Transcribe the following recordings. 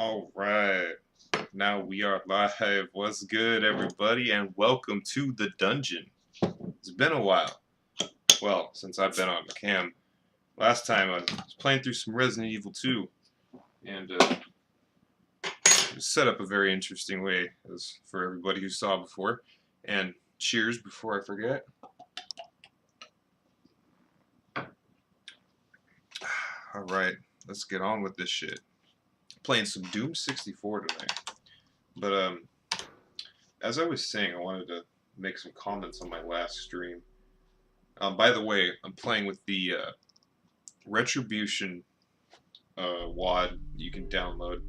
All right. Now we are live. What's good, everybody? And welcome to the dungeon. It's been a while. Well, since I've been on cam. Last time I was playing through some Resident Evil 2. And it was set up a very interesting way, as for everybody who saw before. And cheers before I forget. Alright, let's get on with this shit. Playing some Doom64 tonight. But as I was saying, I wanted to make some comments on my last stream. By the way, I'm playing with the Retribution WAD you can download.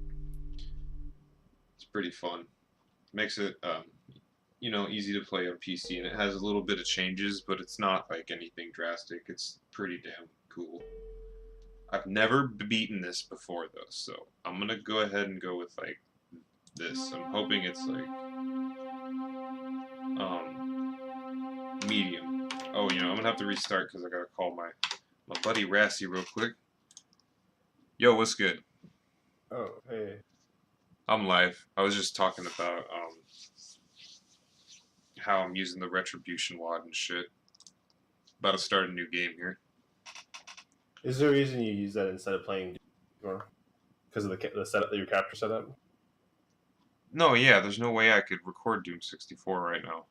It's pretty fun. Makes it easy to play on PC, and it has a little bit of changes, but it's not like anything drastic. It's pretty damn cool. I've never beaten this before though, so I'm gonna go ahead and go with like this. I'm hoping it's like medium. Oh, I'm gonna have to restart because I gotta call my buddy Rassi real quick. Yo, what's good? Oh, hey. I'm live. I was just talking about how I'm using the Retribution WAD and shit. About to start a new game here. Is there a reason you use that instead of playing Doom? Because of the setup, your capture setup? No, yeah, there's no way I could record Doom64 right now.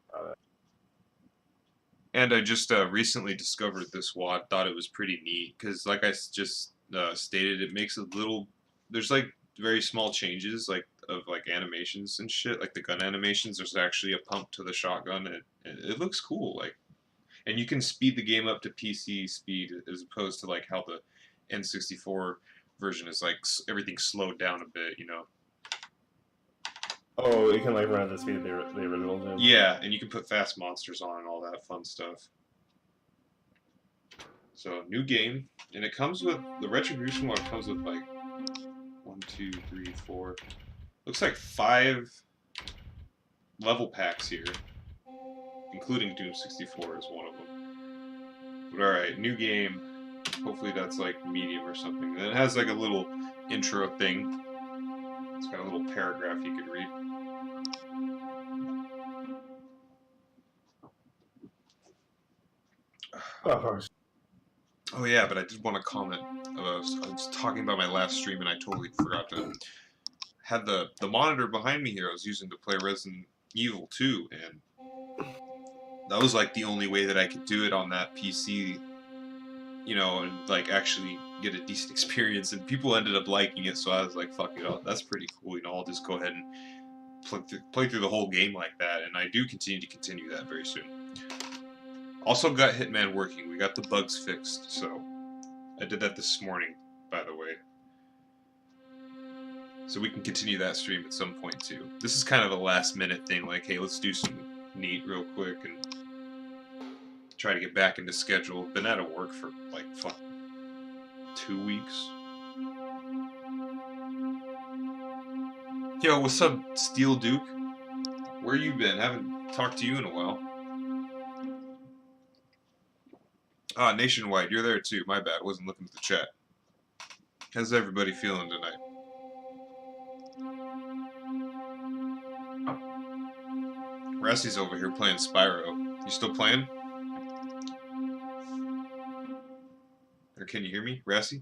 And I just recently discovered this WAD, thought it was pretty neat, because like I just stated, it makes a little, there's like very small changes of animations and shit, like the gun animations. There's actually a pump to the shotgun, and it looks cool, and you can speed the game up to PC speed as opposed to like how the N64 version is like everything slowed down a bit, Oh, you can like run at the speed of the original Doom? Yeah, and you can put fast monsters on and all that fun stuff. So, new game, and it comes with, the Retribution one comes with like 1, 2, 3, 4, looks like 5 level packs here, including Doom64 is one of them. But alright, new game, hopefully that's like medium or something. And it has like a little intro thing. It's got a little paragraph you could read. Oh yeah, but I did want to comment. I was talking about my last stream and I totally forgot to had the monitor behind me here I was using to play Resident Evil 2, and that was like the only way that I could do it on that PC, and like actually get a decent experience, and people ended up liking it, so I was like, fuck it, that's pretty cool, I'll just go ahead and play through the whole game like that, and I do continue that very soon. Also got Hitman working. We got the bugs fixed, so I did that this morning, by the way. So we can continue that stream at some point too. This is kind of a last minute thing, like, hey, let's do some neat real quick and try to get back into schedule. Been out of work for like 2 weeks. Yo, what's up, Steel Duke? Where you been? Haven't talked to you in a while. Ah, Nationwide, you're there too. My bad, wasn't looking at the chat. How's everybody feeling tonight? Rassi's over here playing Spyro. You still playing? Or can you hear me, Rassi?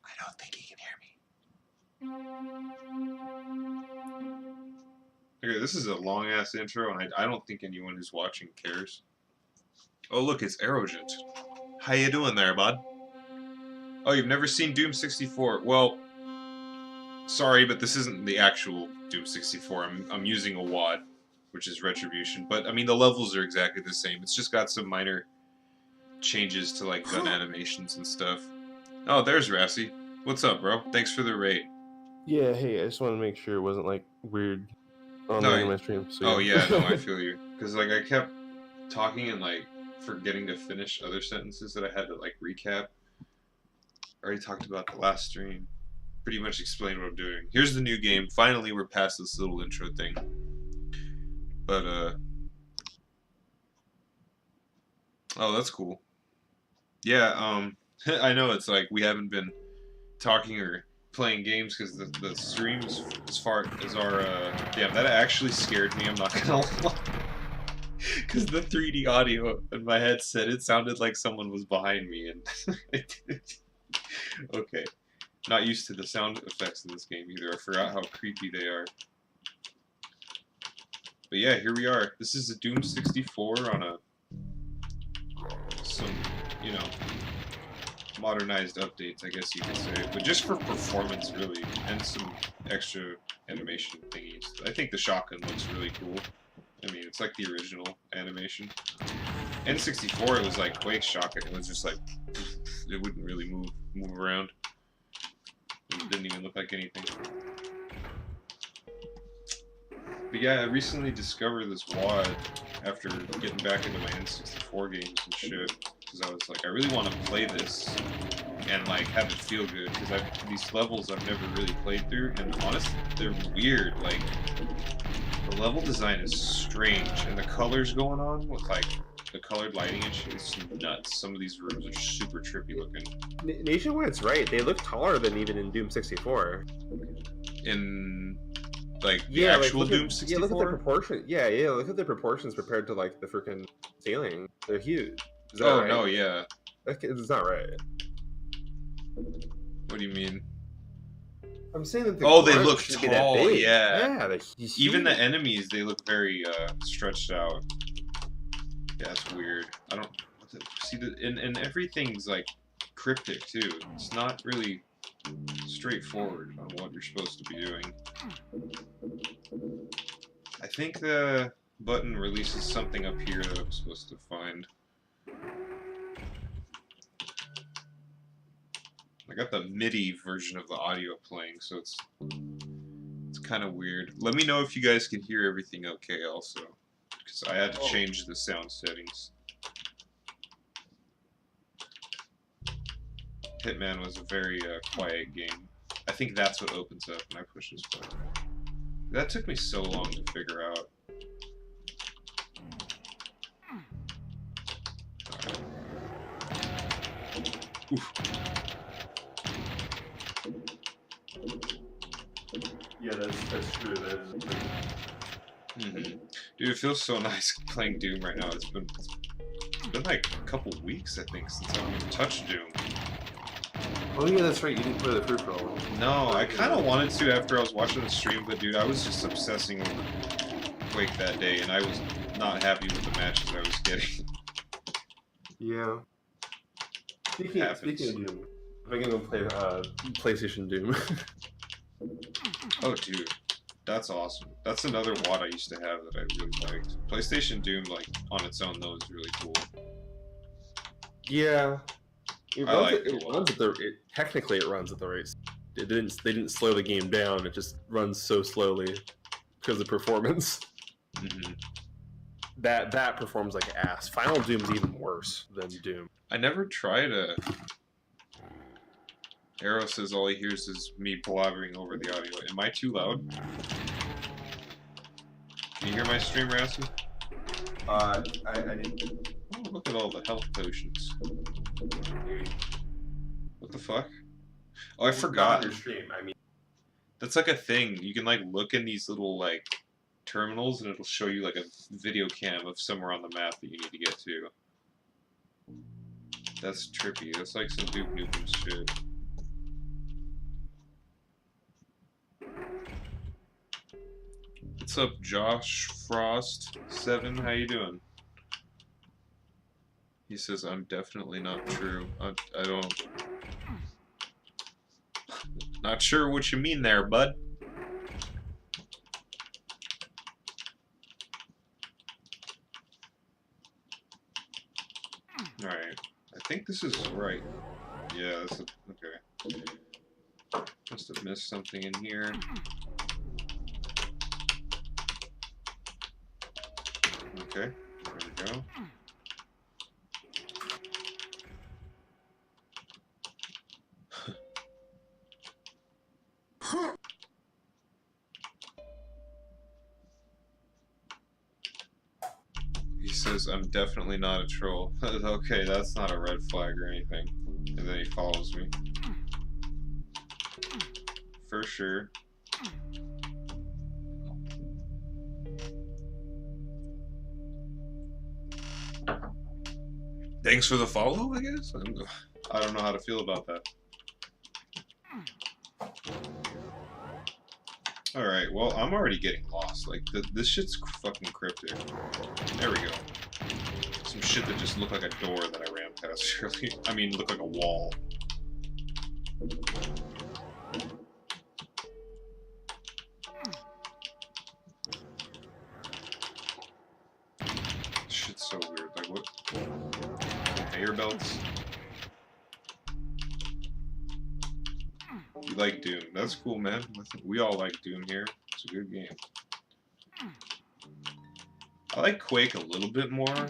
I don't think he can hear me. Okay, this is a long-ass intro, and I don't think anyone who's watching cares. Oh, look, it's Arrogant. How you doing there, bud? Oh, you've never seen Doom64? Well, sorry, but this isn't the actual Doom64. I'm using a WAD, which is Retribution. But, I mean, the levels are exactly the same. It's just got some minor changes to, like, gun animations and stuff. Oh, there's Rassi. What's up, bro? Thanks for the raid. Yeah, hey, I just want to make sure it wasn't, like, weird on my stream. So, oh, yeah, no, I feel you. Because, like, I kept talking and, like, forgetting to finish other sentences that I had to, like, recap. I already talked about the last stream. Pretty much explained what I'm doing. Here's the new game. Finally, we're past this little intro thing. But, oh, that's cool. Yeah, I know it's like we haven't been talking or playing games because the streams as far as our damn, that actually scared me. I'm not gonna lie. Because the 3D audio in my headset, it sounded like someone was behind me, and okay, not used to the sound effects in this game either. I forgot how creepy they are. But yeah, here we are. This is a Doom64 on some, you know, modernized updates, I guess you could say, but just for performance, really, and some extra animation thingies. I think the shotgun looks really cool. I mean, it's like the original animation. N64, it was like Quake's shotgun. It was just like, it wouldn't really move around. It didn't even look like anything. But yeah, I recently discovered this WAD after getting back into my N64 games and shit. Because I was like, I really want to play this and like have it feel good. Because these levels I've never really played through, and honestly, they're weird. Like, the level design is strange, and the colors going on with like the colored lighting and shit is nuts. Some of these rooms are super trippy looking. Nationwide's right. They look taller than even in Doom 64. In like the actual Doom 64? Yeah, look at the proportion. Yeah, look at the proportions compared to like the freaking ceiling. They're huge. Is that right? No, yeah. It's not right. What do you mean? I'm saying that they look tall, yeah. Yeah, even the enemies, they look very stretched out. Yeah, that's weird. I don't see and everything's like cryptic too. It's not really straightforward on what you're supposed to be doing. I think the button releases something up here that I'm supposed to find. I got the MIDI version of the audio playing, so it's kind of weird. Let me know if you guys can hear everything okay also, because I had to change the sound settings. Hitman was a very quiet game. I think that's what opens up when I push this button. That took me so long to figure out. Right. Oof. Yeah, that's true. Dude, it feels so nice playing Doom right now. It's been like a couple weeks, I think, since I've even touched Doom. Oh yeah, that's right. You didn't play the free for all. No, I kind of wanted to after I was watching the stream, but dude, I was just obsessing over Quake that day, and I was not happy with the matches I was getting. Yeah. Speaking of Doom, I'm gonna go play PlayStation Doom. Oh, dude, that's awesome. That's another WAD I used to have that I really liked. PlayStation Doom, like on its own though, is really cool. Yeah. Technically it runs at the rate. They didn't slow the game down. It just runs so slowly because of performance. Mm-hmm. That performs like ass. Final Doom's even worse than Doom. I never tried a. Arrow says all he hears is me blabbering over the audio. Am I too loud? Can you hear my stream, Rasmus? I didn't. Oh, look at all the health potions. What the fuck? Oh, I forgot. Your stream. I mean, that's like a thing. You can like look in these little like terminals, and it'll show you like a video cam of somewhere on the map that you need to get to. That's trippy. That's like some Duke Nukem shit. What's up, Josh Frost 7? How you doing? He says I'm definitely not true. I don't. Not sure what you mean there, bud. All right. I think this is right. Yeah. This is, okay. Must have missed something in here. Okay, there we go. He says, I'm definitely not a troll. Okay, that's not a red flag or anything. And then he follows me. for sure. Thanks for the follow, I guess? I don't know how to feel about that. Alright, well, I'm already getting lost. Like, this shit's fucking cryptic. There we go. Some shit that just looked like a door that I ran past earlier. I mean, looked like a wall. Shit's so weird. Like, what? Conveyor belts? You like Doom. That's cool, man. We all like Doom here. It's a good game. I like Quake a little bit more,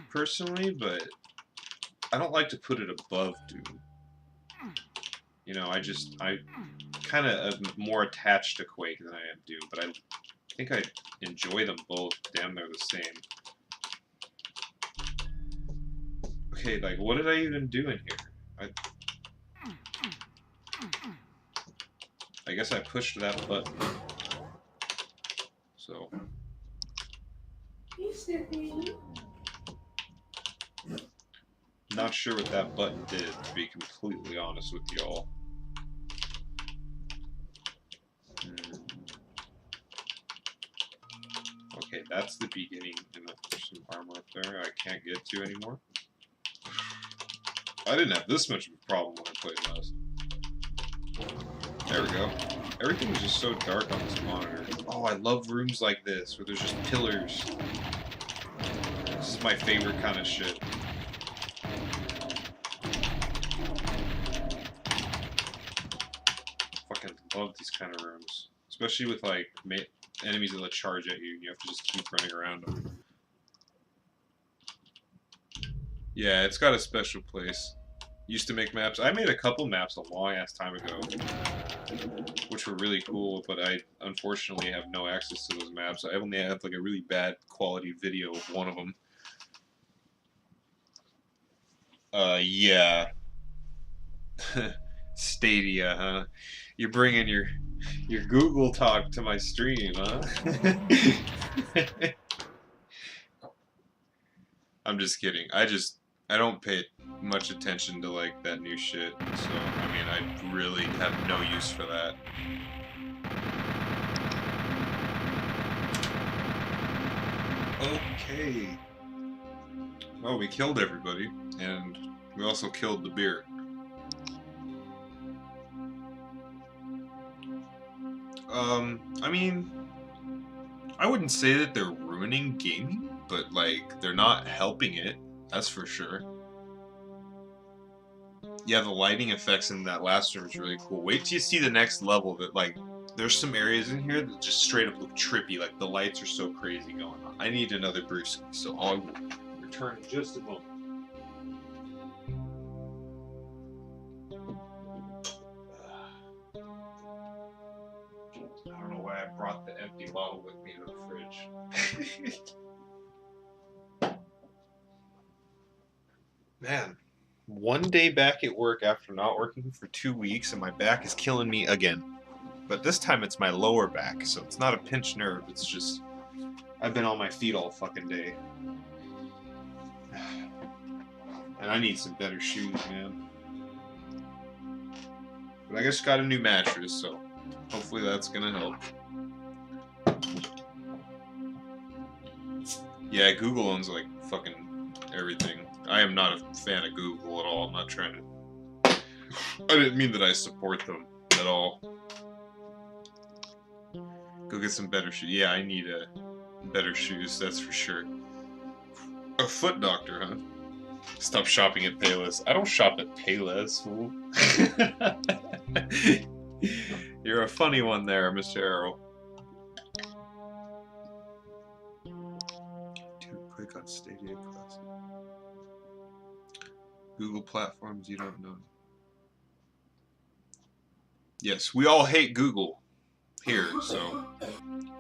personally, but I don't like to put it above Doom. You know, I kind of am more attached to Quake than I am Doom, but I think I enjoy them both damn near the same. Okay, like, what did I even do in here? I guess I pushed that button. So. Not sure what that button did, to be completely honest with y'all. Okay, that's the beginning, and there's some armor up there I can't get to anymore. I didn't have this much of a problem when I played last. There we go. Everything is just so dark on this monitor. Oh, I love rooms like this, where there's just pillars. This is my favorite kind of shit. Fucking love these kind of rooms. Especially with, like, enemies that charge at you, and you have to just keep running around them. Yeah, it's got a special place. Used to make maps. I made a couple maps a long-ass time ago, which were really cool, but I unfortunately have no access to those maps. I only have, like, a really bad quality video of one of them. Yeah. Stadia, huh? You're bringing your Google talk to my stream, huh? I'm just kidding. I don't pay much attention to, like, that new shit, so, I mean, I really have no use for that. Okay. Well, we killed everybody, and we also killed the beer. I mean, I wouldn't say that they're ruining gaming, but, like, they're not helping it, that's for sure. Yeah, the lighting effects in that last room is really cool. Wait till you see the next level that, like, there's some areas in here that just straight up look trippy, like the lights are so crazy going on. I need another brewski, so I will return in just a moment. I don't know why I brought the empty bottle with me to the fridge. Man, one day back at work after not working for 2 weeks, and my back is killing me again. But this time it's my lower back, so it's not a pinched nerve, it's just I've been on my feet all fucking day. And I need some better shoes, man. But I just got a new mattress, so hopefully that's gonna help. Yeah, Google owns, like, fucking everything. I am not a fan of Google at all. I'm not trying to... I didn't mean that I support them at all. Go get some better shoes. Yeah, I need better shoes, that's for sure. A foot doctor, huh? Stop shopping at Payless. I don't shop at Payless, fool. You're a funny one there, Mr. Arrow. Too quick on Stadia Classic. Google platforms you don't know. Yes, we all hate Google here, so...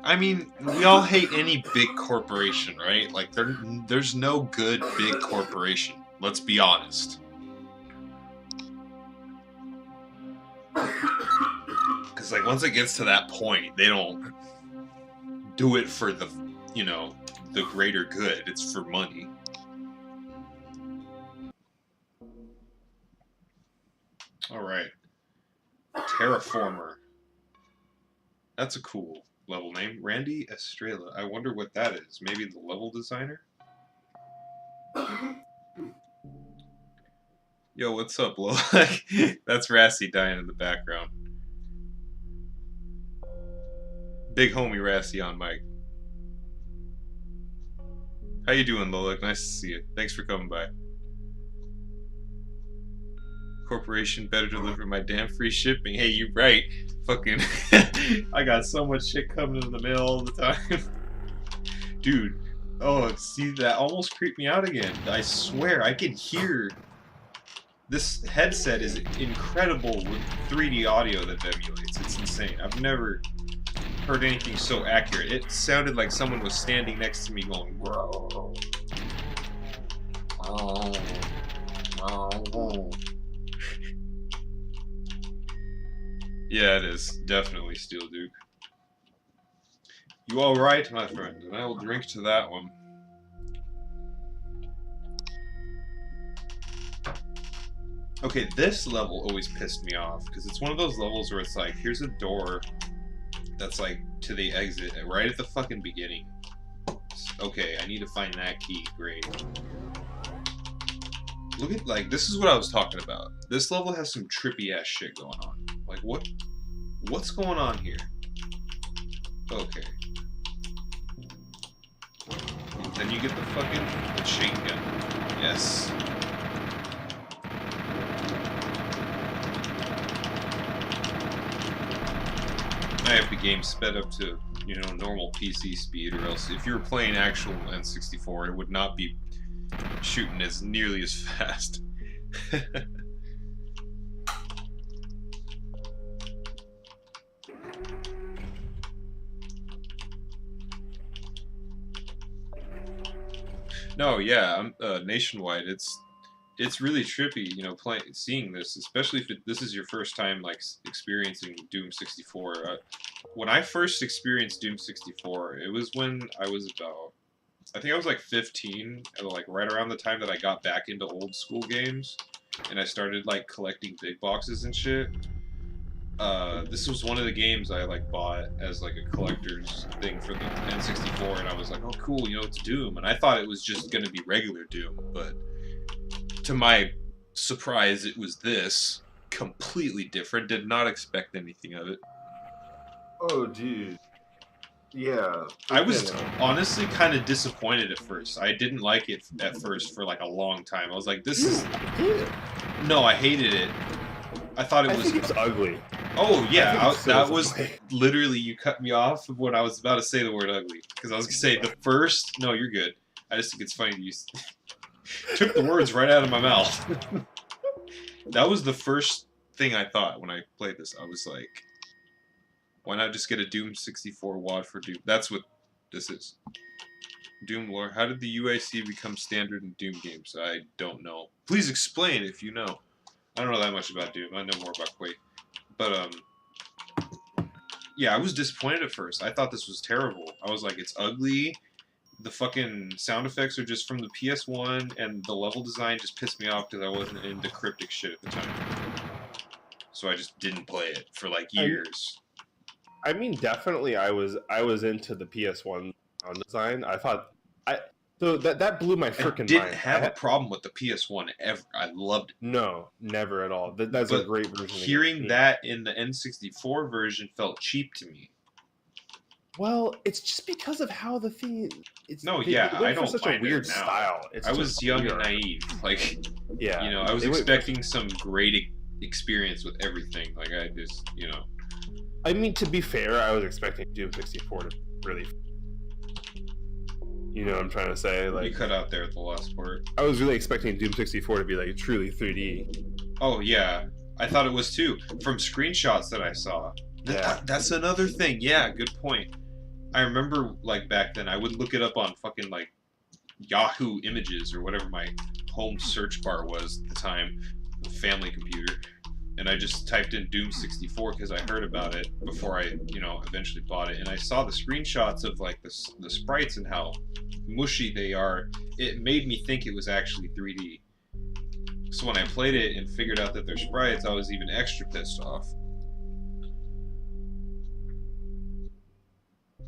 I mean, we all hate any big corporation, right? Like, there's no good big corporation. Let's be honest. Because Because like once it gets to that point, they don't do it for the, you know, the greater good. It's for money. All right, Terraformer. That's a cool level name, Randy Estrella. I wonder what that is. Maybe the level designer. Yo, what's up, Lo? That's Rassy dying in the background. Big homie Rassy on mic. How you doing, Lola? Nice to see you. Thanks for coming by. Corporation better deliver my damn free shipping. Hey, you right. Fucking I got so much shit coming in the mail all the time. Dude. Oh, see, that almost creeped me out again. I swear, I can hear. This headset is incredible with 3D audio that emulates. It's insane. I've never heard anything so accurate. It sounded like someone was standing next to me going, bro. Yeah, it is. Definitely Steel Duke. You alright, my friend? And I will drink to that one. Okay, this level always pissed me off, because it's one of those levels where it's like, here's a door that's like to the exit right at the fucking beginning. Okay, I need to find that key. Great. Look at, like, this is what I was talking about. This level has some trippy ass shit going on. Like, what's going on here? Okay. Then you get the fucking machine gun. Yes. I have the game sped up to, you know, normal PC speed, or else if you were playing actual N64, it would not be shooting as nearly as fast. No, yeah, nationwide. It's really trippy, you know, seeing this, especially if this is your first time like experiencing Doom64. When I first experienced Doom64, it was when I was about, I think I was like 15, like right around the time that I got back into old school games, and I started like collecting big boxes and shit. This was one of the games I like bought as like a collector's thing for the N64, and I was like, oh cool, you know, it's Doom, and I thought it was just gonna be regular Doom, but to my surprise, it was this, completely different. Did not expect anything of it. Oh, dude. Yeah. I was honestly kind of disappointed at first. I didn't like it at first for like a long time. I was like, this is... No, I hated it. I thought it was... I think it's ugly. Oh, yeah. That was literally, you cut me off when I was about to say the word ugly. Because I was going to say the first... No, you're good. I just think it's funny that you took the words right out of my mouth. That was the first thing I thought when I played this. I was like, why not just get a Doom64 WAD for Doom? That's what this is. Doom lore. How did the UAC become standard in Doom games? I don't know. Please explain if you know. I don't know that much about Doom. I know more about Quake. But, yeah, I was disappointed at first. I thought this was terrible. I was like, it's ugly. The fucking sound effects are just from the PS1, and the level design just pissed me off because I wasn't into cryptic shit at the time. So I just didn't play it for, like, years. I mean, definitely I was into the PS1 sound design. I thought... So that blew my freaking mind. I didn't have a problem with the PS1 ever. I loved it. No, never at all. That's a great version. Hearing that in the N64 version felt cheap to me. Well, it's just because of how the thing. I don't such a weird style. I was young and naive. Like, yeah, you know, I was expecting some great experience with everything. Like, I just, you know. I mean, to be fair, I was expecting Doom64 to really. You know what I'm trying to say? Like, you cut out there at the last part. I was really expecting Doom64 to be like truly 3D. Oh yeah, I thought it was too. From screenshots that I saw. That's another thing. Yeah, good point. I remember like back then, I would look it up on fucking like Yahoo Images or whatever my home search bar was at the time, the family computer. and I just typed in Doom64 because I heard about it before I, eventually bought it. And I saw the screenshots of like the sprites and how mushy they are. It made me think it was actually 3D. So when I played it and figured out that they're sprites, I was even extra pissed off.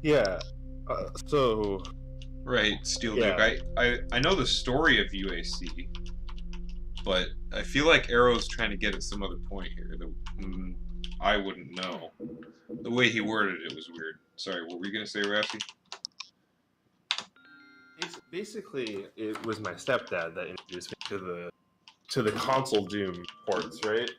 Yeah. So. Right, Steel Yeah. Duke. I know the story of UAC, but I feel like Arrow's trying to get at some other point here that I wouldn't know. The way he worded it was weird. Sorry, what were you gonna say, Rafty? Basically, it was my stepdad that introduced me to the console Doom ports, right?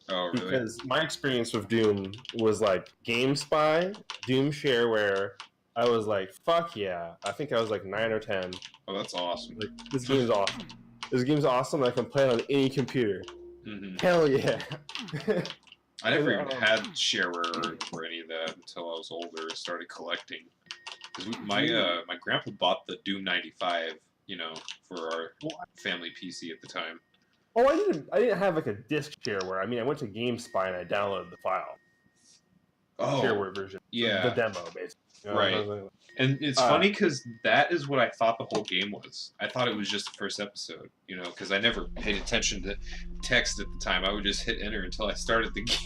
Oh, really? Because my experience with Doom was like GameSpy, Doom Shareware. I was like, fuck yeah. I think I was like 9 or 10. Oh, that's awesome. Like, this game's awesome. This game's awesome. I can play it on any computer. Mm-hmm. Hell yeah. I never even had shareware or any of that until I was older and started collecting. Because my grandpa bought the Doom 95, for our family PC at the time. Oh, I didn't have like a disc shareware. I mean, I went to GameSpy and I downloaded the file. Oh, shareware version. Yeah. The demo, basically. Right. And it's funny because that is what I thought the whole game was. I thought it was just the first episode, because I never paid attention to text at the time. I would just hit enter until I started the game.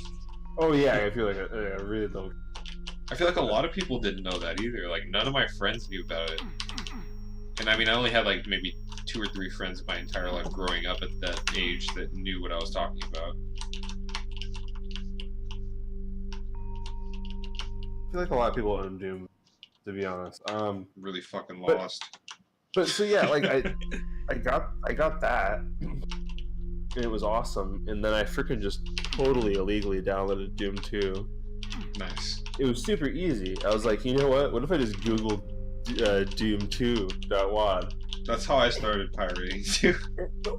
Oh, yeah, I feel like I really don't. I feel like a lot of people didn't know that either. Like, none of my friends knew about it. And I mean, I only had like maybe 2 or 3 friends my entire life growing up at that age that knew what I was talking about. I feel like a lot of people own Doom, to be honest. Really fucking lost. But so yeah, like I got that, and it was awesome. And then I freaking just totally illegally downloaded Doom 2. Nice. It was super easy. I was like, you know what? What if I just Googled Doom2.wad? That's how I started pirating too.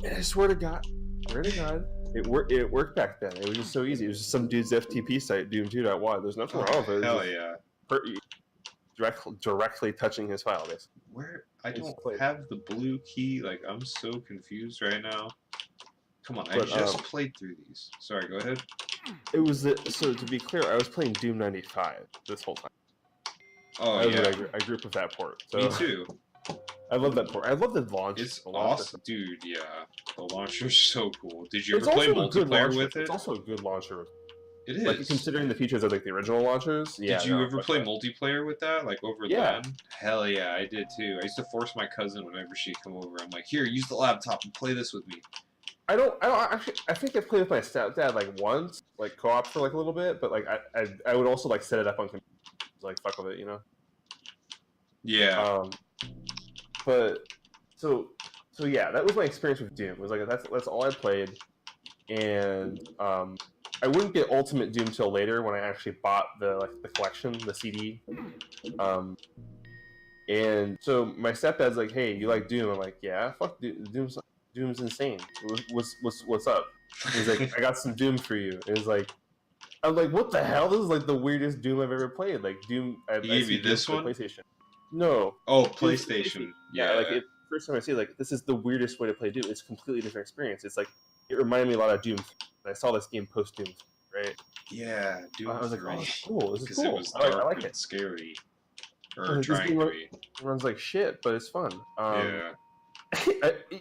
And I swear to God, it worked back then. It was just so easy. It was just some dude's FTP site, Doom2.wad. There's nothing wrong with it. Hell yeah. Directly touching his file, basically. Where I don't have the blue key. Like, I'm so confused right now. Come on, I just played through these. Sorry, go ahead. It was so to be clear, I was playing Doom 95 this whole time. Oh yeah, I grew up with that port. So. Me too. I love that port. I love the launch. It's awesome, dude. Yeah, the launcher's so cool. Did you ever play multiplayer with it? It's also a good launcher. It is. Like, considering the features of like the original launchers. Yeah. Did you ever play multiplayer with that? Like over LAN? Hell yeah, I did too. I used to force my cousin whenever she'd come over. I'm like, here, use the laptop and play this with me. I don't actually. I think I played with my stepdad like once, like co-op for like a little bit, but like I would also like set it up on computer, like fuck with it, Yeah. But so yeah, that was my experience with Doom. It was like that's all I played, and I wouldn't get Ultimate Doom till later when I actually bought the collection, the CD. And so my stepdad's like, "Hey, you like Doom?" I'm like, "Yeah, fuck Doom's insane. What's up?" He's like, "I got some Doom for you." And it's like, I'm like, "What the hell? This is like the weirdest Doom I've ever played." Like Doom. He gave you this one? PlayStation. No. Oh, PlayStation. Yeah. Like first time I see it, like this is the weirdest way to play Doom. It's a completely different experience. It's like it reminded me a lot of Doom. I saw this game post Doom, right? Yeah, Doom. I was like, "Oh, it's cool. This is cool. It was dark I like and it. Scary. Or trying to be. It runs like shit, but it's fun." Yeah.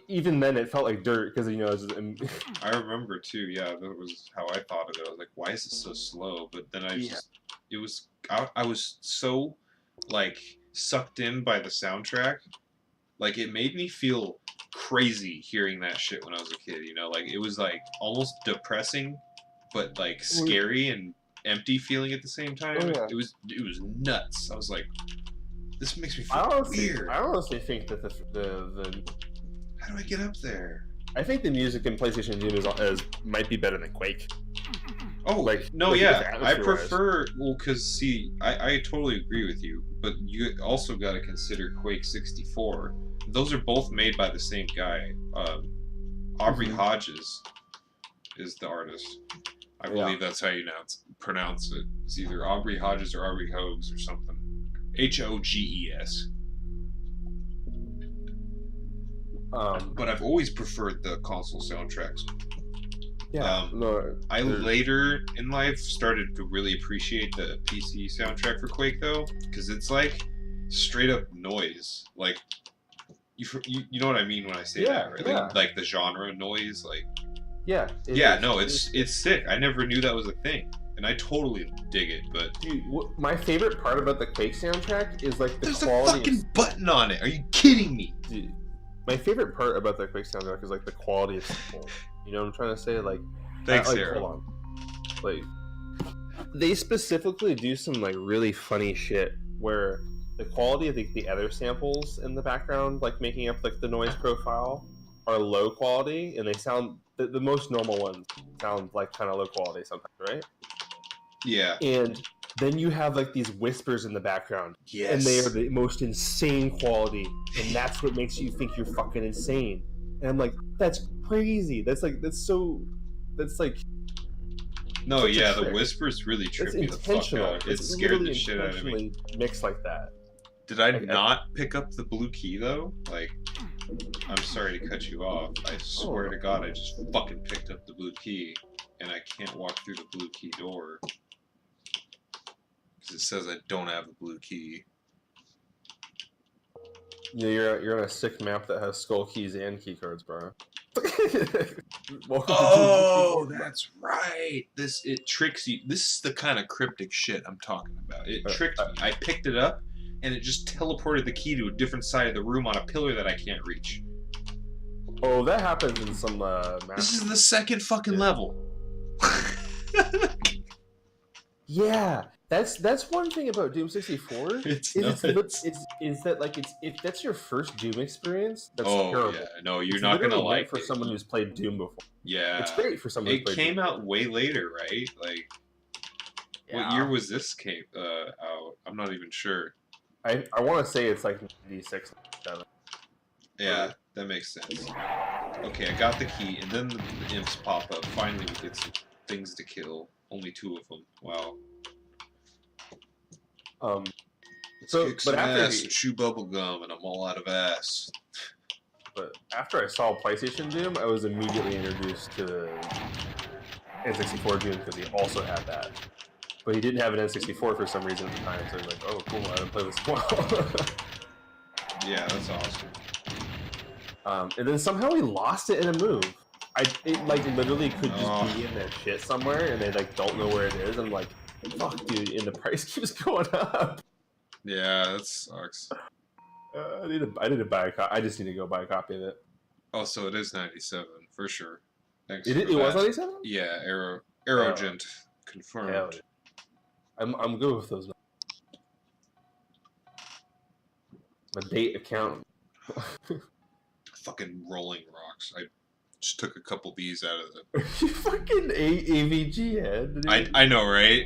Even then, it felt like dirt because I remember too. Yeah, that was how I thought of it. I was like, "Why is it so slow?" But then I was so like sucked in by the soundtrack. Like, it made me feel crazy hearing that shit when I was a kid. Like it was like almost depressing, but like scary and empty feeling at the same time. Oh, yeah. It was nuts. I was like, this makes me feel weird. I honestly think that the how do I get up there? I think the music in PlayStation Doom might be better than Quake. Oh, I prefer because see, I totally agree with you, but you also got to consider Quake 64. Those are both made by the same guy. Aubrey Hodges is the artist. I believe that's how you pronounce it. It's either Aubrey Hodges or Aubrey Hoges or something. Hoges. But I've always preferred the console soundtracks. Yeah, no, I later in life started to really appreciate the PC soundtrack for Quake though, because it's like straight up noise. Like you know what I mean when I say that, right? yeah, Like the genre noise, like yeah. yeah, no, it's sick. I never knew that was a thing, and I totally dig it. But Dude, my favorite part about the Quake soundtrack is like the there's a quality. fucking button on it. Are you kidding me? Dude, my favorite part about the Quake soundtrack is like the quality of support. You know what I'm trying to say? Like, Thanks, like, Sarah. hold on. Like, they specifically do some like really funny shit where the quality of the other samples in the background, like making up like the noise profile, are low quality, and they sound the most normal ones sound like kind of low quality sometimes, right? Yeah. And then you have like these whispers in the background, Yes. and they are the most insane quality, and that's what makes you think you're fucking insane. And I'm like, that's crazy. That's like No, such a yeah, the trick. whispers really trip It's me the fuck intentional. out. It It's scared literally the shit out of me. intentionally mixed like that. Did I Like, not pick up the blue key though? Like, I'm sorry to cut you off. I swear to God, I just fucking picked up the blue key, and I can't walk through the blue key door because it says I don't have a blue key. Yeah, you're on a sick map that has skull keys and key cards, bro. Oh, that's right. It tricks you. This is the kind of cryptic shit I'm talking about. It tricked me. I picked it up, and it just teleported the key to a different side of the room on a pillar that I can't reach. Oh, that happens in some maps. This is the second fucking level. Yeah, that's one thing about Doom64. It's that like if that's your first Doom experience, that's terrible. Yeah, no, you're it's not gonna literally like meant for it. someone who's played Doom before. Yeah, it's great for someone. It came out way later, right? Like, what year was this came out? I'm not even sure. I want to say it's like 96, 97. Yeah, that makes sense. Okay, I got the key, and then the imps pop up. Finally, we get some things to kill. Only 2 of them. Wow. Kick some ass, chew bubble gum, and I'm all out of ass. But after I saw PlayStation Doom, I was immediately introduced to N64 Doom because he also had that. But he didn't have an N64 for some reason at the time, so I was like, oh, cool, I haven't played this in a while. Yeah, that's awesome. And then somehow he lost it in a move. It like literally could just be in their shit somewhere, and they like don't know where it is. I'm like, fuck, dude, and the price keeps going up. Yeah, that sucks. I need to buy a copy. I just need to go buy a copy of it. Oh, so it is 97 for sure. Thanks. It was 97. Yeah, Aerogent confirmed. Hell yeah. I'm good with those. My bait account. Fucking Rolling Rocks. I just took a couple B's out of it. You fucking AVG head. I know, right?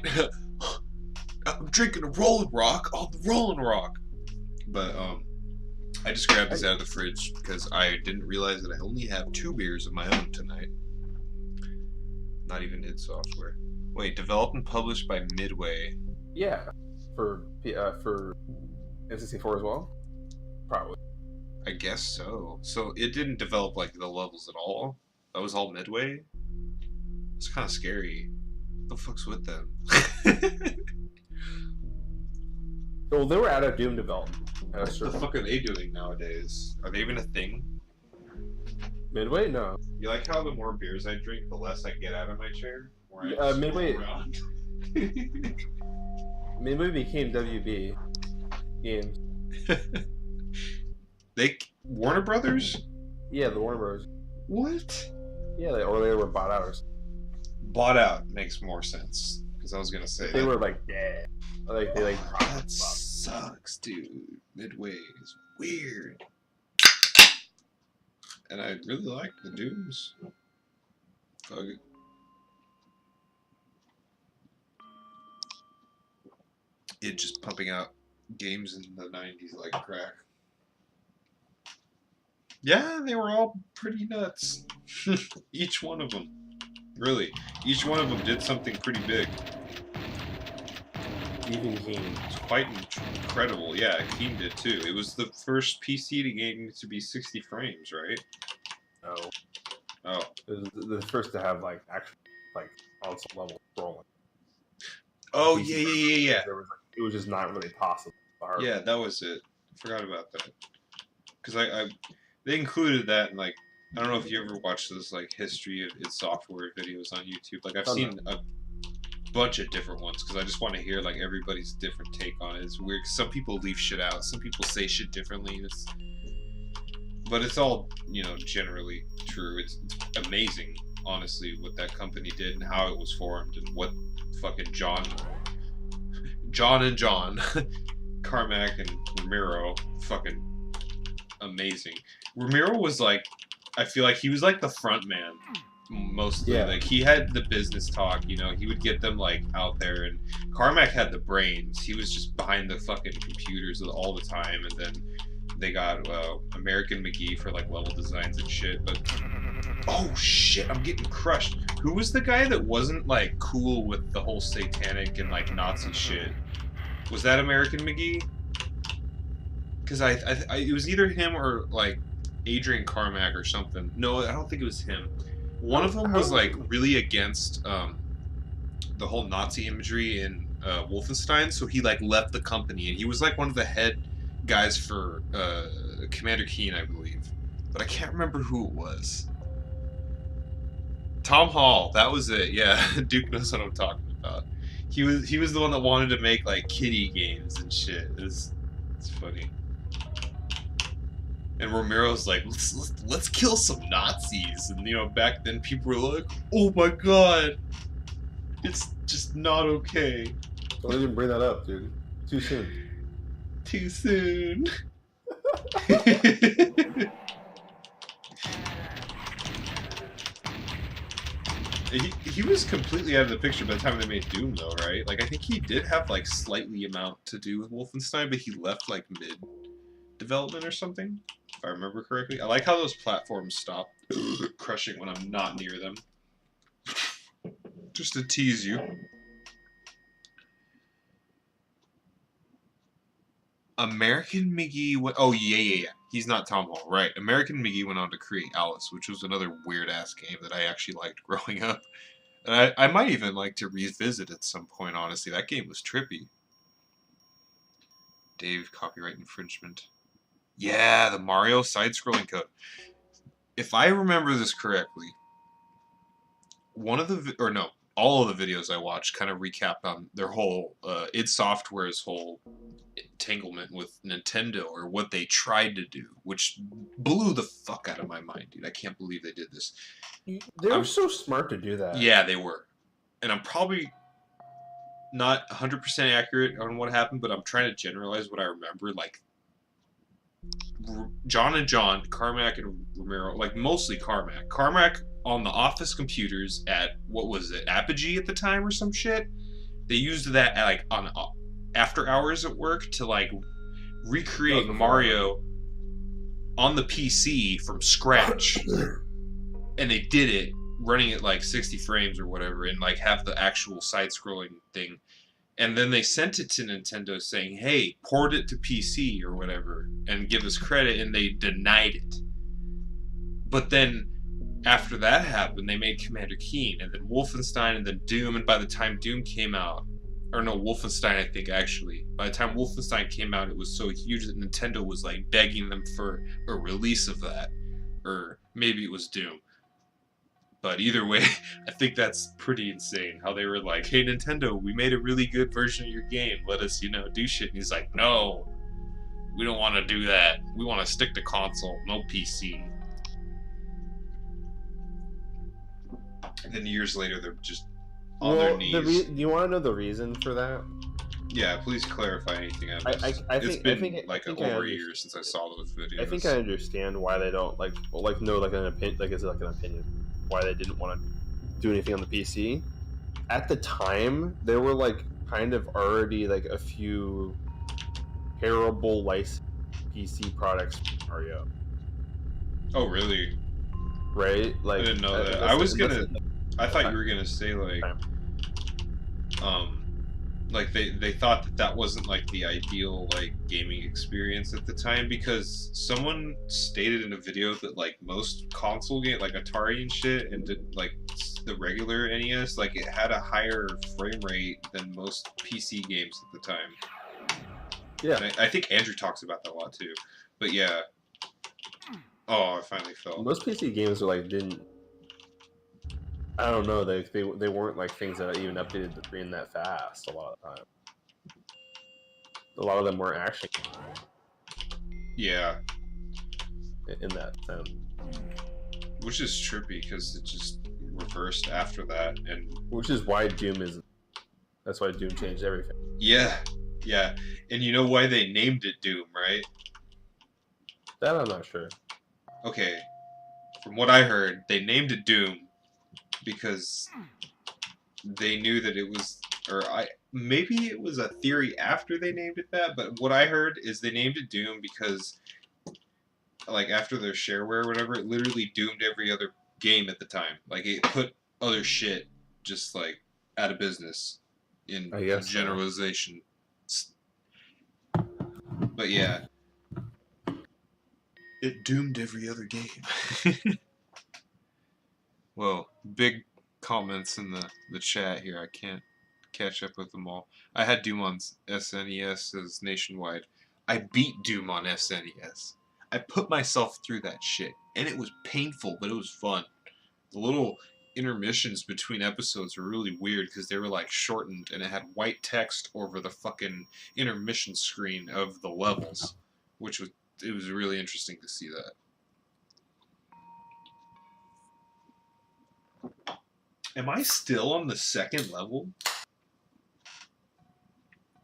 I'm drinking a Rolling Rock on the Rolling Rock. But I just grabbed these out of the fridge because I didn't realize that I only have 2 beers of my own tonight. Not even id Software. Wait, developed and published by Midway. Yeah, for N64 as well. Probably. I guess so. So it didn't develop like the levels at all. That was all Midway. It's kind of scary. What the fuck's with them? Well, they were out of Doom development. What the fuck are they doing nowadays? Are they even a thing? Midway? No. You like how the more beers I drink, the less I get out of my chair? Midway. Midway became WB Games. Warner Brothers? Yeah, the Warner Bros. What? Yeah, they were bought out or something. Bought out makes more sense because I was gonna say they were like, yeah, like they like. That sucks, dude. Midway is weird, and I really like the Dooms. Fuck it. It just pumping out games in the 90s like crack. Yeah, they were all pretty nuts. Each one of them. Really. Each one of them did something pretty big. Even Keen. It's quite incredible. Yeah, Keen did too. It was the first PC game to be 60 frames, right? No. Oh. It was the first to have like actual like console level scrolling. Oh PC yeah, version, yeah, yeah, yeah. because there was like, it was just not really possible. Yeah, that was it. Forgot about that. Because they included that in like, I don't know if you ever watched those like history of id Software videos on YouTube. Like I've seen a bunch of different ones because I just want to hear like everybody's different take on it. It's weird 'cause some people leave shit out, some people say shit differently. But it's all, you know, generally true. It's amazing, honestly, what that company did and how it was formed and what fucking John Carmack and Ramiro, fucking amazing. Ramiro was like, I feel like he was like the front man mostly. Yeah. Like he had the business talk, you know, he would get them like out there, and Carmack had the brains. He was just behind the fucking computers all the time, and then they got American McGee for like level designs and shit. But oh shit, I'm getting crushed. Who was the guy that wasn't like cool with the whole satanic and like Nazi shit? Was that American McGee? Because I it was either him or like Adrian Carmack or something. No, I don't think it was him. One of them was like really against the whole Nazi imagery in Wolfenstein, so he like left the company, and he was like one of the head guys for Commander Keen, I believe, but I can't remember who it was. Tom Hall, that was it. Yeah, Duke knows what I'm talking about. He was the one that wanted to make like kiddie games and shit. It's funny. And Romero's like, let's kill some Nazis. And you know, back then people were like, oh my god, it's just not okay. So they didn't bring that up, dude. Too soon. Too soon. He was completely out of the picture by the time they made Doom, though, right? Like, I think he did have, like, slightly amount to do with Wolfenstein, but he left, like, mid-development or something, if I remember correctly. I like how those platforms stop crushing when I'm not near them. Just to tease you. American McGee went... Oh, yeah. He's not Tom Hall, right. American McGee went on to create Alice, which was another weird-ass game that I actually liked growing up. And I might even like to revisit at some point, honestly. That game was trippy. Dave, copyright infringement. Yeah, the Mario side-scrolling code. If I remember this correctly, one of the... Or no, all of the videos I watched kind of recapped on their whole... id Software's whole entanglement with Nintendo, or what they tried to do, which blew the fuck out of my mind, dude. I can't believe they did this. They were so smart to do that. Yeah, they were. And I'm probably not 100% accurate on what happened, but I'm trying to generalize what I remember. Like, John, Carmack and Romero, like mostly Carmack. Carmack on the office computers at, what was it, Apogee at the time or some shit? They used that at, like, on after hours at work to like recreate Mario on the PC from scratch, and they did it running at like 60 frames or whatever, and like have the actual side-scrolling thing, and then they sent it to Nintendo saying, hey, port it to PC or whatever and give us credit, and they denied it. But then after that happened, they made Commander Keen, and then Wolfenstein, and then Doom, and by the time Doom came out, or no, Wolfenstein, I think, actually. By the time Wolfenstein came out, it was so huge that Nintendo was, like, begging them for a release of that. Or maybe it was Doom. But either way, I think that's pretty insane. How they were like, hey, Nintendo, we made a really good version of your game. Let us, you know, do shit. And he's like, no, we don't want to do that. We want to stick to console, no PC. And then years later, they're just on their knees. Do you want to know the reason for that? Yeah, please clarify anything. It's been over a year since I saw those videos. I think I understand why they don't like an opinion. Like, is it like an opinion? Why they didn't want to do anything on the PC? At the time, there were like kind of already like a few terrible licensed PC products for Mario. Oh, really? Right? Like, I didn't know that. I thought you were gonna say like, like they thought that that wasn't like the ideal like gaming experience at the time, because someone stated in a video that like most console game like Atari and shit and like the regular NES, like it had a higher frame rate than most PC games at the time. Yeah, And I think Andrew talks about that a lot too. But yeah. Oh, I finally fell. most PC games were like didn't. I don't know. They weren't like things that even updated the screen that fast. A lot of the time, a lot of them weren't action Yeah. in that sense. Which is trippy because it just reversed after that, and Which is why Doom is. That's why Doom changed everything. yeah, yeah. And you know why they named it Doom, right? That I'm not sure. Okay. From what I heard, they named it Doom because they knew that it was, or maybe it was a theory after they named it that, but what I heard is they named it Doom because, like, after their shareware or whatever, it literally doomed every other game at the time. Like, it put other shit just, like, out of business in generalization. So. But yeah. It doomed every other game. Well, big comments in the chat here. I can't catch up with them all. I had Doom on SNES as nationwide. I beat Doom on SNES. I put myself through that shit, and it was painful, but it was fun. The little intermissions between episodes were really weird because they were like shortened, and it had white text over the fucking intermission screen of the levels, which was it was really interesting to see that. Am I still on the second level?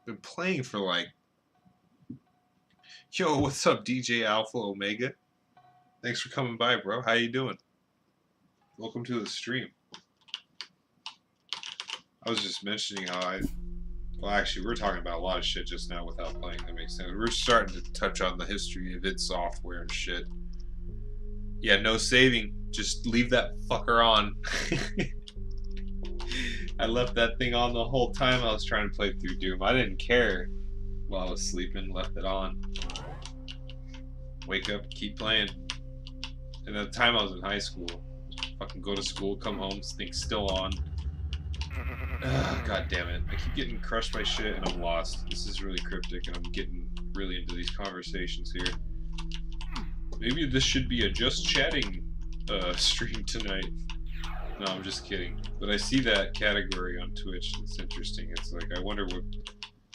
Been playing for like... Yo, what's up, DJ Alpha Omega? Thanks for coming by, bro. How you doing? Welcome to the stream. I was just mentioning how well, actually, we're talking about a lot of shit just now without playing. That makes sense. We're starting to touch on the history of id Software and shit. Yeah, no saving. Just leave that fucker on. I left that thing on the whole time I was trying to play through Doom. I didn't care while I was sleeping. Left it on. Wake up, keep playing. And at the time I was in high school. Fucking go to school, come home, thing's still on. God damn it. I keep getting crushed by shit and I'm lost. This is really cryptic and I'm getting really into these conversations here. Maybe this should be a just chatting stream tonight. No, I'm just kidding. But I see that category on Twitch. It's interesting. It's like, I wonder what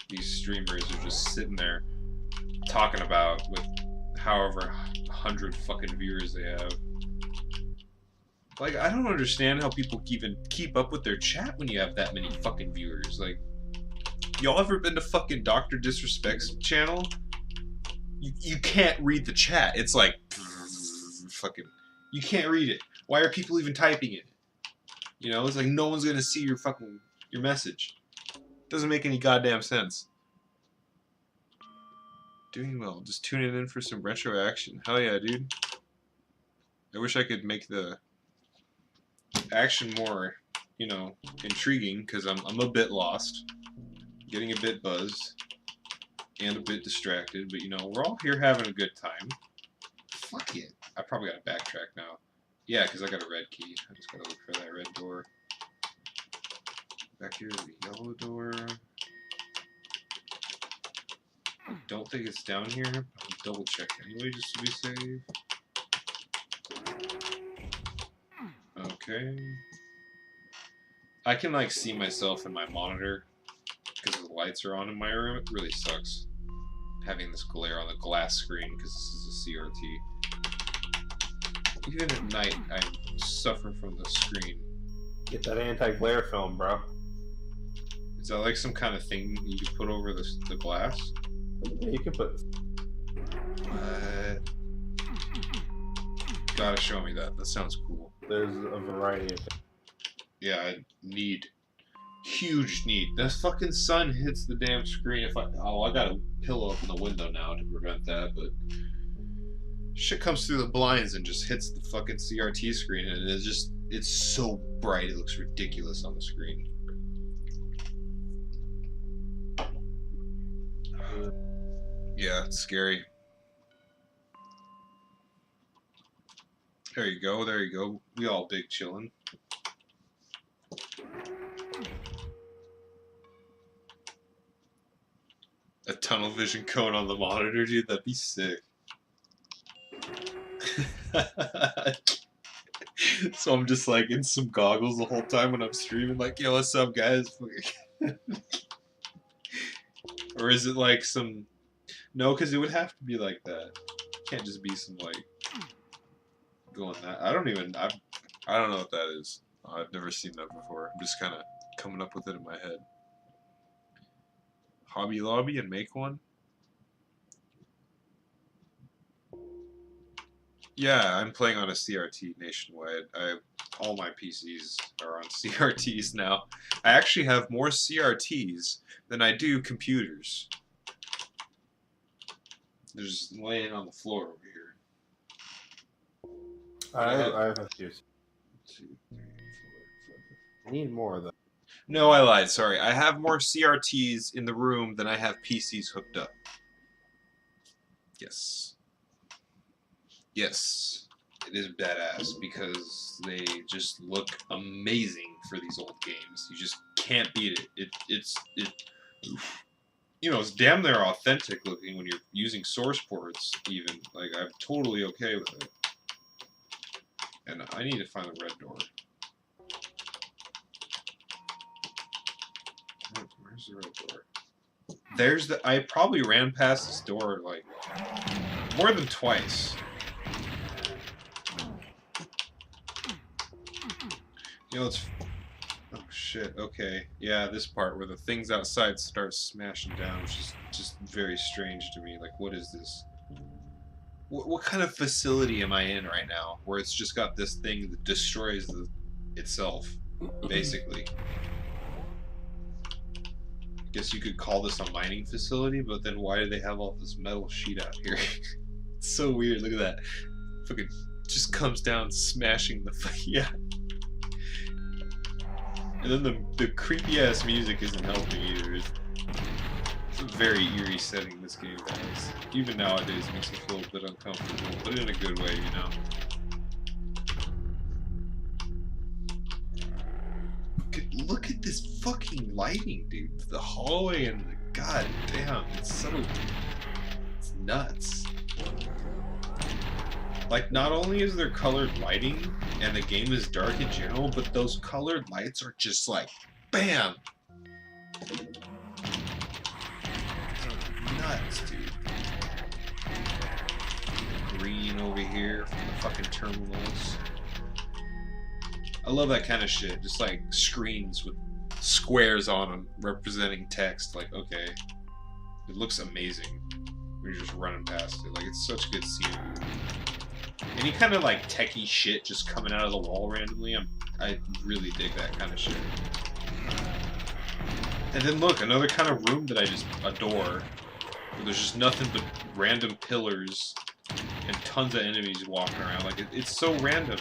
these streamers are just sitting there talking about with however 100 fucking viewers they have. Like, I don't understand how people even keep up with their chat when you have that many fucking viewers. Like, y'all ever been to fucking Dr. Disrespect's channel? You can't read the chat. It's like, fucking, you can't read it. Why are people even typing it? You know, it's like no one's gonna see your message. Doesn't make any goddamn sense. Doing well. Just tuning in for some retro action. Hell yeah, dude. I wish I could make the action more, you know, intriguing, because I'm a bit lost, getting a bit buzzed, and a bit distracted, but you know, we're all here having a good time. Fuck it. I probably gotta backtrack now. Yeah, because I got a red key. I just gotta look for that red door. Back here is the yellow door. I don't think it's down here. I'll double check anyway just to be safe. Okay. I can like see myself in my monitor because the lights are on in my room. It really sucks having this glare on the glass screen because this is a CRT. Even at night, I suffer from the screen. Get that anti-glare film, bro. Is that like some kind of thing you can put over the glass? Yeah, you can put... What? Gotta show me that. That sounds cool. There's a variety of things. Yeah, I need. Huge need. The fucking sun hits the damn screen. I got a pillow up in the window now to prevent that, but shit comes through the blinds and just hits the fucking CRT screen, and it's so bright it looks ridiculous on the screen. Yeah, it's scary. There you go, there you go. We all big chillin'. A tunnel vision cone on the monitor, dude, that'd be sick. So I'm just like in some goggles the whole time when I'm streaming, like, yo, what's up, guys? Or is it like some. No, because it would have to be like that. It can't just be some, like, going that. I don't know what that is. I've never seen that before. I'm just kind of coming up with it in my head. Hobby Lobby and make one? Yeah, I'm playing on a CRT nationwide. All my PCs are on CRTs now. I actually have more CRTs than I do computers. They're just laying on the floor over here. I have a few. 2, 3, 4, 5. I need more though. No, I lied. Sorry. I have more CRTs in the room than I have PCs hooked up. Yes. Yes. It is badass because they just look amazing for these old games. You just can't beat it. It's it's damn near authentic looking when you're using source ports even. Like, I'm totally okay with it. And I need to find the red door. Where's the red door? There's the. I probably ran past this door like more than twice. It's. Oh shit. Okay. Yeah, this part where the things outside start smashing down, which is just very strange to me. Like, what is this? What kind of facility am I in right now, where it's just got this thing that destroys itself, basically? Guess you could call this a mining facility, but then why do they have all this metal sheet out here? It's so weird. Look at that. Fucking just comes down, smashing the. Yeah. And then the creepy ass music isn't helping either. It's a very eerie setting this game has. Even nowadays, it makes me feel a bit uncomfortable, but in a good way, you know. Look at this fucking lighting, dude. The hallway and the god damn, it's nuts. Like, not only is there colored lighting and the game is dark in general, but those colored lights are just like bam. Nuts, dude. Green over here from the fucking terminals. I love that kind of shit. Just like screens with squares on them representing text. Like, okay, it looks amazing. We're just running past it. Like, it's such good scenery. Any kind of like techie shit just coming out of the wall randomly, I really dig that kind of shit. And then look, another kind of room that I just adore, where there's just nothing but random pillars and tons of enemies walking around. Like, it's so random.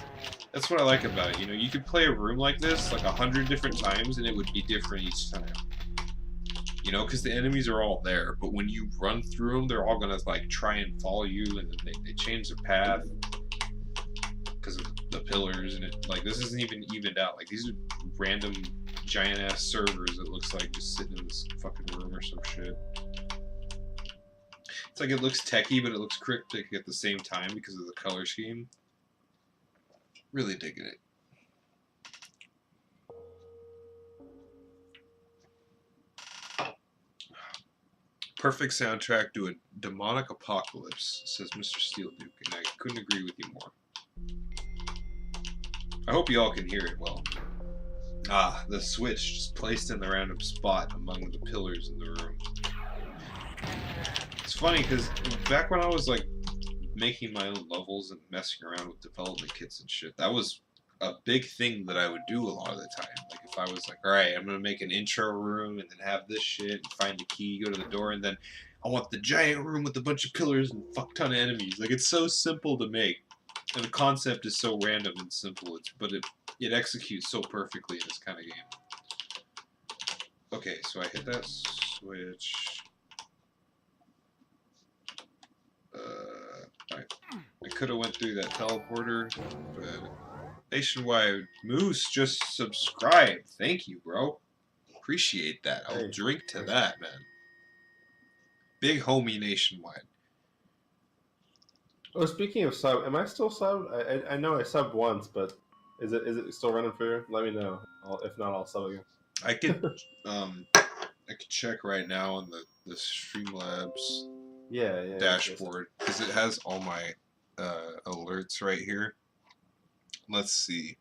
That's what I like about it. You know, you could play a room like this like 100 different times and it would be different each time. You know, because the enemies are all there, but when you run through them, they're all gonna like try and follow you, and then they change their path because of the pillars, and it like this isn't even evened out. Like, these are random giant ass servers. It looks like just sitting in this fucking room or some shit. It's like it looks techie, but it looks cryptic at the same time because of the color scheme. Really digging it. Perfect soundtrack to a demonic apocalypse, says Mr. Steel Duke, and I couldn't agree with you more. I hope you all can hear it well. Ah, the switch just placed in the random spot among the pillars in the room. It's funny because back when I was like making my own levels and messing around with development kits and shit, that was a big thing that I would do a lot of the time. Like, if I was like, alright, I'm gonna make an intro room and then have this shit and find the key, go to the door, and then I want the giant room with a bunch of pillars and a fuck ton of enemies. Like, it's so simple to make. And the concept is so random and simple, but it executes so perfectly in this kind of game. Okay, so I hit that switch. could have went through that teleporter, but Nationwide Moose just subscribed. Thank you, bro. Appreciate that. I'll drink to that, man. Big homie Nationwide. Oh, speaking of sub, am I still subbed? I know I subbed once, but is it still running through? Let me know. If not, I'll sub again. I could check right now on the Streamlabs dashboard because it has all my alerts right here. Let's see.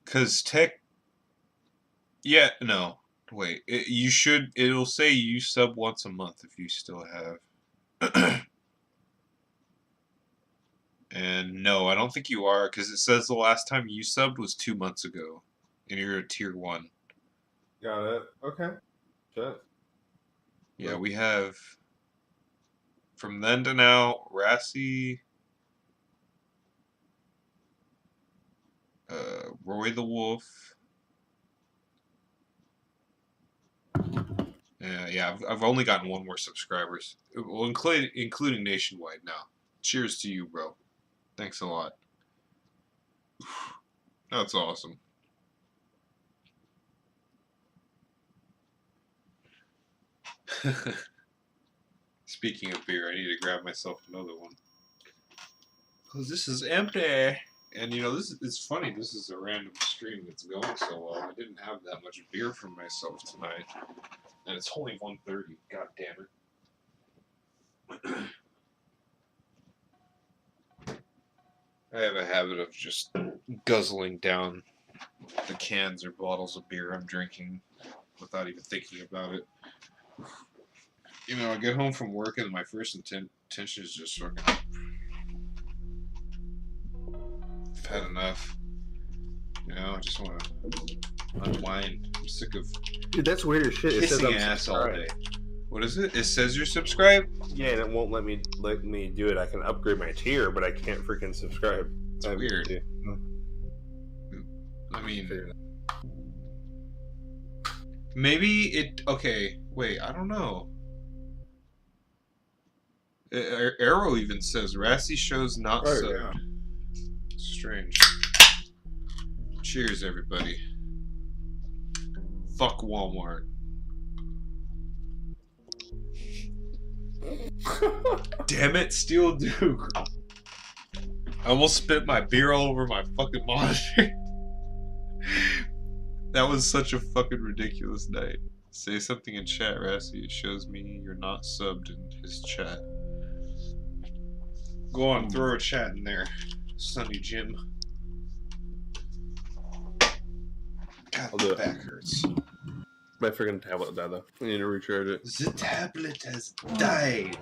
Cause wait. It'll say you sub once a month if you still have. And no, I don't think you are, because it says the last time you subbed was 2 months ago, and you're a tier 1. Got it. Okay. Shit. Yeah, we have from then to now, Rassi, Roy the Wolf. Yeah, I've only gotten one more subscribers, well, including Nationwide now. Cheers to you, bro. Thanks a lot. That's awesome. Speaking of beer, I need to grab myself another one. Because this is empty. And you know, it's funny, this is a random stream that's going so well. I didn't have that much beer for myself tonight. And it's only 1:30. God damn it. I have a habit of just guzzling down the cans or bottles of beer I'm drinking without even thinking about it. You know, I get home from work and my first intention is just fucking... I've had enough. You know, I just want to unwind. I'm sick of... Dude, that's weird as shit. Kissing ass all day. What is it? It says you're subscribed? Yeah, and it won't let me do it. I can upgrade my tier, but I can't freaking subscribe. It's weird. I mean, maybe it... Okay, wait, I don't know. Arrow even says Rassi shows not subbed. Yeah. Strange. Cheers, everybody. Fuck Walmart. Damn it, Steel Duke. I almost spit my beer all over my fucking monitor. That was such a fucking ridiculous night. Say something in chat, Rassi. It shows me you're not subbed in his chat. Go on, throw a chat in there, Sonny Jim. God, the back hurts. My freaking tablet died though. I need to recharge it. The tablet has died.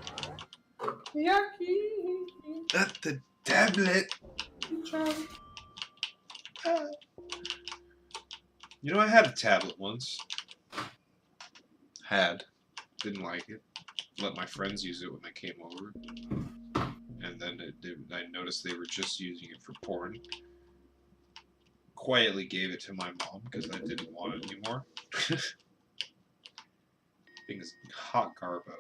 Yucky. Not the tablet. You know, I had a tablet once. Didn't like it. Let my friends use it when they came over. And then I noticed they were just using it for porn. Quietly gave it to my mom because I didn't want it anymore. Thing's hot garbo.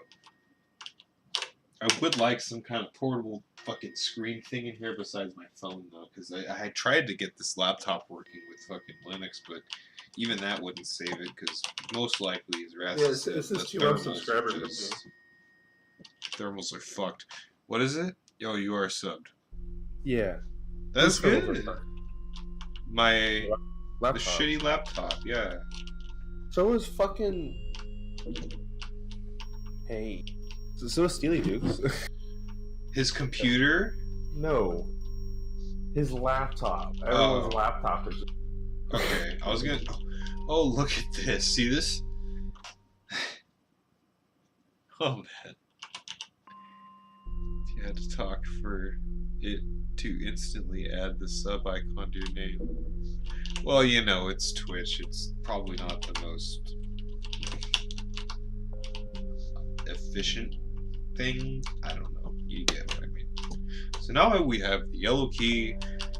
I would like some kind of portable fucking screen thing in here besides my phone though, because I tried to get this laptop working with fucking Linux, but even that wouldn't save it because most likely is this is 2 months subscribers. Thermals are fucked. What is it? Yo, you are subbed. Yeah. That's good. My laptop. The shitty laptop, yeah. So is fucking... Hey. So is Steely Dukes. His computer? No. His laptop. Everyone's laptop is... Okay, I was gonna... Oh, look at this. See this? Oh, man. If you had to talk for it to instantly add the sub icon to your name. Well, you know, it's Twitch. It's probably not the most efficient thing. I don't know. You get what I mean. So now we have the yellow key,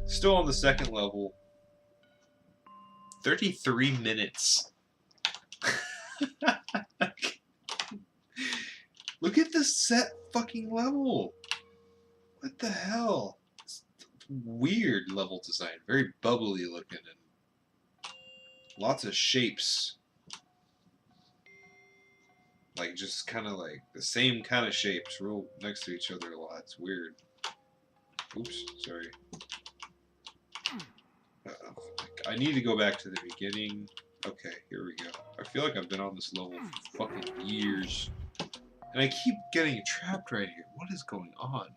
still on the second level. 33 minutes. Look at the set fucking level. What the hell? It's weird level design. Very bubbly looking and lots of shapes. Like, just kind of like the same kind of shapes roll next to each other a lot. It's weird. Oops, sorry. I need to go back to the beginning. Okay, here we go. I feel like I've been on this level for fucking years. And I keep getting trapped right here. What is going on?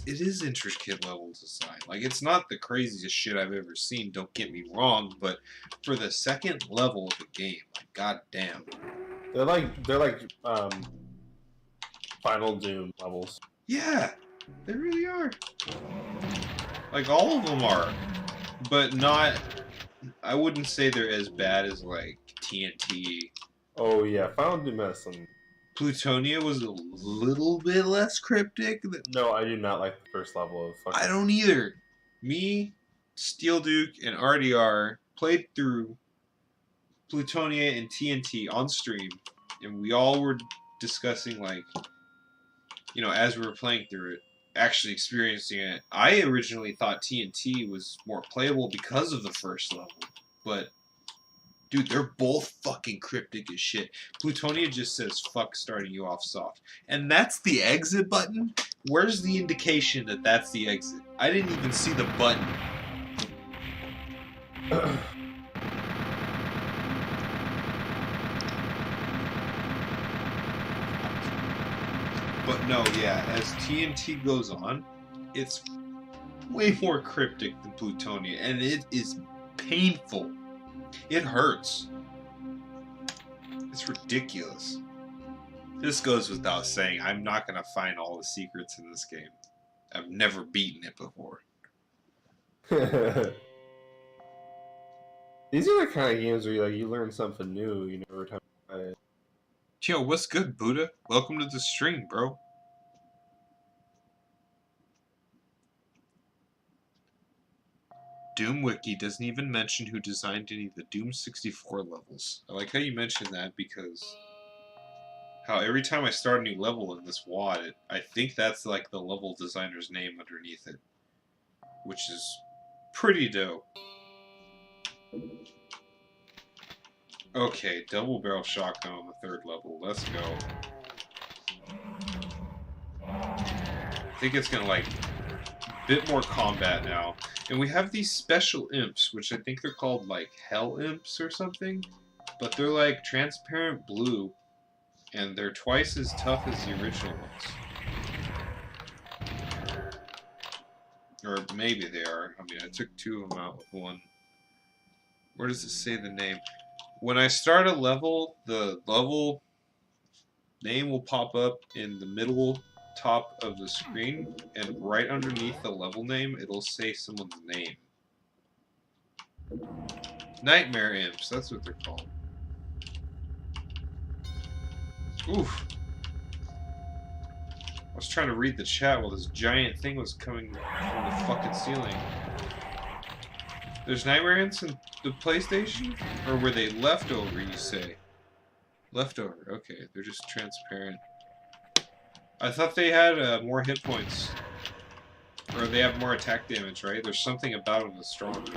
It is intricate level design. Like, it's not the craziest shit I've ever seen, don't get me wrong, but for the second level of the game, like, goddamn. They're like Final Doom levels. Yeah, they really are. Like, all of them are. But not... I wouldn't say they're as bad as, like, TNT. Oh yeah, Final Doom has some... Plutonia was a little bit less cryptic. No, I do not like the first level of fucking... I don't either. Me, Steel Duke, and RDR played through Plutonia and TNT on stream, and we all were discussing, like, you know, as we were playing through it, actually experiencing it. I originally thought TNT was more playable because of the first level, but dude, they're both fucking cryptic as shit. Plutonia just says fuck starting you off soft. And that's the exit button? Where's the indication that that's the exit? I didn't even see the button. But no, yeah, as TNT goes on, it's way more cryptic than Plutonia, and it is painful. It hurts. It's ridiculous. This goes without saying, I'm not going to find all the secrets in this game. I've never beaten it before. These are the kind of games where you learn something new, you know, every time you play it. Yo, what's good, Buddha? Welcome to the stream, bro. DoomWiki doesn't even mention who designed any of the Doom64 levels. I like how you mentioned that because how every time I start a new level in this WOD, I think that's like the level designer's name underneath it, which is pretty dope. Okay, double barrel shotgun on the third level. Let's go. I think it's gonna like a bit more combat now. And we have these special imps, which I think they're called like hell imps or something. But they're like transparent blue, and they're twice as tough as the original ones. Or maybe they are. I mean, I took two of them out with one. Where does it say the name? When I start a level, the level name will pop up in the middle top of the screen, and right underneath the level name, it'll say someone's name. Nightmare imps, that's what they're called. Oof. I was trying to read the chat while this giant thing was coming from the fucking ceiling. There's Nightmare imps in the PlayStation? Or were they leftover, you say? Leftover, okay. They're just transparent. I thought they had more hit points. Or they have more attack damage, right? There's something about them that's stronger.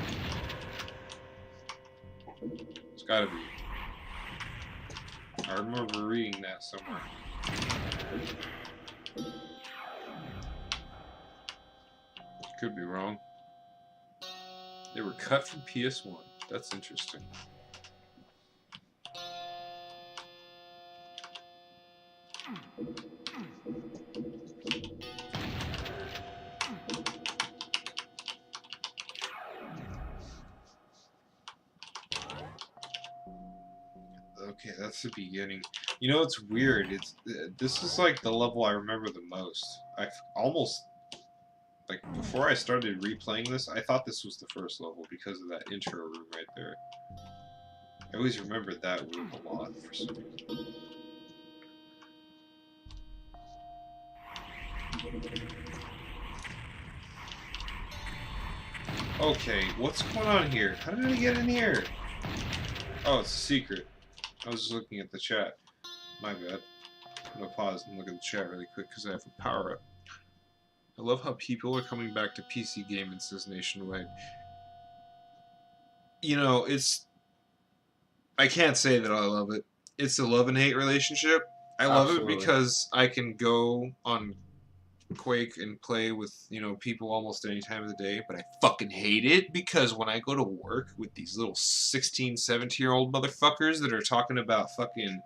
It's gotta be. I remember reading that somewhere. Could be wrong. They were cut from PS1. That's interesting. Okay, that's the beginning. You know, it's weird. This is like the level I remember the most. I've almost, like, before I started replaying this, I thought this was the first level because of that intro room right there. I always remembered that room a lot for some reason. Okay, what's going on here? How did I get in here? Oh, it's a secret. I was just looking at the chat. My bad. I'm gonna pause and look at the chat really quick because I have a power up. I love how people are coming back to PC gaming, says Nationwide. You know, I can't say that I love it. It's a love and hate relationship. I love it Absolutely. because I can go on Quake and play with, people almost any time of the day, but I fucking hate it because when I go to work with these little 16, 17-year-old motherfuckers that are talking about fucking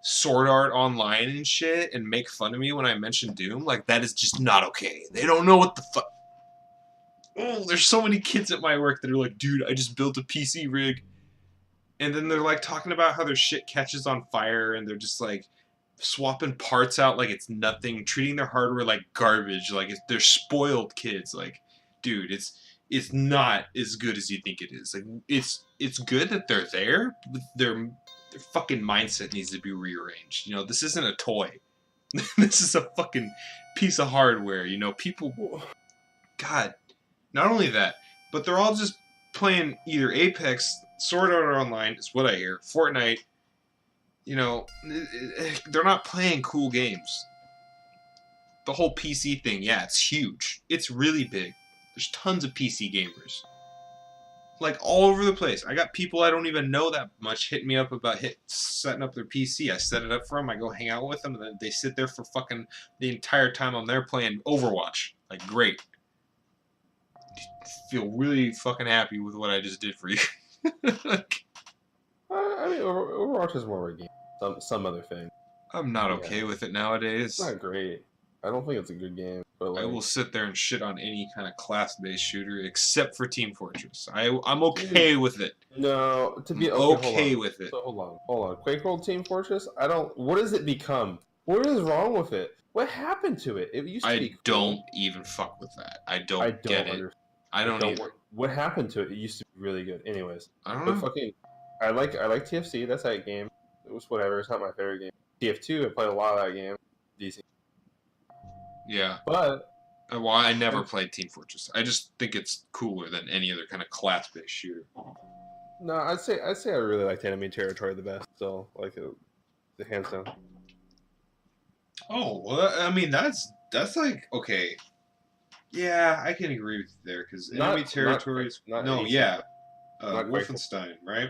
sword art online and shit and make fun of me when I mention Doom, like, that is just not okay. They don't know what the fuck. Oh, there's so many kids at my work that are like, dude, I just built a PC rig. And then they're like talking about how their shit catches on fire and they're just like swapping parts out like it's nothing, treating their hardware like garbage, like they're spoiled kids. Like, dude, it's not as good as you think it is. Like, it's good that they're there, but their fucking mindset needs to be rearranged. This isn't a toy. This is a fucking piece of hardware. People. God, not only that, but they're all just playing either Apex, Sword Art Online is what I hear, Fortnite. They're not playing cool games. The whole PC thing, yeah, it's huge. It's really big. There's tons of PC gamers. Like, all over the place. I got people I don't even know that much hitting me up about setting up their PC. I set it up for them, I go hang out with them, and then they sit there for fucking the entire time I'm there playing Overwatch. Like, great. Feel really fucking happy with what I just did for you. I mean, Overwatch is more of a game. Some other thing. I'm not Yeah. okay with it nowadays. It's not great. I don't think it's a good game. But I will sit there and shit on any kind of class-based shooter except for Team Fortress. I'm okay with it. No, to be okay with it. So hold on. Quake World Team Fortress. I don't. What does it become? What is wrong with it? What happened to it? It used to be. I don't even fuck with that. I don't get it. I don't either. What happened to it? It used to be really good. Anyways, I don't know. I like TFC. That's that game. It was whatever. It's not my favorite game. TF2. I played a lot of that game. Decent. Yeah. But well, I never played Team Fortress. I just think it's cooler than any other kind of class-based shooter. No, I'd say I really liked Enemy Territory the best. So the hands down. Oh well, I mean that's like okay. Yeah, I can agree with you there because Enemy Territories. Wolfenstein, right?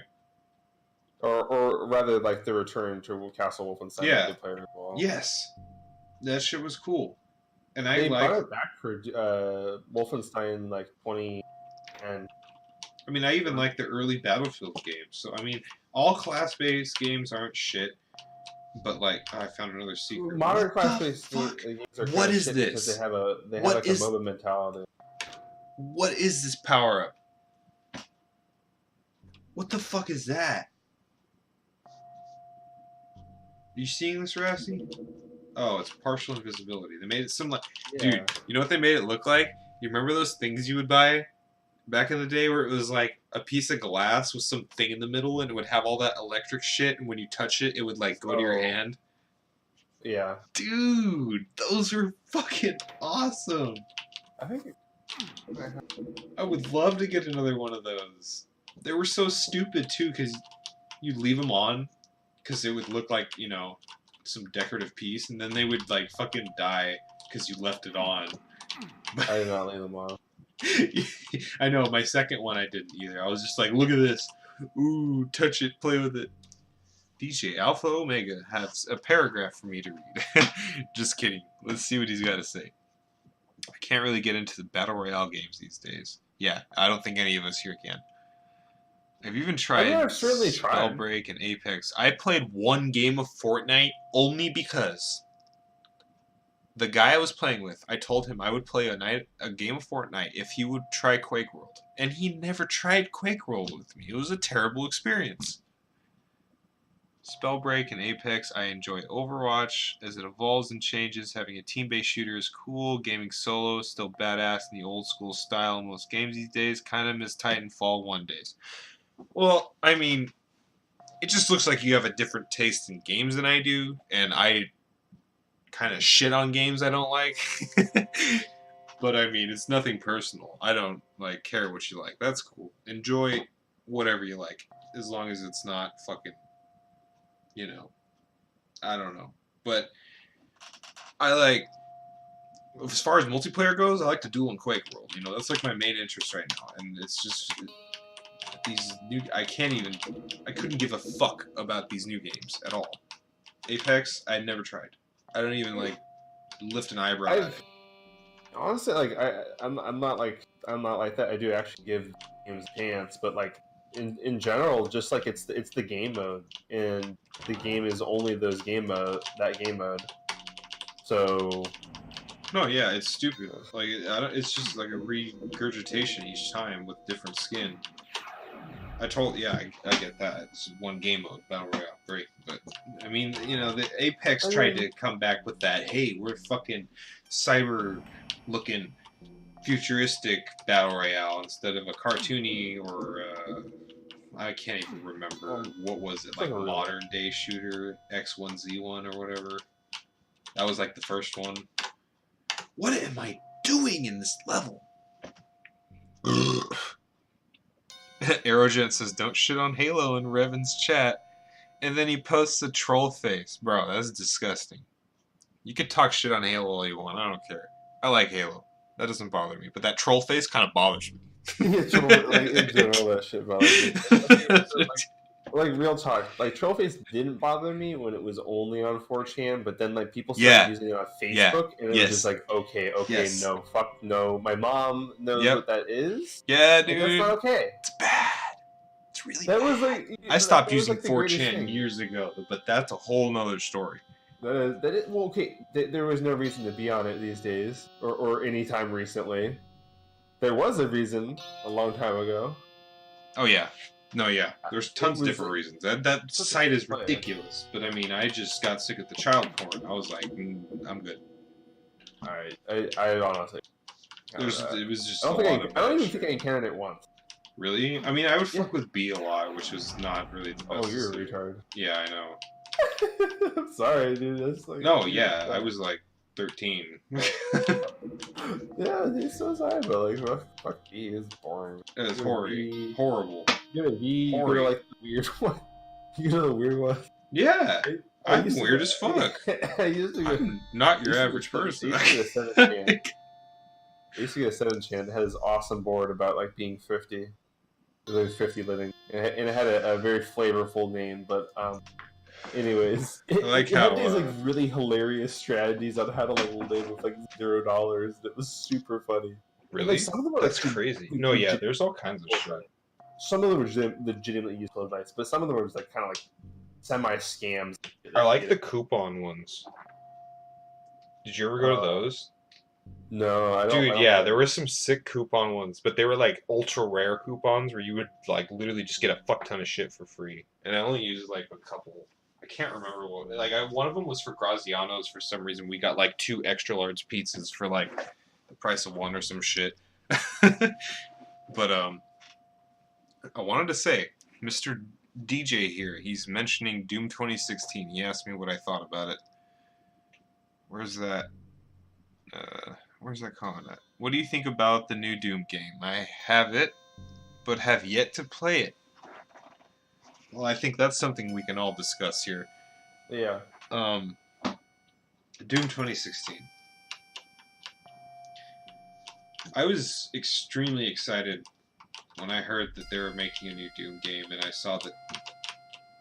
Or rather, like the return to Castle Wolfenstein. Yeah. Yes, that shit was cool, and they brought it back for Wolfenstein like 20 and. I mean, I even like the early Battlefield games. So I mean, all class-based games aren't shit. But like, I found another secret. Modern class-based games are what is this? Because they have a MOBA mentality. What is this power-up? What the fuck is that? Are you seeing this, Rassi? Oh, it's partial invisibility. They made it dude. You know what they made it look like? You remember those things you would buy back in the day where it was like a piece of glass with some thing in the middle and it would have all that electric shit, and when you touch it, it would like go to your hand? Yeah. Dude, those are fucking awesome. I would love to get another one of those. They were so stupid too, because you'd leave them on because it would look like, some decorative piece, and then they would like fucking die because you left it on. I did not leave them on. I know, my second one I didn't either. I was just like, look at this. Ooh, touch it, play with it. DJ Alpha Omega has a paragraph for me to read. Just kidding. Let's see what he's got to say. I can't really get into the Battle Royale games these days. Yeah, I don't think any of us here can. Have you even tried Spellbreak and Apex? I played one game of Fortnite only because the guy I was playing with, I told him I would play a game of Fortnite if he would try Quake World. And he never tried Quake World with me. It was a terrible experience. Spellbreak and Apex, I enjoy Overwatch. As it evolves and changes, having a team-based shooter is cool. Gaming solo is still badass in the old-school style in most games these days. Kind of miss Titanfall 1 days. Well, I mean, it just looks like you have a different taste in games than I do, and I kind of shit on games I don't like. But I mean, it's nothing personal. I don't care what you like. That's cool. Enjoy whatever you like, as long as it's not fucking, I don't know. But I like As far as multiplayer goes, I like to duel in Quake World. You know, that's like my main interest right now, and it's just these new. I couldn't give a fuck about these new games at all. Apex, I never tried. I don't even like lift an eyebrow at it. Honestly, like I'm not like that. I do actually give games a chance, but like in general, just like it's the game mode, and the game is only that game mode. So No, yeah, it's stupid. Like it's just like a regurgitation each time with different skin. I get that. It's one game mode, Battle Royale, great. But, I mean, you know, the Apex tried to come back with that, hey, we're fucking cyber-looking, futuristic Battle Royale instead of a cartoony or, I can't even remember, what was it, like modern-day shooter, X1Z1 or whatever. That was like the first one. What am I doing in this level? Aerojet says, don't shit on Halo in Reven's chat. And then he posts a troll face. Bro, that's disgusting. You could talk shit on Halo all you want. I don't care. I like Halo. That doesn't bother me. But that troll face kind of bothers me. Yeah, in general, that shit bothers me. Like, real talk. Like, troll face didn't bother me when it was only on 4chan, but then, like, people started using it on Facebook, and it was just like, okay, no, fuck no. My mom knows what that is. Yeah, dude. That's not okay. It's bad. It's really bad. Was like, I stopped using 4chan years ago, but that's a whole nother story. Well, okay, there was no reason to be on it these days, or any time recently. There was a reason a long time ago. Oh, yeah. No, yeah. There's tons of different reasons. That site is ridiculous. But, I mean, I just got sick of the child porn. I was like, I'm good. Alright. I honestly... It was just I don't even think I encountered it once. Really? I mean, I would fuck with B a lot, which was not really the best. Oh, you're a retard. Yeah, I know. I'm sorry, dude. That's like... No, yeah. I was like 13. Yeah, dude, so sorry, but like, fuck B is boring. It is horrible. You're B, you're like the weird one. You're the weird one. Yeah. I'm weird as fuck. I'm not your average person. I used to get a 7chan that had this awesome board about like being 50. There's 50 living. And it had a very flavorful name, but anyways. I like how it had these like really hilarious strategies on how to like live with like $0. That was super funny. Really? Like, some of them were, that's crazy. No, yeah, there's all kinds of shit. Some of them were legitimately useful advice, but some of them were just like kind of like semi-scams. I like the coupon ones. Did you ever go to those? No, I don't. Dude, yeah, there were some sick coupon ones, but they were like ultra rare coupons where you would like literally just get a fuck ton of shit for free. And I only used like a couple. I can't remember what. Like one of them was for Graziano's for some reason. We got like 2 extra large pizzas for like the price of 1 or some shit. But I wanted to say, Mr. DJ here, he's mentioning Doom 2016. He asked me what I thought about it. Where's that? Where's that comment at? What do you think about the new Doom game? I have it, but have yet to play it. Well, I think that's something we can all discuss here. Yeah. Doom 2016. I was extremely excited when I heard that they were making a new Doom game, and I saw that...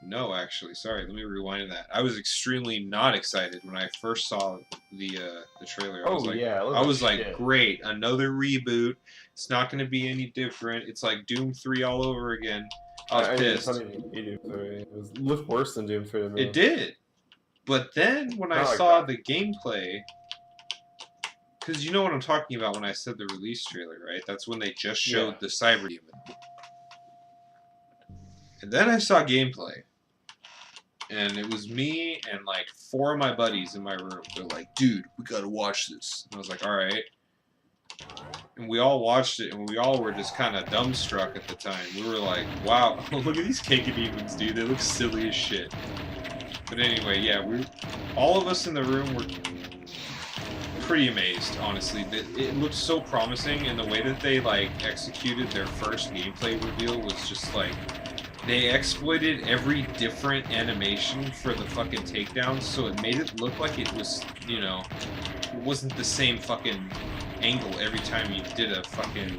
No, actually, sorry, let me rewind that. I was extremely not excited when I first saw the trailer. I was like, great, another reboot. It's not going to be any different. It's like Doom 3 all over again. I was pissed. It looked worse than Doom 3. It did. But then when I saw the gameplay... Because you know what I'm talking about when I said the release trailer, right? That's when they just showed the Cyber Demon. And then I saw gameplay. And it was me and like 4 of my buddies in my room. They're like, dude, we gotta watch this. And I was like, alright. And we all watched it, and we all were just kind of dumbstruck at the time. We were like, wow, look at these cake demons, dude. They look silly as shit. But anyway, yeah, all of us in the room were pretty amazed, honestly. It looked so promising, and the way that they like executed their first gameplay reveal was just like they exploited every different animation for the fucking takedown, so it made it look like it was, you know, it wasn't the same fucking angle every time you did a fucking,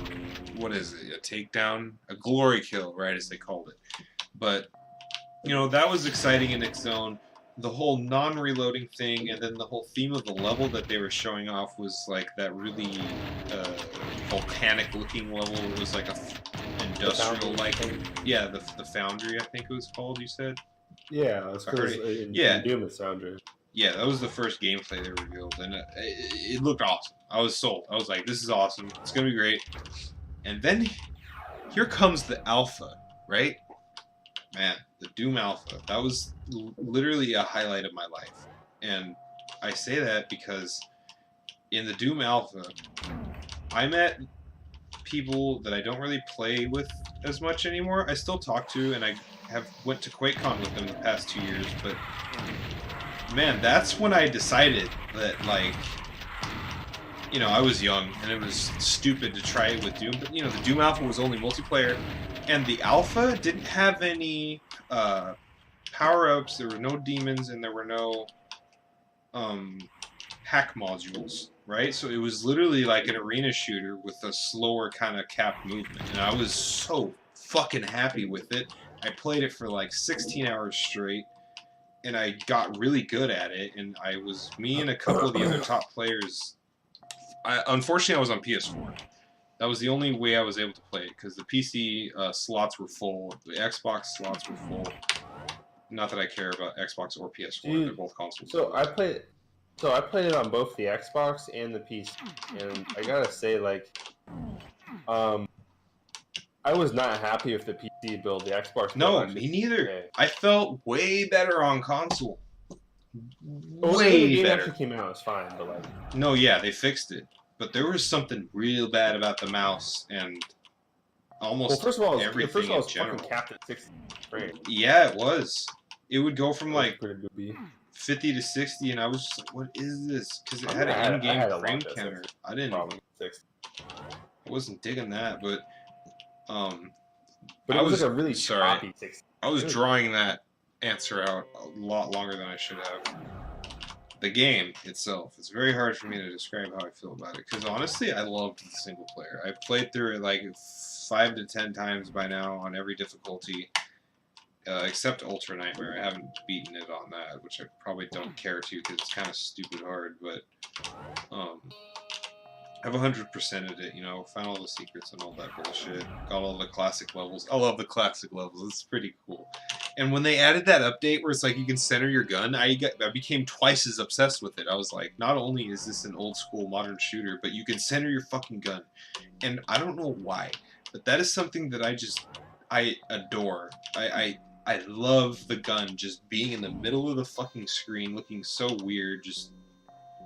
what is it, a takedown? A glory kill, right, as they called it. But, you know, that was exciting in its own. The whole non-reloading thing, and then the whole theme of the level that they were showing off was like that really volcanic-looking level. It was like a industrial-like, yeah, the foundry, I think it was called. You said, Yeah, it's because in Doom it's Foundry. Yeah, that was the first gameplay they revealed, and it looked awesome. I was sold. I was like, this is awesome. It's gonna be great. And then here comes the alpha, right? Man, the Doom Alpha, that was literally a highlight of my life. And I say that because in the Doom Alpha, I met people that I don't really play with as much anymore. I still talk to, and I have went to QuakeCon with them the past 2 years, but man, that's when I decided that, like, you know, I was young, and it was stupid to try it with Doom, but, you know, the Doom Alpha was only multiplayer. And the alpha didn't have any power-ups, there were no demons, and there were no hack modules, right? So it was literally like an arena shooter with a slower kind of capped movement. And I was so fucking happy with it. I played it for like 16 hours straight, and I got really good at it. And me and a couple of the other top players, unfortunately I was on PS4. That was the only way I was able to play it, because the PC slots were full, the Xbox slots were full. Not that I care about Xbox or PS4; they're both consoles. So I played it on both the Xbox and the PC, and I gotta say, like, I was not happy with the PC build. The Xbox. No, me neither. Okay. I felt way better on console. Way better. The game actually came out, it was fine, but like. No, yeah, they fixed it. But there was something real bad about the mouse and almost everything in general. Fucking capped at 60 frames. Yeah, it was. It would go from like 50 to 60, and I was just like, "What is this?" Because it had an in-game frame counter. I wasn't digging that, but it was like a really choppy 60. I was drawing that answer out a lot longer than I should have. The game itself, it's very hard for me to describe how I feel about it, because honestly I loved the single player. I've played through it like 5 to 10 times by now on every difficulty, except Ultra Nightmare. I haven't beaten it on that, which I probably don't care to because it's kind of stupid hard, but I've 100%ed it, you know, found all the secrets and all that bullshit, got all the classic levels. I love the classic levels, it's pretty cool. And when they added that update where it's like you can center your gun, I became twice as obsessed with it. I was like, not only is this an old school modern shooter, but you can center your fucking gun. And I don't know why, but that is something that I adore. I love the gun just being in the middle of the fucking screen, looking so weird. Just,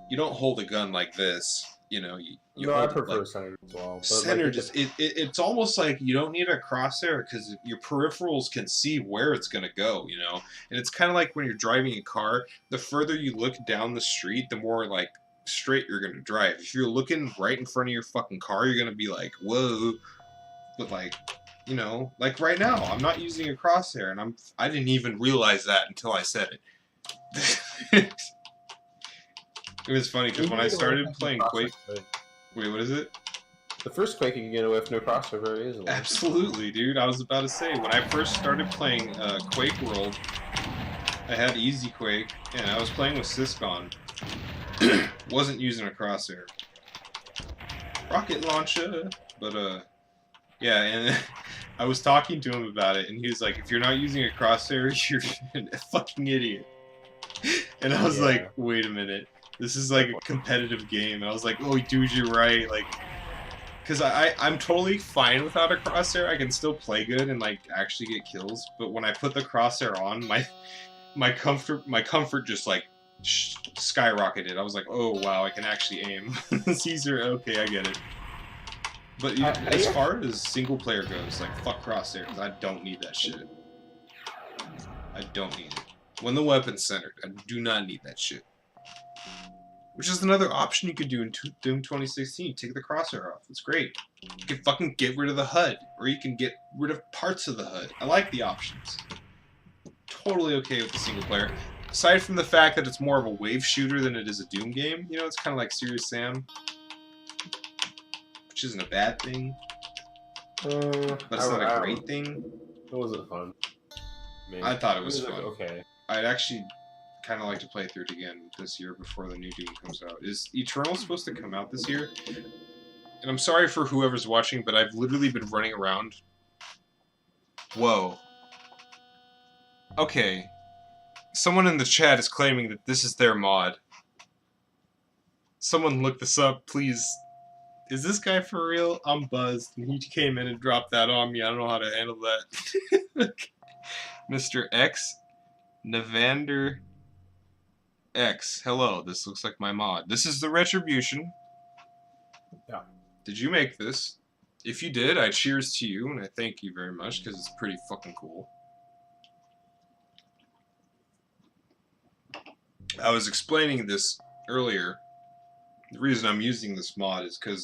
you don't hold a gun like this. You know, no, I prefer centered as well. Centered, it's almost like you don't need a crosshair because your peripherals can see where it's going to go, you know? And it's kind of like when you're driving a car, the further you look down the street, the more, like, straight you're going to drive. If you're looking right in front of your fucking car, you're going to be like, whoa. But, like, you know, like right now, I'm not using a crosshair, and I didn't even realize that until I said it. It was funny because when I started playing Quake... Wait, what is it? The first Quake you can get away with no crosshair very easily. Absolutely, dude. I was about to say, when I first started playing Quake World, I had Easy Quake, and I was playing with Syscon. Wasn't using a crosshair. Rocket launcher! But, yeah, and I was talking to him about it, and he was like, if you're not using a crosshair, you're a fucking idiot. And I was like, wait a minute. This is like a competitive game, and I was like, oh, dude, you're right, like, because I'm totally fine without a crosshair. I can still play good and, like, actually get kills, but when I put the crosshair on, my comfort just, like, skyrocketed. I was like, oh, wow, I can actually aim. Caesar, okay, I get it. But as far as single player goes, like, fuck crosshair, because I don't need that shit. I don't need it. When the weapon's centered, I do not need that shit. Which is another option you could do in Doom 2016. Take the crosshair off. It's great. You can fucking get rid of the HUD. Or you can get rid of parts of the HUD. I like the options. Totally okay with the single player. Aside from the fact that it's more of a wave shooter than it is a Doom game. You know, it's kind of like Serious Sam. Which isn't a bad thing. But it's not a great thing. It wasn't fun. Maybe. I thought it was fun. Like, okay. I'd actually kind of like to play through it again this year before the new Doom comes out. Is Eternal supposed to come out this year? And I'm sorry for whoever's watching, but I've literally been running around. Whoa. Okay. Someone in the chat is claiming that this is their mod. Someone look this up, please. Is this guy for real? I'm buzzed. And he came in and dropped that on me. I don't know how to handle that. Mr. X. Nevander X. Hello, this looks like my mod. This is the Retribution. Yeah. Did you make this? If you did, I cheers to you, and I thank you very much, because it's pretty fucking cool. I was explaining this earlier. The reason I'm using this mod is because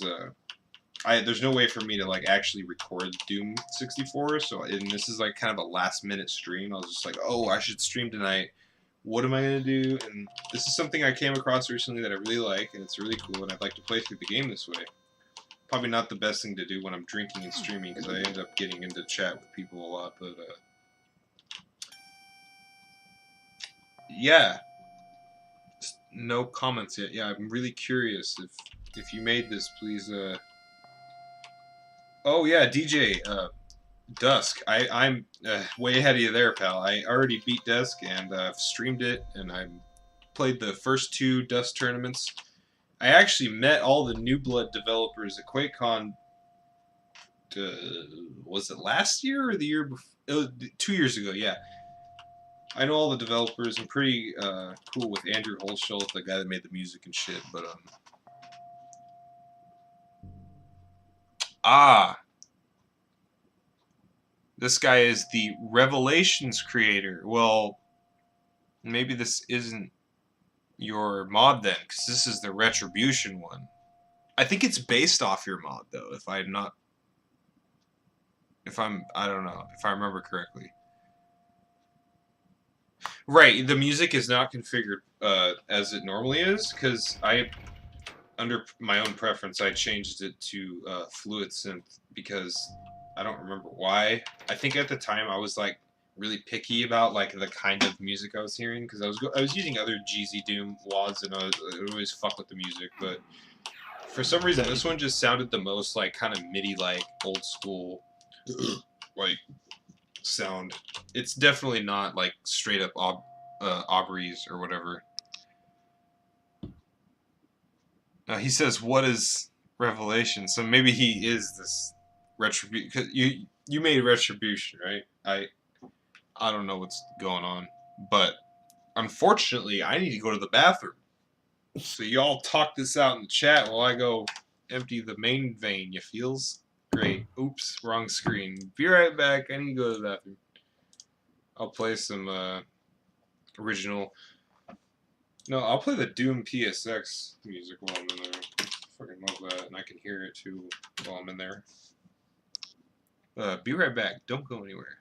there's no way for me to like actually record Doom64, so and this is like kind of a last minute stream. I was just like, oh, I should stream tonight. What am I gonna do? And this is something I came across recently that I really like, and it's really cool, and I'd like to play through the game this way. Probably not the best thing to do when I'm drinking and streaming, because I end up getting into chat with people a lot, but yeah. No comments yet. Yeah, I'm really curious if you made this, please. Oh yeah, DJ Dusk. I'm way ahead of you there, pal. I already beat Dusk and streamed it, and I played the first 2 Dusk tournaments. I actually met all the New Blood developers at QuakeCon. Was it last year or the year before? 2 years ago, yeah. I know all the developers. I'm pretty cool with Andrew Holschultz, the guy that made the music and shit, but this guy is the Revelations creator. Well, maybe this isn't your mod then, because this is the Retribution one. I think it's based off your mod, though, I don't know, if I remember correctly. Right, the music is not configured as it normally is, because under my own preference, I changed it to Fluid Synth, because I don't remember why. I think at the time I was like really picky about like the kind of music I was hearing, because I was using other Jeezy Doom WADs, and I would always fuck with the music, but for some reason this one just sounded the most like kind of MIDI like old school like sound. It's definitely not like straight up Aubrey's or whatever. He says, "What is Revelation?" So maybe he is this Retribution. Cause you made Retribution, right? I don't know what's going on, but unfortunately, I need to go to the bathroom. So y'all talk this out in the chat while I go empty the main vein. You feels great? Oops, wrong screen. Be right back. I need to go to the bathroom. I'll play some original. No, I'll play the Doom PSX music while I'm in there. I fucking love that, and I can hear it too while I'm in there. Be right back. Don't go anywhere.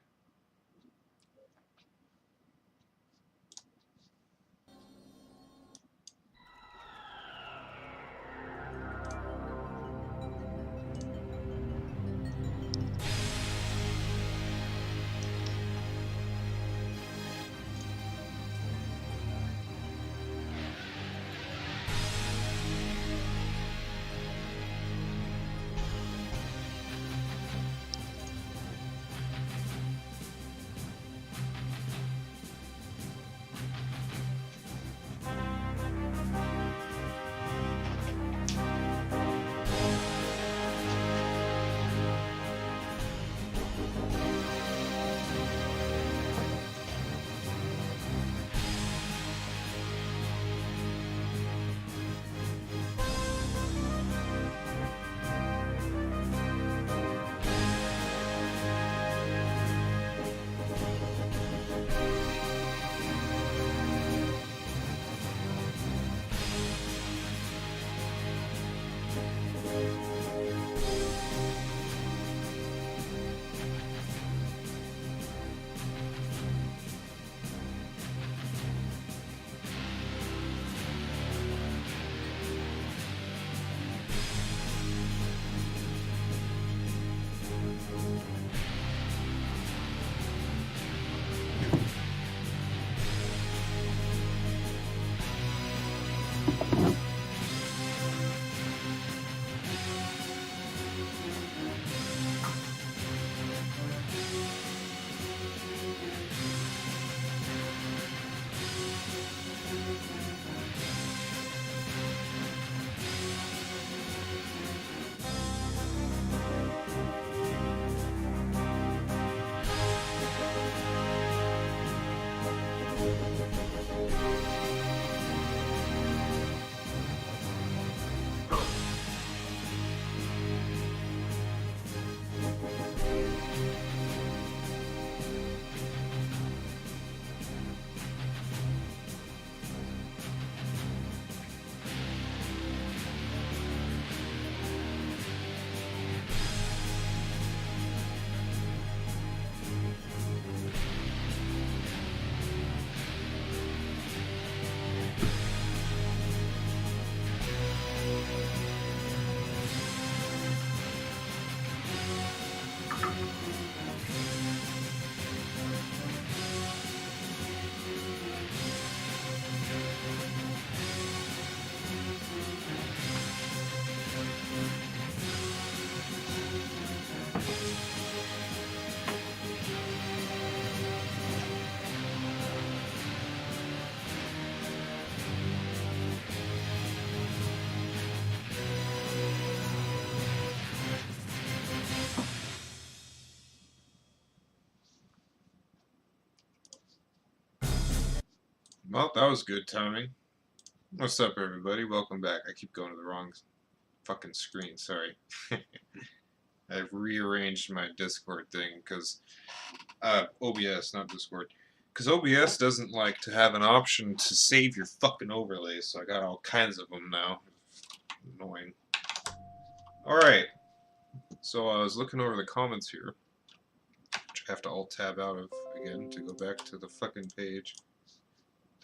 Well, that was good timing. What's up, everybody? Welcome back. I keep going to the wrong fucking screen. Sorry. I've rearranged my Discord thing because OBS, not Discord. Because OBS doesn't like to have an option to save your fucking overlays, so I got all kinds of them now. Annoying. Alright. So I was looking over the comments here, which I have to alt-tab out of again to go back to the fucking page.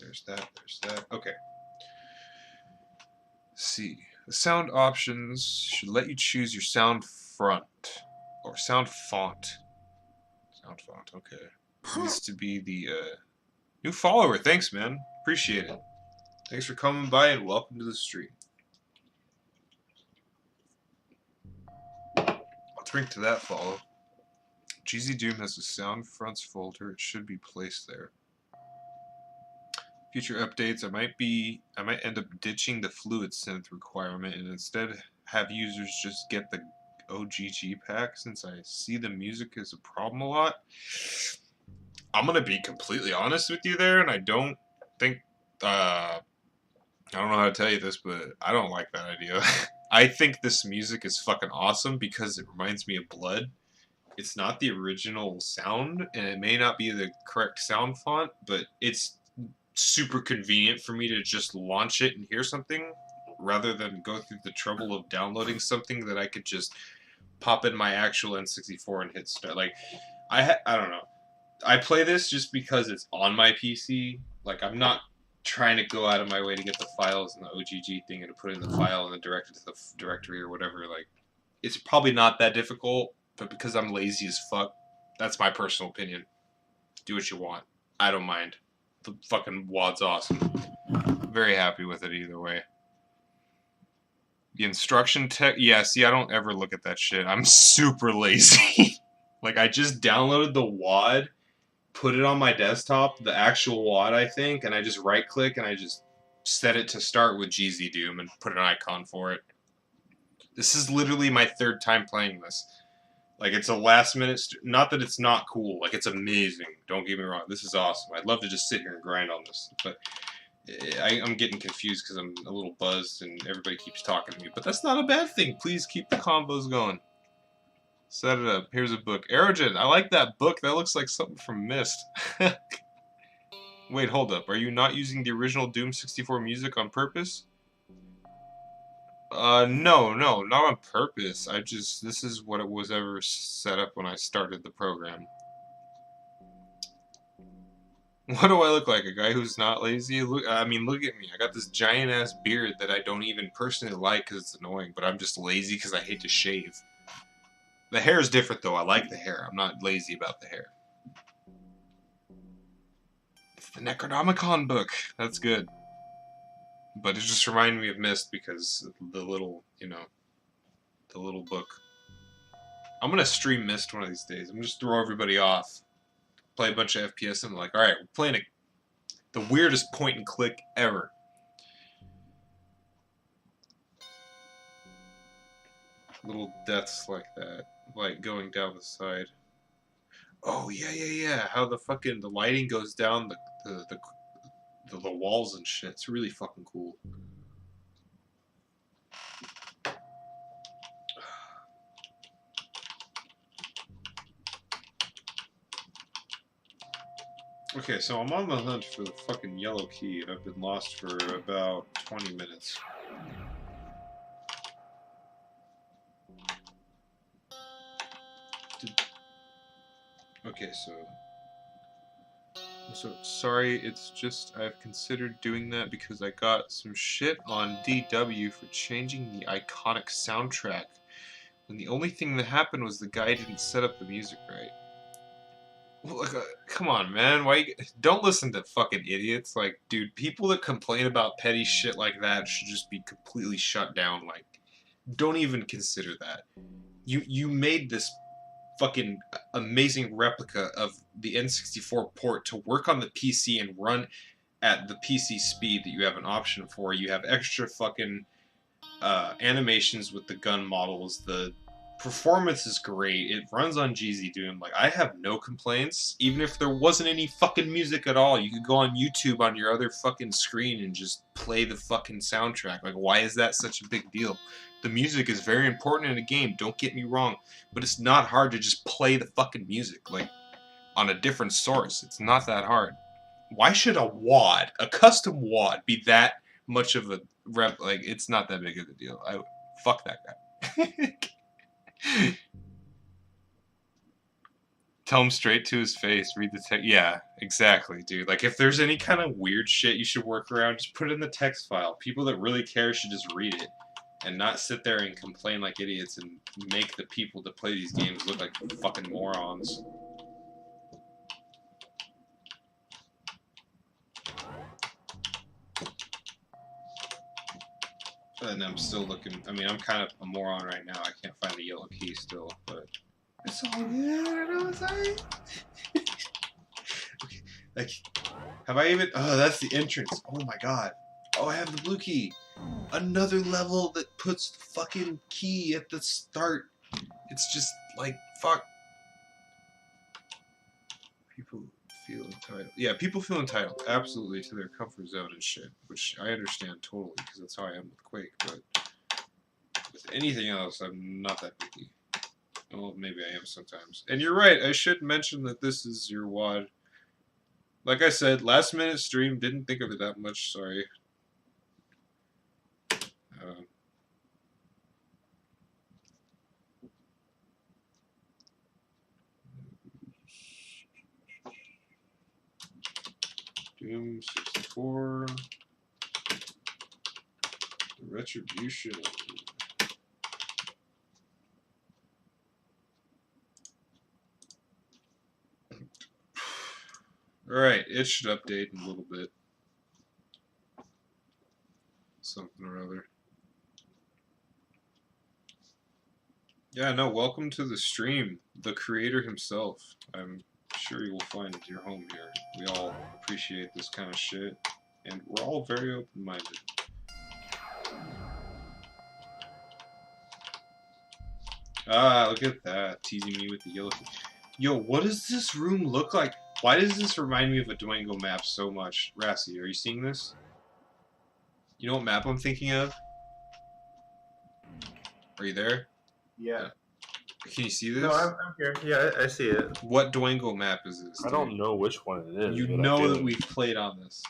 There's that, there's that. Okay. Let's see. The sound options should let you choose your sound front or sound font. Sound font, okay. Needs to be the new follower. Thanks, man. Appreciate it. Thanks for coming by and welcome to the stream. I'll drink to that follow. GZ Doom has a sound fronts folder. It should be placed there. Future updates, I might end up ditching the fluid synth requirement and instead have users just get the OGG pack since I see the music as a problem a lot. I'm gonna be completely honest with you there, and I don't think I don't know how to tell you this, but I don't like that idea. I think this music is fucking awesome because it reminds me of Blood. It's not the original sound, and it may not be the correct sound font, but it's super convenient for me to just launch it and hear something rather than go through the trouble of downloading something that I could just pop in my actual N64 and hit start. Like, I don't know. I play this just because it's on my PC. Like, I'm not trying to go out of my way to get the files and the OGG thing and to put it in the file and then direct it to the directory or whatever. Like, it's probably not that difficult, but because I'm lazy as fuck, that's my personal opinion. Do what you want. I don't mind. The fucking WAD's awesome. Very happy with it either way. The instruction tech, yeah, see, I don't ever look at that shit. I'm super lazy. Like, I just downloaded the WAD, put it on my desktop, the actual WAD, I think, and I just right-click and I just set it to start with GZ Doom and put an icon for it. This is literally my third time playing this. Like, it's a last-minute... Not that it's not cool. Like, it's amazing. Don't get me wrong. This is awesome. I'd love to just sit here and grind on this. But I'm getting confused because I'm a little buzzed and everybody keeps talking to me. But that's not a bad thing. Please keep the combos going. Set it up. Here's a book. Aerogen, I like that book. That looks like something from Myst. Wait, hold up. Are you not using the original Doom64 music on purpose? No, not on purpose. This is what it was ever set up when I started the program. What do I look like? A guy who's not lazy? Look at me. I got this giant-ass beard that I don't even personally like because it's annoying, but I'm just lazy because I hate to shave. The hair is different, though. I like the hair. I'm not lazy about the hair. It's the Necronomicon book. That's good. But it just reminded me of Myst because the little, you know, the little book. I'm gonna stream Myst one of these days. I'm gonna just throw everybody off, play a bunch of FPS, and I'm like, all right, we're playing the weirdest point and click ever. Little deaths like that, like going down the side. Oh yeah. How the lighting goes down the walls and shit. It's really fucking cool. Okay, so I'm on the hunt for the fucking yellow key, and I've been lost for about 20 minutes. Okay, so sorry, it's just I've considered doing that because I got some shit on DW for changing the iconic soundtrack when the only thing that happened was the guy didn't set up the music right. Like, come on, man. Don't listen to fucking idiots. Like, dude, people that complain about petty shit like that should just be completely shut down. Like, don't even consider that. You made this fucking amazing replica of the N64 port to work on the PC and run at the PC speed that you have an option for. You have extra fucking animations with the gun models. The performance is great. It runs on GZ Doom. Like, I have no complaints. Even if there wasn't any fucking music at all, you could go on YouTube on your other fucking screen and just play the fucking soundtrack. Like, why is that such a big deal? The music is very important in a game, don't get me wrong, but it's not hard to just play the fucking music, like, on a different source. It's not that hard. Why should a custom WAD, be that much of a rep? Like, it's not that big of a deal. Fuck that guy. Tell him straight to his face, read the text. Yeah, exactly, dude. Like, if there's any kind of weird shit you should work around, just put it in the text file. People that really care should just read it and not sit there and complain like idiots and make the people that play these games look like fucking morons. And I'm still looking. I mean, I'm kind of a moron right now. I can't find the yellow key still, but it's all good. I know it's alright. Okay, like, have I even? Oh, that's the entrance. Oh my god. Oh, I have the blue key. Another level that puts the fucking key at the start. It's just like, fuck. People feel entitled. Yeah, people feel entitled, absolutely, to their comfort zone and shit, which I understand totally, because that's how I am with Quake, but with anything else, I'm not that picky. Well, maybe I am sometimes. And you're right, I should mention that this is your WAD. Like I said, last minute stream, didn't think of it that much, sorry. Doom64. Retribution. Alright, it should update in a little bit. Something or other. Yeah, no, welcome to the stream. The creator himself. I'm sure you will find your home here. We all appreciate this kind of shit, and we're all very open-minded. Ah, look at that, teasing me with the yellow. Yo, what does this room look like? Why does this remind me of a Dwango map so much? Rassi, are you seeing this? You know what map I'm thinking of? Are you there? Yeah. Can you see this? No, I'm here. Yeah, I see it. What Dwango map is this? I don't know which one it is. You know that we've played on this.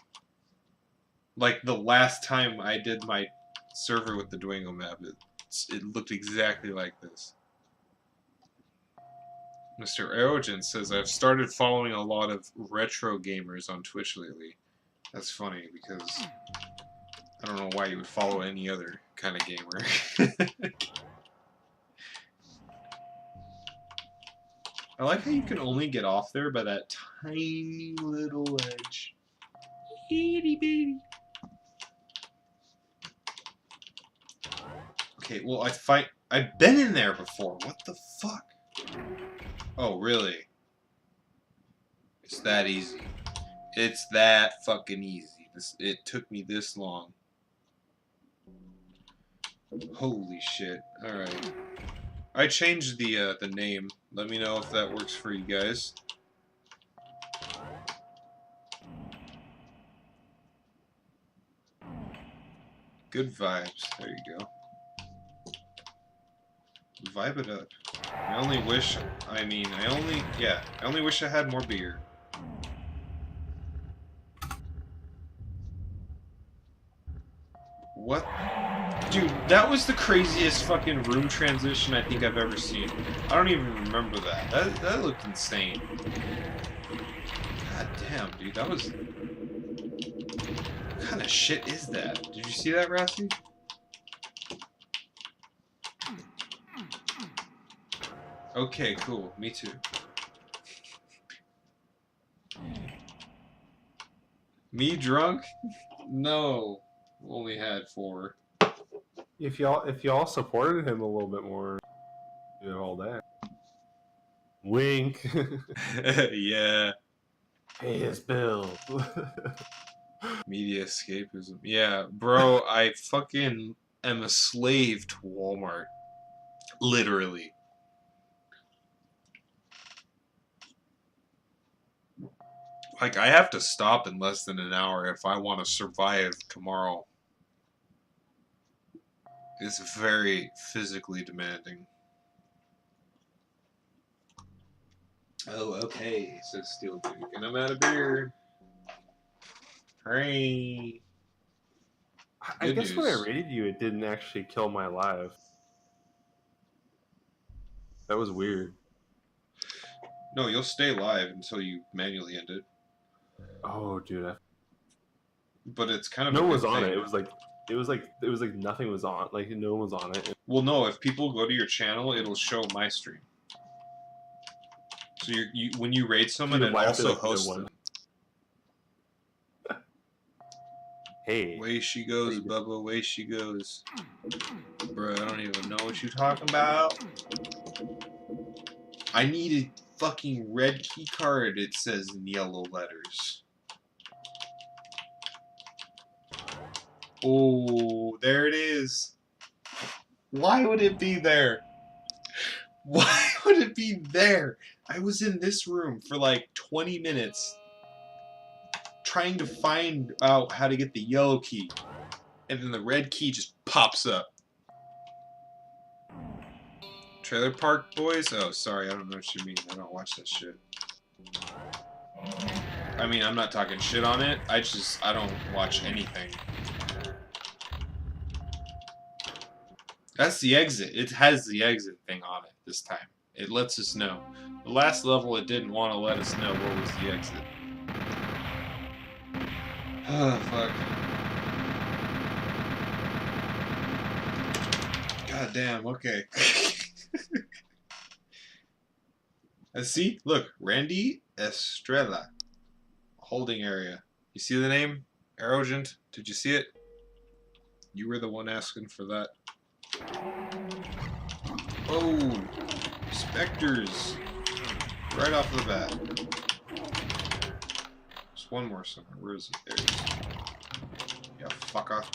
Like, the last time I did my server with the Dwango map, it looked exactly like this. Mr. Aerogen says, I've started following a lot of retro gamers on Twitch lately. That's funny, because I don't know why you would follow any other kind of gamer. I like how you can only get off there by that tiny little ledge. Itty bitty. Okay, well, I've been in there before. What the fuck? Oh, really? It's that easy. It's that fucking easy. It took me this long. Holy shit. Alright. I changed the name. Let me know if that works for you guys. Good vibes. There you go. Vibe it up. I only wish I had more beer. What? Dude, that was the craziest fucking room transition I think I've ever seen. I don't even remember that. That looked insane. God damn, dude, that was... What kind of shit is that? Did you see that, Rassi? Okay, cool. Me too. Me drunk? No. Only had 4. If y'all supported him a little bit more, you know, all that. Wink. Yeah. Pay his bill. Media escapism. Yeah, bro, I fucking am a slave to Walmart. Literally. Like, I have to stop in less than an hour if I want to survive tomorrow. It's very physically demanding. Oh, okay, says Steel Duke, and I'm out of beer. Hooray. I Good guess news. when I rated you, it didn't actually kill my live. That was weird. No, you'll stay live until you manually end it. Oh, dude. But it's kind of No a one good was on thing. it. It was like nothing was on. Like no one was on it. Well, no, if people go to your channel, it'll show my stream. So when you raid someone, it also hosts them. Hey. Way she goes, Bubba, way she goes. Bro, I don't even know what you're talking about. I need a fucking red key card, it says in yellow letters. Oh, there it is. Why would it be there? Why would it be there? I was in this room for like 20 minutes trying to find out how to get the yellow key. And then the red key just pops up. Trailer Park Boys? Oh, sorry, I don't know what you mean. I don't watch that shit. I mean, I'm not talking shit on it. I don't watch anything. That's the exit. It has the exit thing on it this time. It lets us know. The last level, it didn't want to let us know what was the exit. Oh, fuck. God damn, okay. See? Look, Randy Estrella. Holding area. You see the name? Arrogant? Did you see it? You were the one asking for that. Oh! Spectres! Right off the bat. There's one more somewhere. Where is it? There it is. Yeah, fuck off.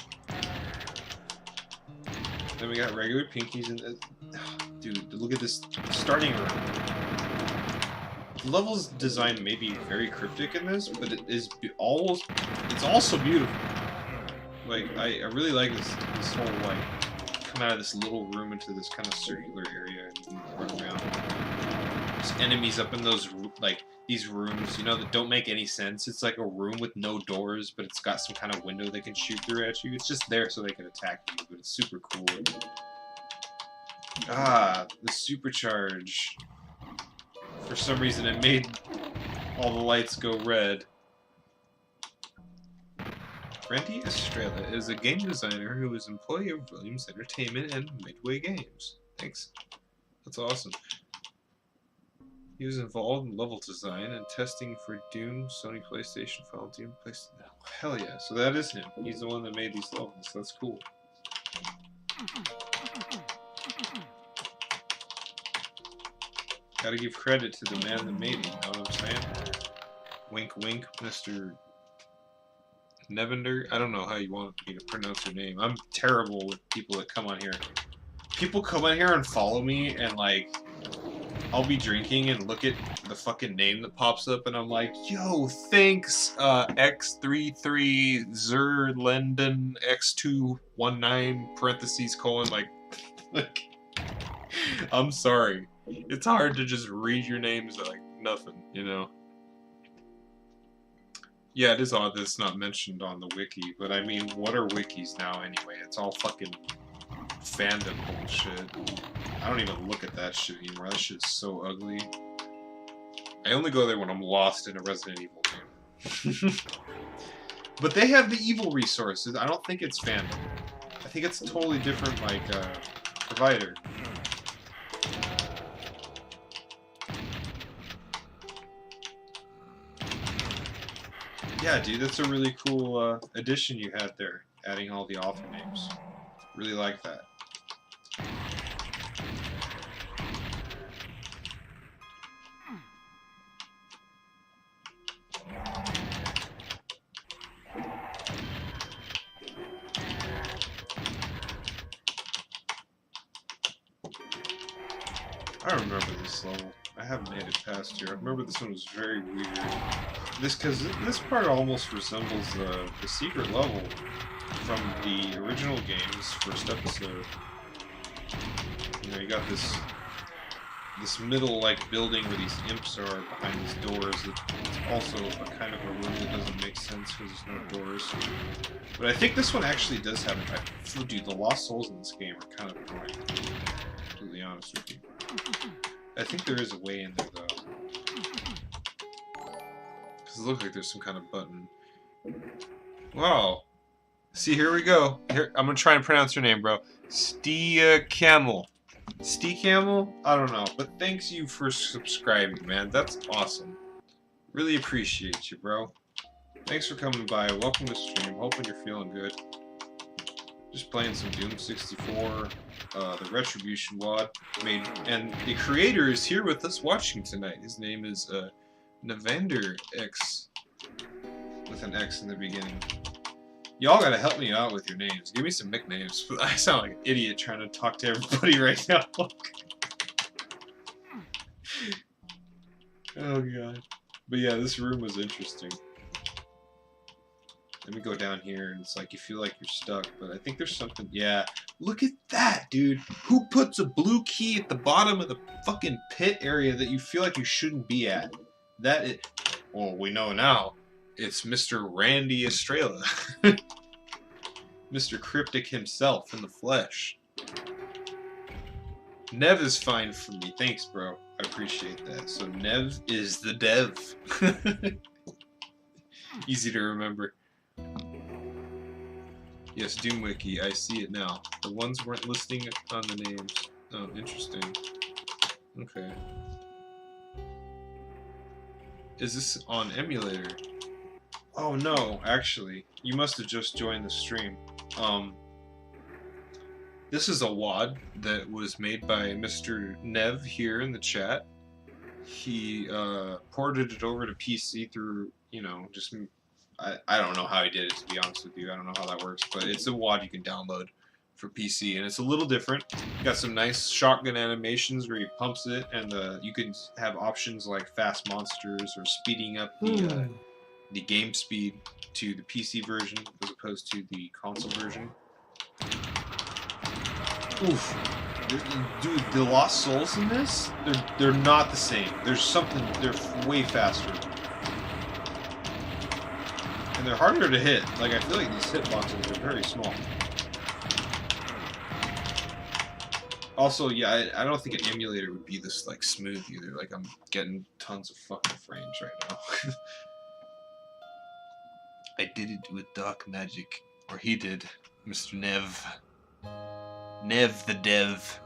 Then we got regular pinkies and... dude, look at this starting room. The level's design may be very cryptic in this, but it is it's also beautiful. Like, I really like this whole, like, come out of this little room into this kind of circular area and you can run around. There's enemies up in those, like, these rooms, you know, that don't make any sense. It's like a room with no doors, but it's got some kind of window they can shoot through at you. It's just there so they can attack you, but it's super cool. Ah, the supercharge. For some reason, it made all the lights go red. Randy Estrella is a game designer who is employee of Williams Entertainment and Midway Games. Thanks. That's awesome. He was involved in level design and testing for Doom, Sony PlayStation, Final Doom, PlayStation. Hell yeah, so that is him. He's the one that made these levels. That's cool. Gotta give credit to the man that made it, you know what I'm saying? Wink wink, Mr. Nevander. I don't know how you want me to pronounce your name. I'm terrible with people that come on here. People come on here and follow me, and like, I'll be drinking and look at the fucking name that pops up, and I'm like, yo, thanks, X33 Zerlenden X219 parentheses colon, like, I'm sorry. It's hard to just read your names like nothing, you know? Yeah, it is odd that it's not mentioned on the wiki, but I mean, what are wikis now anyway? It's all fucking fandom bullshit. I don't even look at that shit anymore. That shit's so ugly. I only go there when I'm lost in a Resident Evil game. But they have the evil resources. I don't think it's fandom. I think it's a totally different, like, provider. Yeah, dude, that's a really cool addition you had there, adding all the author names. Really like that. I remember this level. I haven't made it past here. I remember this one was very weird. Because this part almost resembles the secret level from the original game's first episode. You know, you got this middle like building where these imps are behind these doors. It's also a kind of a room that doesn't make sense because there's no doors. But I think this one actually does have it. Dude, the lost souls in this game are kind of annoying. To be completely honest with you. I think there is a way in there though. Because it looks like there's some kind of button. Wow. See, here we go. Here, I'm gonna try and pronounce your name, bro. Camel. Camel? I don't know, but thanks you for subscribing, man. That's awesome. Really appreciate you, bro. Thanks for coming by. Welcome to stream. Hoping you're feeling good. Just playing some Doom64, the Retribution WAD made, and the creator is here with us watching tonight. His name is Nevander X, with an X in the beginning. Y'all gotta help me out with your names. Give me some nicknames. I sound like an idiot trying to talk to everybody right now. Oh god. But yeah, this room was interesting. Let me go down here, and it's like you feel like you're stuck, but I think there's something. Yeah, look at that, dude. Who puts a blue key at the bottom of the fucking pit area that you feel like you shouldn't be at? That is. Well, we know now. It's Mr. Randy Estrella. Mr. Cryptic himself in the flesh. Nev is fine for me. Thanks, bro. I appreciate that. So Nev is the dev. Easy to remember. Yes, DoomWiki. I see it now. The ones weren't listing on the names. Oh, interesting. Okay. Is this on emulator? Oh no, actually, you must have just joined the stream. This is a WAD that was made by Mr. Nev here in the chat. He ported it over to PC through, you know, just I don't know how he did it, to be honest with you. I don't know how that works, but it's a WAD you can download for PC, and it's a little different. Got some nice shotgun animations where he pumps it, and you can have options like fast monsters or speeding up the game speed to the PC version as opposed to the console version. Oof. Dude, the Lost Souls in this, they're not the same. There's something, they're way faster. And they're harder to hit. Like, I feel like these hitboxes are very small. Also, yeah, I don't think an emulator would be this, like, smooth either. Like, I'm getting tons of fucking frames right now. I did it with dark magic. Or he did. Mr. Nev. Nev the dev.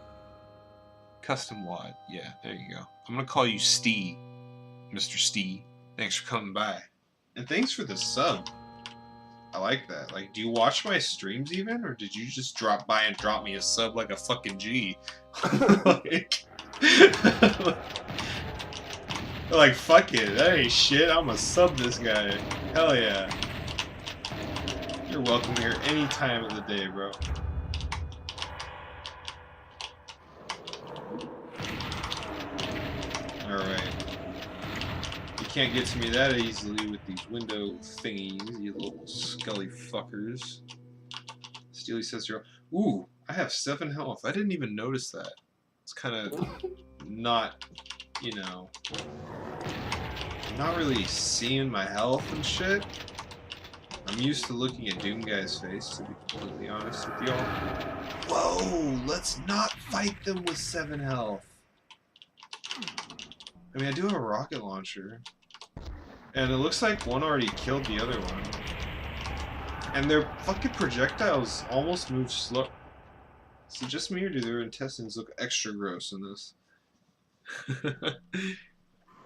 Custom WAD. Yeah, there you go. I'm gonna call you Stee. Mr. Stee. Thanks for coming by. And thanks for the sub. I like that. Like, do you watch my streams even, or did you just drop by and drop me a sub like a fucking G? like, like, fuck it, that ain't shit. I'm gonna sub this guy. Hell yeah. You're welcome here any time of the day, bro. Alright. You can't get to me that easily with these window thingies, you little scully fuckers. Steely says you're... Ooh, I have 7 health. I didn't even notice that. It's kind of not, you know... I'm not really seeing my health and shit. I'm used to looking at Doom Guy's face, to be completely honest with y'all. Whoa! Let's not fight them with 7 health. I mean, I do have a rocket launcher. And it looks like one already killed the other one. And their fucking projectiles almost move slow. Is it just me, or do their intestines look extra gross in this?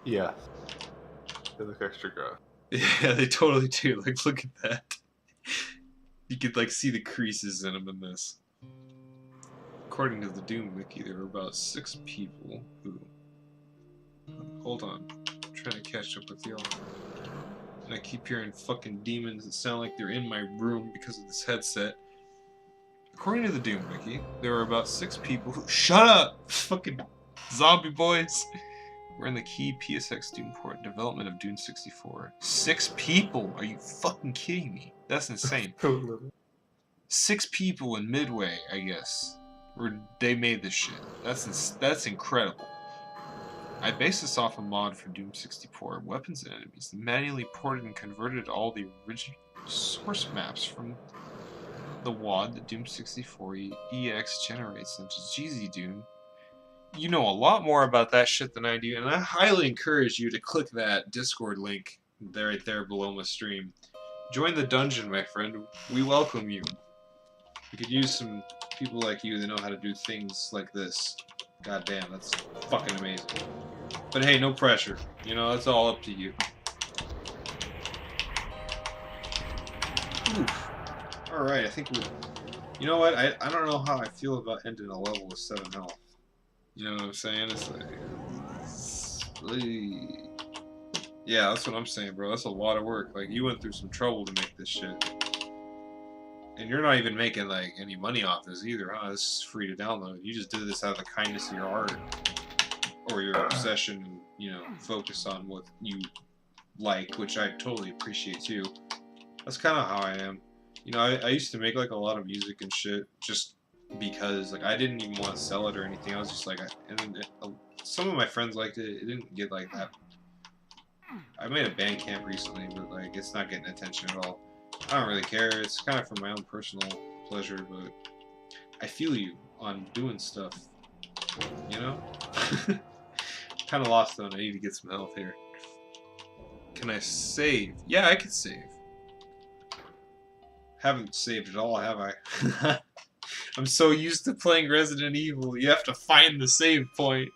Yeah. They look extra gross. Yeah, they totally do. Like, look at that. You could, like, see the creases in them in this. According to the Doom Wiki, there were about 6 people who... Hold on. I'm trying to catch up with y'all. And I keep hearing fucking demons that sound like they're in my room because of this headset. According to the Doom Wiki, there were about 6 people who... Shut up! Fucking zombie boys! We're in the key PSX Doom port development of Doom64. 6 people? Are you fucking kidding me? That's insane. 6 people in Midway, I guess. Where they made this shit. That's incredible. I based this off a mod for Doom64 weapons and enemies. Manually ported and converted all the original source maps from the WAD that Doom64 EX generates into GZ Doom. You know a lot more about that shit than I do, and I highly encourage you to click that Discord link right there below my stream. Join the dungeon, my friend. We welcome you. We could use some people like you that know how to do things like this. God damn, that's fucking amazing. But hey, no pressure. You know, that's all up to you. Oof. Alright, I think we... You know what? I don't know how I feel about ending a level with 7 health. You know what I'm saying? It's like... Yeah, that's what I'm saying, bro. That's a lot of work. Like, you went through some trouble to make this shit. And you're not even making, like, any money off this either, huh? This is free to download. You just did this out of the kindness of your heart. Or your obsession, and, you know, focus on what you like, which I totally appreciate too. That's kind of how I am. You know, I used to make, like, a lot of music and shit just because, like, I didn't even want to sell it or anything. I was just like, some of my friends liked it. It didn't get like that. I made a Bandcamp recently, but, like, it's not getting attention at all. I don't really care. It's kind of for my own personal pleasure, but I feel you on doing stuff, you know? Kind of lost though, and I need to get some health here. Can I save? Yeah, I can save. Haven't saved at all, have I? I'm so used to playing Resident Evil, you have to find the save point.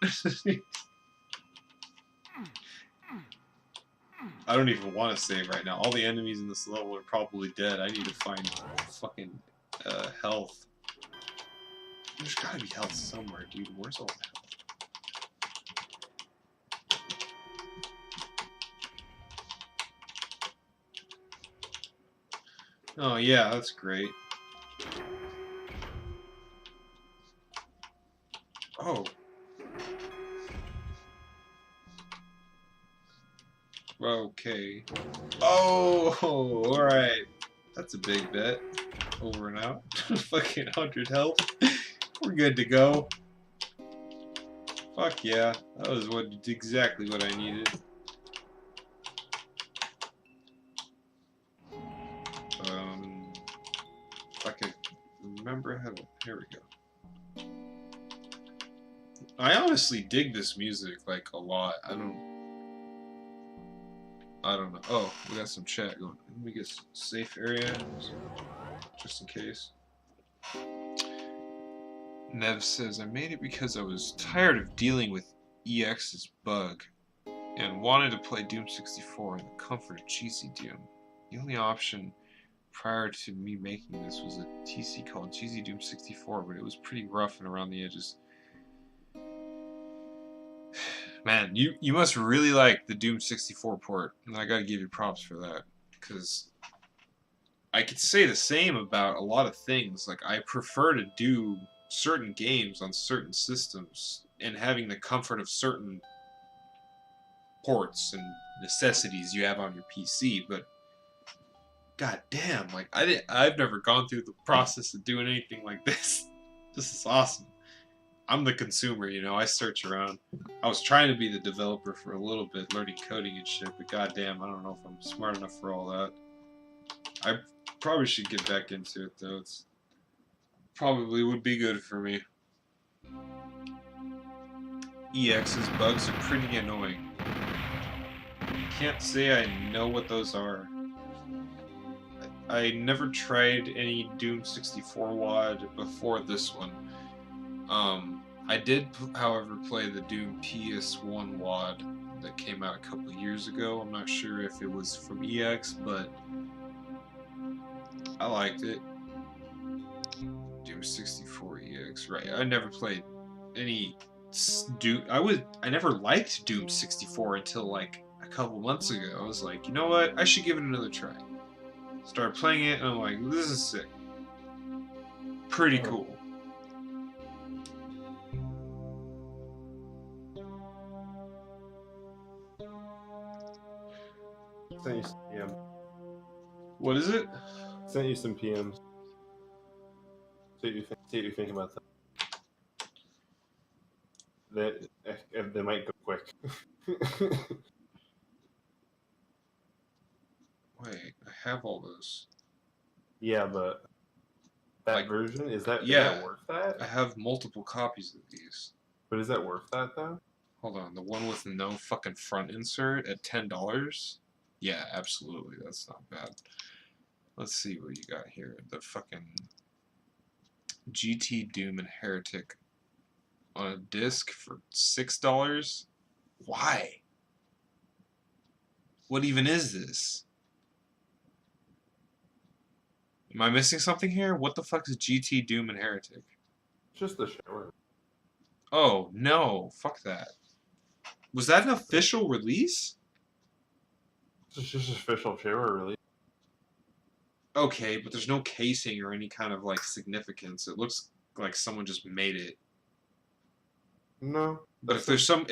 I don't even want to save right now. All the enemies in this level are probably dead. I need to find fucking health. There's gotta be health somewhere, dude. Where's all the health? Oh yeah, that's great. Oh. Okay. Oh, alright. That's a big bet. Over and out. Fucking 100 health. We're good to go. Fuck yeah. That was exactly what I needed. If I could remember how to... Here we go. I honestly dig this music, like, a lot. I don't know. Oh, we got some chat going. Let me get safe area, just in case. Nev says, I made it because I was tired of dealing with EX's bug and wanted to play Doom64 in the comfort of GZ Doom. The only option prior to me making this was a TC called Cheesy Doom64, but it was pretty rough and around the edges. Man, you must really like the Doom64 port, and I gotta give you props for that, because I could say the same about a lot of things. Like, I prefer to do certain games on certain systems, and having the comfort of certain ports and necessities you have on your PC, but god damn, like I've never gone through the process of doing anything like this. This is awesome. I'm the consumer, you know, I search around. I was trying to be the developer for a little bit, learning coding and shit, but goddamn, I don't know if I'm smart enough for all that. I probably should get back into it though. It's probably would be good for me. EX's bugs are pretty annoying. Can't say I know what those are. I never tried any Doom64 WAD before this one. I did, however, play the Doom PS1 WAD that came out a couple of years ago. I'm not sure if it was from EX, but I liked it. Doom64 EX, right? I never played any Doom. I never liked Doom64 until like a couple months ago. I was like, you know what? I should give it another try. Started playing it, and I'm like, this is sick. Pretty cool. Sent you some PM. What is it? Sent you some PMs. See what you think about that. They might go quick. Wait, I have all those. Yeah, but that Like, version is that worth that? I have multiple copies of these. But is that worth that though? Hold on, the one with no fucking front insert at $10? Yeah, absolutely, that's not bad. Let's see what you got here. The fucking GT Doom and Heretic on a disc for $6? Why? What even is this? Am I missing something here? What the fuck is GT Doom and Heretic? Just the shower. Oh, no. Fuck that. Was that an official release? It's just official shower release. Okay, but there's no casing or any kind of, like, significance. It looks like someone just made it. No. But if there's some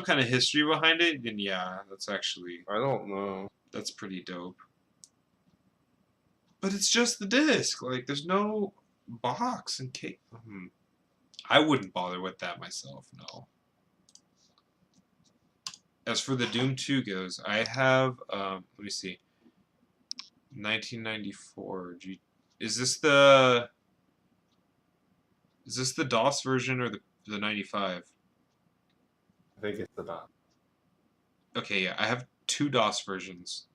kind of history behind it, then yeah, that's actually... I don't know. That's pretty dope. But it's just the disc. Like, there's no box and case. I wouldn't bother with that myself, no. As for the Doom 2 goes, I have, let me see. 1994. Is this the DOS version or the 95? I think it's the DOS. Okay, yeah, I have 2 DOS versions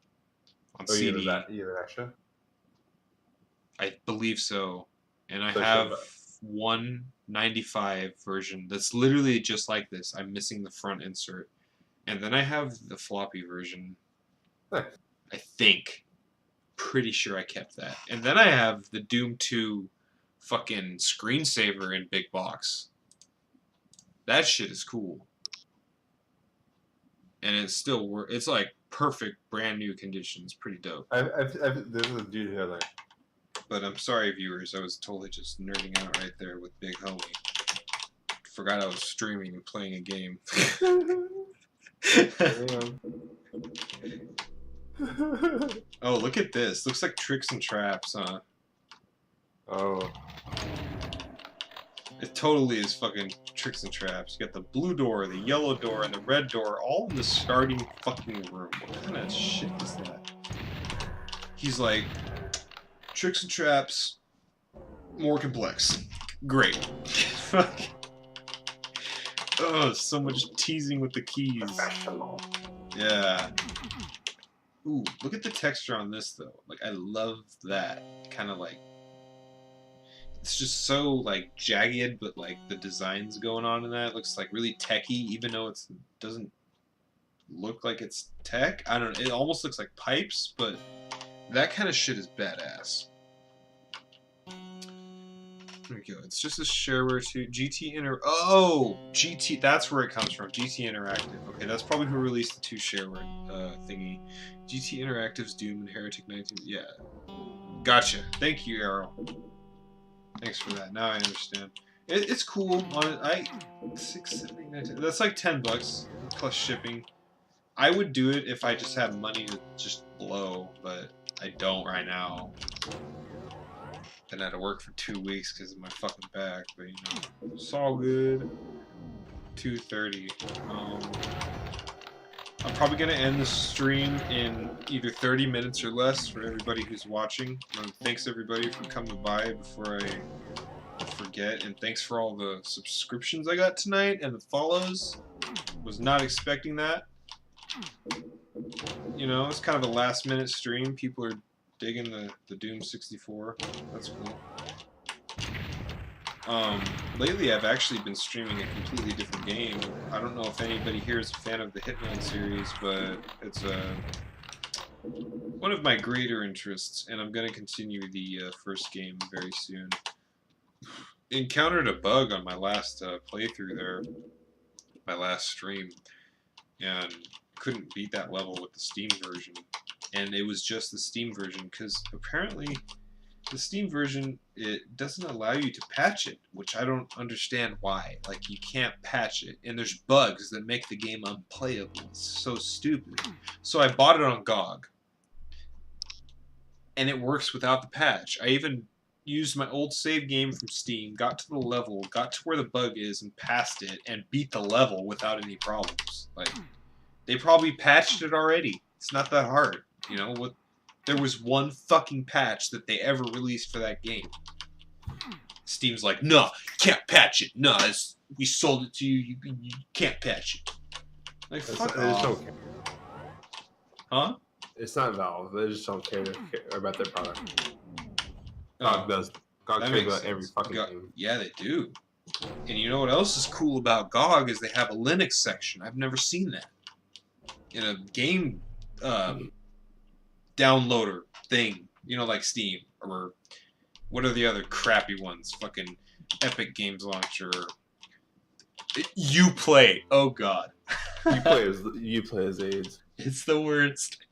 on CD. You have an extra? I believe so. And I have one 95 version that's literally just like this. I'm missing the front insert. And then I have the floppy version. Nice. I think. Pretty sure I kept that. And then I have the Doom 2 fucking screensaver in big box. That shit is cool. And it's still it's like perfect brand new condition. It's pretty dope. There's a dude here that. But I'm sorry, viewers. I was totally just nerding out right there with Big Homie. Forgot I was streaming and playing a game. Oh, look at this. Looks like Tricks and Traps, huh? Oh. It totally is fucking Tricks and Traps. You got the blue door, the yellow door, and the red door all in the starting fucking room. What kind of shit is that? He's like, Tricks and Traps, more complex. Great. Fuck. Oh, so much teasing with the keys. Yeah. Ooh, look at the texture on this though. Like, I love that kind of like. It's just so like jagged, but like the designs going on in that it looks like really techy, even though it doesn't look like it's tech. I don't know. It almost looks like pipes, but That kind of shit is badass. There we go. It's just a shareware too. GT. That's where it comes from. GT Interactive. Okay, that's probably who released the 2 shareware thingy. GT Interactive's Doom and Heretic 19. Yeah. Gotcha. Thank you, Arrow. Thanks for that. Now I understand. It's cool. On 6, 7, 8, 9, 10. That's like $10 plus shipping. I would do it if I just had money to just blow, but I don't right now. Then I had to work for 2 weeks because of my fucking back, but you know, it's all good. 2:30. I'm probably gonna end the stream in either 30 minutes or less for everybody who's watching. Thanks everybody for coming by before I forget, and thanks for all the subscriptions I got tonight and the follows. Was not expecting that. You know, it's kind of a last minute stream. People are digging the Doom64. That's cool. Lately I've actually been streaming a completely different game. I don't know if anybody here is a fan of the Hitman series, but it's one of my greater interests, and I'm going to continue the first game very soon. Encountered a bug on my last playthrough there, my last stream, and couldn't beat that level with the Steam version. And it was just the Steam version, because apparently the Steam version, it doesn't allow you to patch it, which I don't understand why. Like, you can't patch it, and there's bugs that make the game unplayable. It's so stupid. So I bought it on GOG, and it works without the patch. I even used my old save game from Steam, got to the level, got to where the bug is, and passed it, and beat the level without any problems. Like, they probably patched it already. It's not that hard. You know, what? There was one fucking patch that they ever released for that game. Steam's like, no, you can't patch it. No, we sold it to you. You can't patch it. Like, fuck off. Okay. Huh? It's not Valve. They just don't care about their product. GOG does. GOG cares about every fucking game. Yeah, they do. And you know what else is cool about GOG is they have a Linux section. I've never seen that in a game downloader thing. You know, like Steam, or what are the other crappy ones? Fucking Epic Games Launcher. Uplay. Oh god. Uplay as AIDS. It's the worst.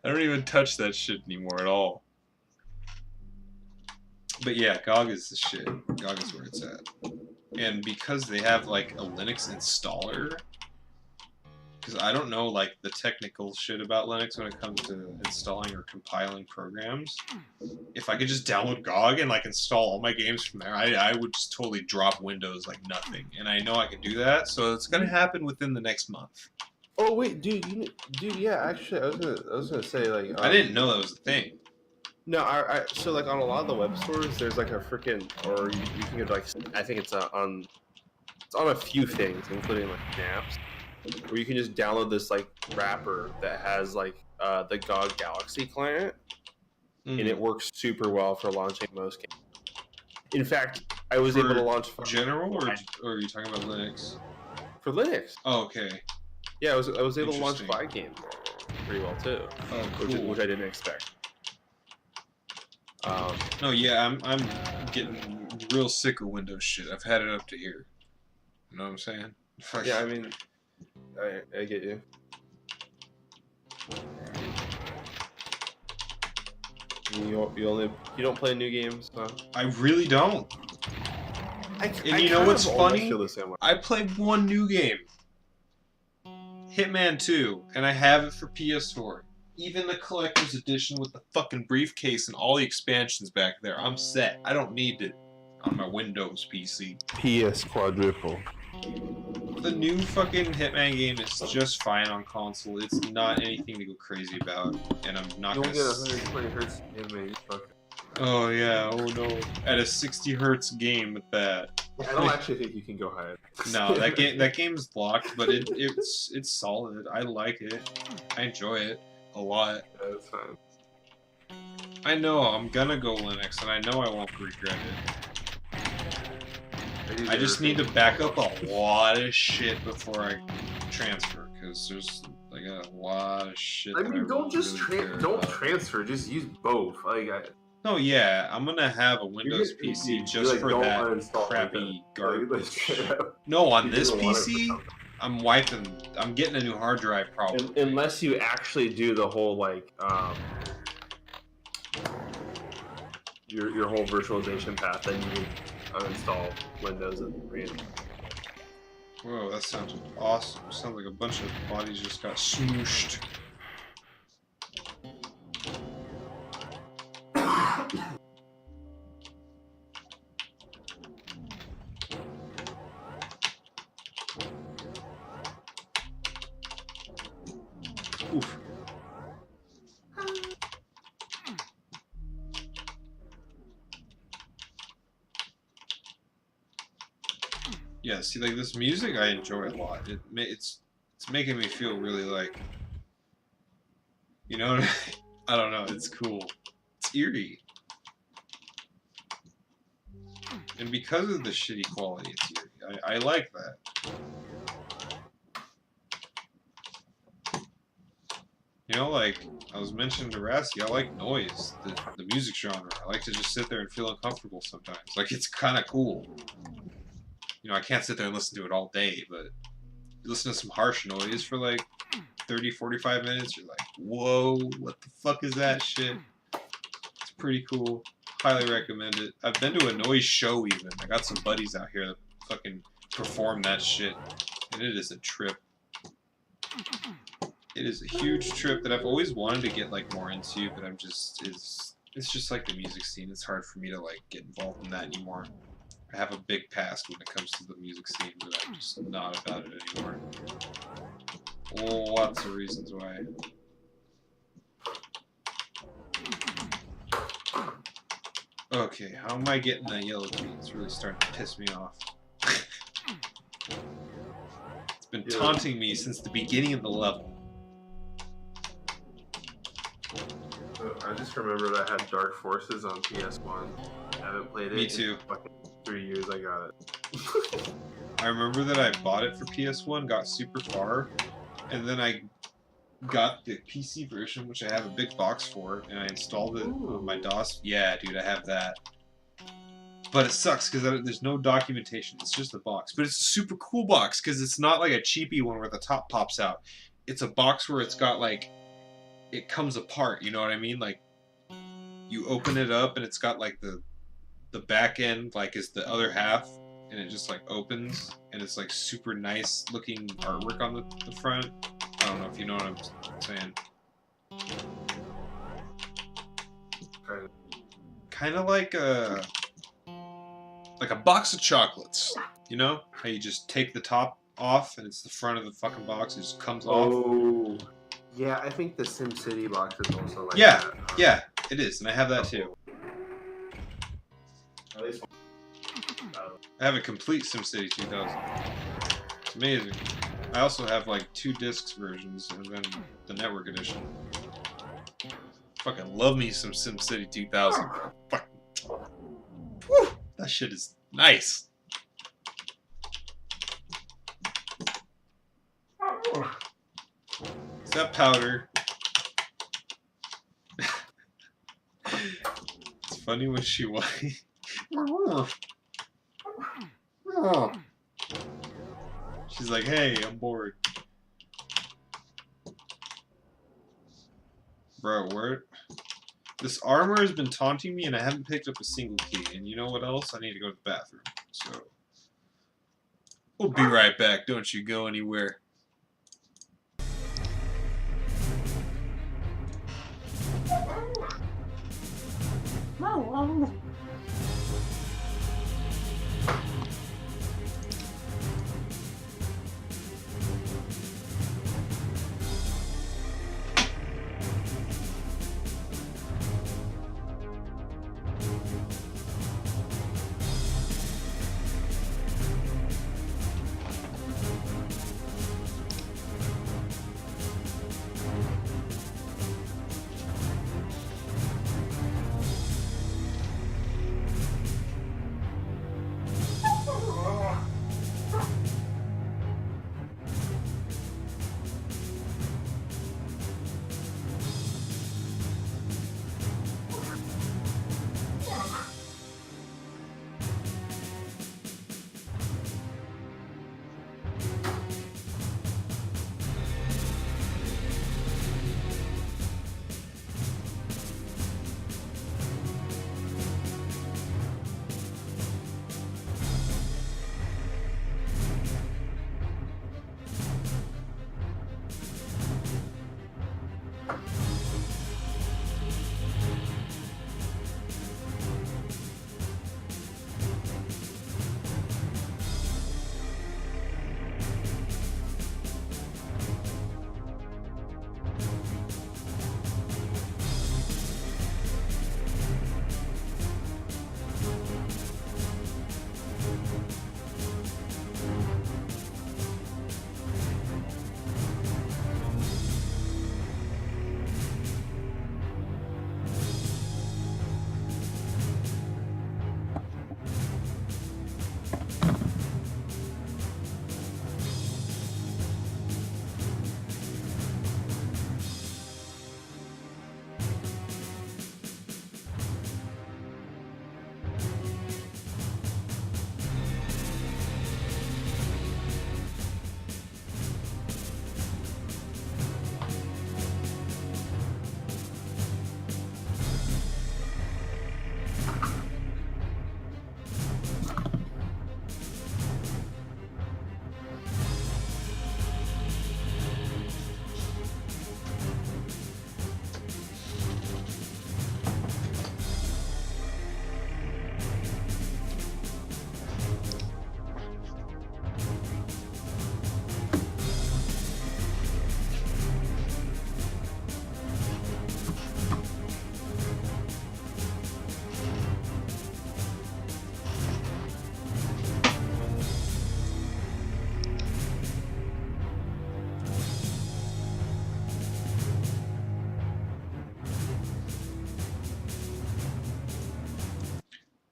I don't even touch that shit anymore at all. But yeah, GOG is the shit. GOG is where it's at. And because they have like a Linux installer, because I don't know like the technical shit about Linux when it comes to installing or compiling programs. If I could just download GOG and like install all my games from there, I would just totally drop Windows like nothing. And I know I can do that, so it's gonna happen within the next month. Oh wait, dude, yeah. Actually, I was gonna say like I didn't know that was a thing. No, so like on a lot of the web stores, there's like a freaking, or you can get like, I think it's on a few things, including like apps, where you can just download this like wrapper that has like the GOG Galaxy client, and it works super well for launching most games. In fact, I was able to launch general, or are you talking about Linux? For Linux. Oh, okay. Yeah, I was able to launch 5 games pretty well too. Oh, cool. Which I didn't expect. No, yeah, I'm getting real sick of Windows shit. I've had it up to here. You know what I'm saying? Yeah, I mean, I get you. You don't play new games, huh? I really don't. And you know what's funny? I played one new game, Hitman 2, and I have it for PS4. Even the collector's edition with the fucking briefcase and all the expansions back there. I'm set. I don't need it on my Windows PC. PS quadruple. The new fucking Hitman game is just fine on console. It's not anything to go crazy about, and I'm not gonna. You don't get 120 hertz game, Oh yeah. Oh no. At a 60 hertz game at that. I don't actually think you can go higher. No, that game's blocked, but it's solid. I like it. I enjoy it a lot. Yeah, that's fine. I know I'm gonna go Linux, and I know I won't regret it. I just need to back up a lot of shit before I transfer, because there's like I got a lot of shit. I mean, don't just really don't transfer. Just use both. Like, no, yeah, I'm gonna have a Windows PC just for that crappy garbage. No, on this PC, I'm getting a new hard drive probably. Unless you actually do the whole like your whole virtualization path, then you would uninstall Windows and read. Whoa, that sounds awesome. Sounds like a bunch of bodies just got smooshed. Oof. Yeah, see, like this music I enjoy a lot. It's making me feel really like, you know, I don't know, it's cool. It's eerie. And because of the shitty quality, it's eerie. I like that. You know, like I was mentioning to Rassi, I like noise, the music genre. I like to just sit there and feel uncomfortable sometimes. Like, it's kind of cool. You know, I can't sit there and listen to it all day, but you listen to some harsh noise for like 30, 45 minutes, you're like, whoa, what the fuck is that shit? It's pretty cool. Highly recommend it. I've been to a noise show even. I got some buddies out here that fucking perform that shit, and it is a trip. It is a huge trip that I've always wanted to get like more into, but I'm just, it's just like the music scene. It's hard for me to like get involved in that anymore. I have a big past when it comes to the music scene, but I'm just not about it anymore. Lots of reasons why. Okay, how am I getting that yellow key? It's really starting to piss me off. It's been taunting me since the beginning of the level. I just remembered I had Dark Forces on PS1. I haven't played it. Me too. In fucking 3 years I got it. I remember that I bought it for PS1, got super far, and then I got the PC version, which I have a big box for, and I installed it on my DOS. Yeah, dude, I have that. But it sucks because there's no documentation. It's just a box. But it's a super cool box because it's not like a cheapy one where the top pops out. It's a box where it's got like, it comes apart, you know what I mean? Like, you open it up and it's got like the back end like is the other half, and it just like opens, and it's like super nice looking artwork on the front. I don't know if you know what I'm saying. Kind of like a box of chocolates, you know? How you just take the top off and it's the front of the fucking box, it just comes off. Oh, yeah, I think the SimCity box is also like that. that. Yeah, it is, and I have that too. I have a complete SimCity 2000. It's amazing. I also have like 2 discs versions and then the network edition. Fucking love me some SimCity 2000. Fuck. Whew, that shit is nice. Is that powder? It's funny when she whines. She's like, hey, I'm bored. Bro, where? This armor has been taunting me and I haven't picked up a single key. And you know what else? I need to go to the bathroom. So, we'll be right back. Don't you go anywhere.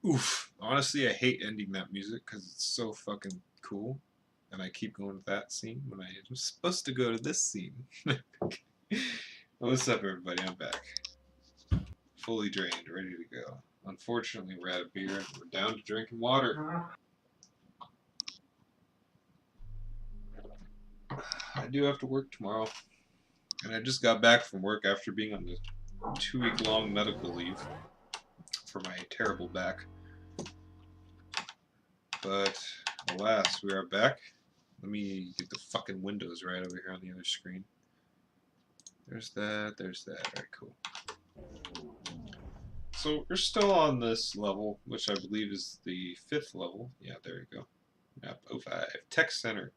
Oof. Honestly, I hate ending that music because it's so fucking cool. And I keep going to that scene when I am supposed to go to this scene. What's up, everybody? I'm back. Fully drained, ready to go. Unfortunately, we're out of beer and we're down to drinking water. I do have to work tomorrow. And I just got back from work after being on the 2-week-long medical leave for my terrible back. But alas, we are back. Let me get the fucking windows right over here on the other screen. There's that, there's that. Alright, cool. So we're still on this level, which I believe is the 5th level. Yeah, there you go. Map 05. Tech Center.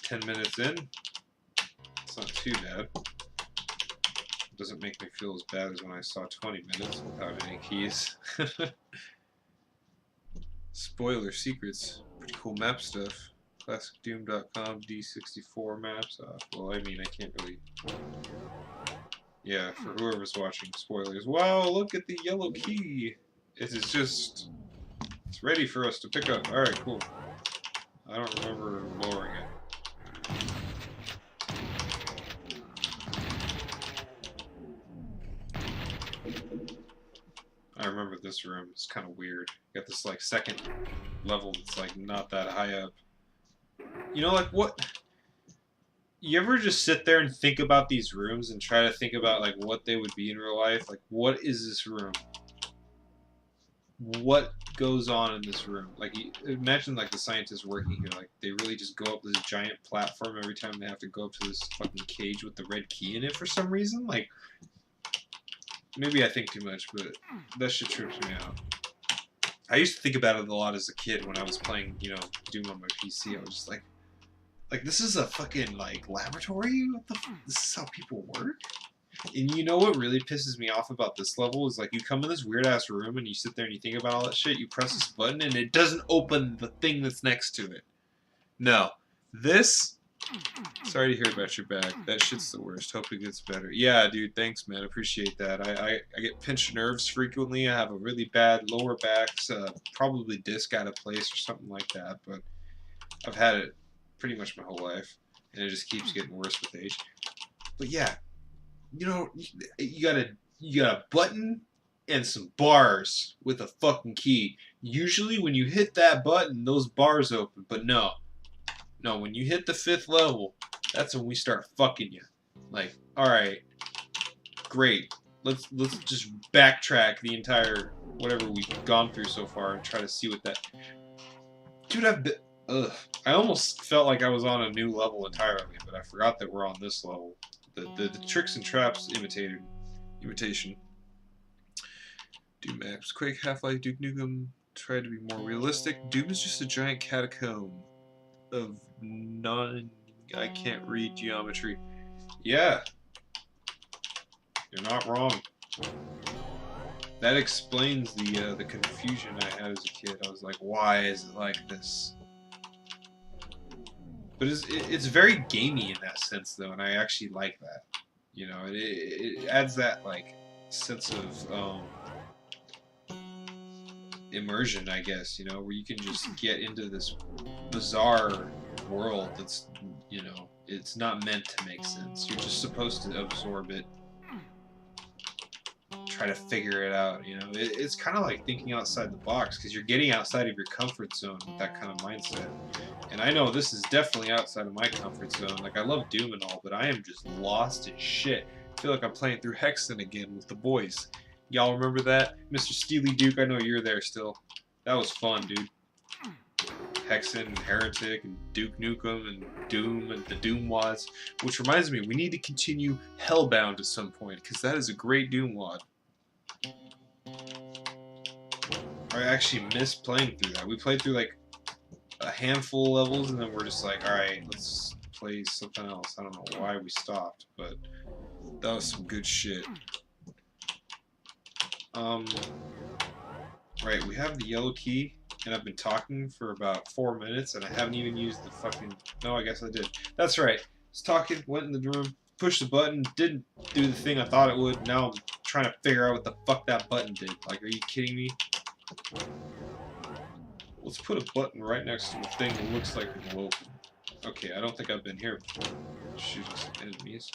10 minutes in. It's not too bad. It doesn't make me feel as bad as when I saw 20 minutes without any keys. Spoiler secrets. Pretty cool map stuff. ClassicDoom.com D64 maps. Well, I mean, I can't really... Yeah, for whoever's watching, spoilers. Wow, look at the yellow key! It is just... It's ready for us to pick up. Alright, cool. I don't remember lowering it. I remember this room. It's kind of weird. Got this, like, second level that's, like, not that high up. You know, like, what... You ever just sit there and think about these rooms and try to think about, like, what they would be in real life? Like, what is this room? What goes on in this room? Like, imagine, like, the scientists working here. Like, they really just go up this giant platform every time they have to go up to this fucking cage with the red key in it for some reason. Like, maybe I think too much, but that shit trips me out. I used to think about it a lot as a kid when I was playing, you know, Doom on my PC. I was just like, this is a fucking, like, laboratory? What the f? This is how people work? And you know what really pisses me off about this level is, like, you come in this weird-ass room and you sit there and you think about all that shit, you press this button and it doesn't open the thing that's next to it. No. This... Sorry to hear about your back. That shit's the worst. Hope it gets better. Yeah, dude, thanks, man. Appreciate that. I get pinched nerves frequently. I have a really bad lower back, probably disc out of place or something like that, but I've had it pretty much my whole life, and it just keeps getting worse with age. But yeah, you know, you got a button and some bars with a fucking key. Usually when you hit that button, those bars open, but no, when you hit the 5th level, that's when we start fucking you. Like, all right, great. Let's just backtrack the entire whatever we've gone through so far and try to see what that. Dude, I've been. Ugh. I almost felt like I was on a new level entirely, but I forgot that we're on this level. The tricks and traps imitation. Doom maps. Quake, Half-Life, Duke Nukem tried to be more realistic. Doom is just a giant catacomb of I can't read geometry. Yeah. You're not wrong. That explains the confusion I had as a kid. I was like, why is it like this? But it's very gamey in that sense, though, and I actually like that. You know, it adds that, like, sense of immersion, I guess, you know, where you can just get into this bizarre world that's, you know, it's not meant to make sense. You're just supposed to absorb it, try to figure it out, you know. It's kind of like thinking outside the box, because you're getting outside of your comfort zone with that kind of mindset. And I know this is definitely outside of my comfort zone. Like, I love Doom and all, but I am just lost as shit. I feel like I'm playing through Hexen again with the boys. Y'all remember that? Mr. Steely Duke, I know you're there still. That was fun, dude. Hexen and Heretic and Duke Nukem and Doom and the Doom WADs. Which reminds me, we need to continue Hellbound at some point, because that is a great Doom WAD. I actually miss playing through that. We played through, like, a handful of levels, and then we're just like, alright, let's play something else. I don't know why we stopped, but that was some good shit. Right, we have the yellow key, and I've been talking for about 4 minutes, and I haven't even used the fucking... No, I guess I did. That's right. I was talking, went in the room, pushed the button, didn't do the thing I thought it would. Now I'm trying to figure out what the fuck that button did. Like, are you kidding me? Let's put a button right next to the thing that looks like it will open. Okay, I don't think I've been here before. Shooting some enemies.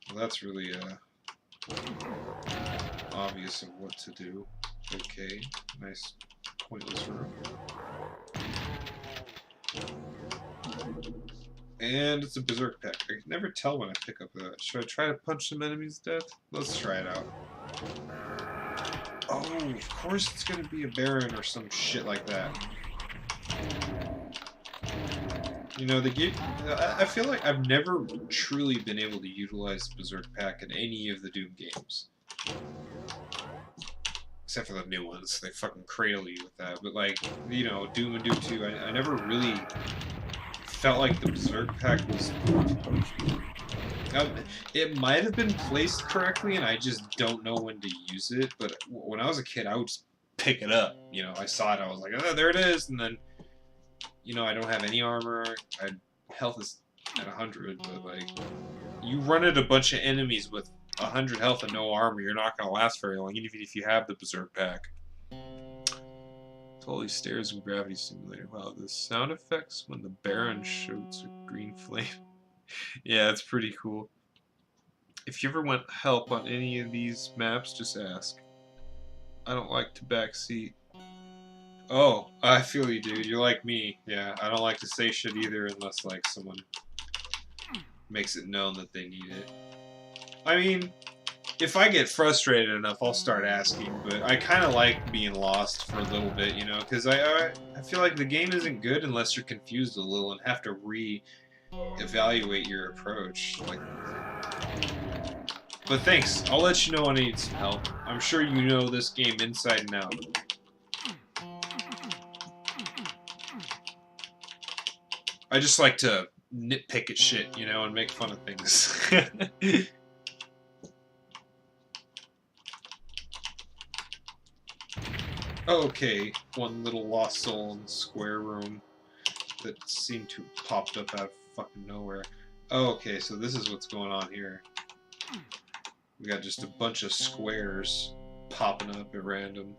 Well, that's really obvious of what to do. Okay, nice pointless room. And it's a berserk pack. I can never tell when I pick up that. Should I try to punch some enemies to death? Let's try it out. Oh, of course it's gonna be a Baron or some shit like that. You know, I feel like I've never truly been able to utilize the Berserk Pack in any of the Doom games. Except for the new ones. They fucking cradle you with that. But, like, you know, Doom and Doom 2, I never really felt like the Berserk Pack was... it might have been placed correctly, and I just don't know when to use it. But when I was a kid, I would just pick it up. You know, I saw it, I was like, oh, there it is, and then... You know, I don't have any armor. Health is at 100, but like, you run at a bunch of enemies with 100 health and no armor, you're not gonna last very long, even if you have the Berserk Pack. All these stairs and gravity simulator. Wow, the sound effects when the Baron shoots a green flame. Yeah, it's pretty cool. If you ever want help on any of these maps, just ask. I don't like to backseat. Oh, I feel you, dude. You're like me. Yeah, I don't like to say shit either unless, like, someone makes it known that they need it. I mean, if I get frustrated enough, I'll start asking, but I kind of like being lost for a little bit, you know, because I feel like the game isn't good unless you're confused a little and have to re-evaluate your approach. Like, but thanks. I'll let you know when I need some help. I'm sure you know this game inside and out. I just like to nitpick at shit, you know, and make fun of things. Okay, one little lost soul in the square room that seemed to have popped up out of fucking nowhere. Okay, so this is what's going on here. We got just a bunch of squares popping up at random.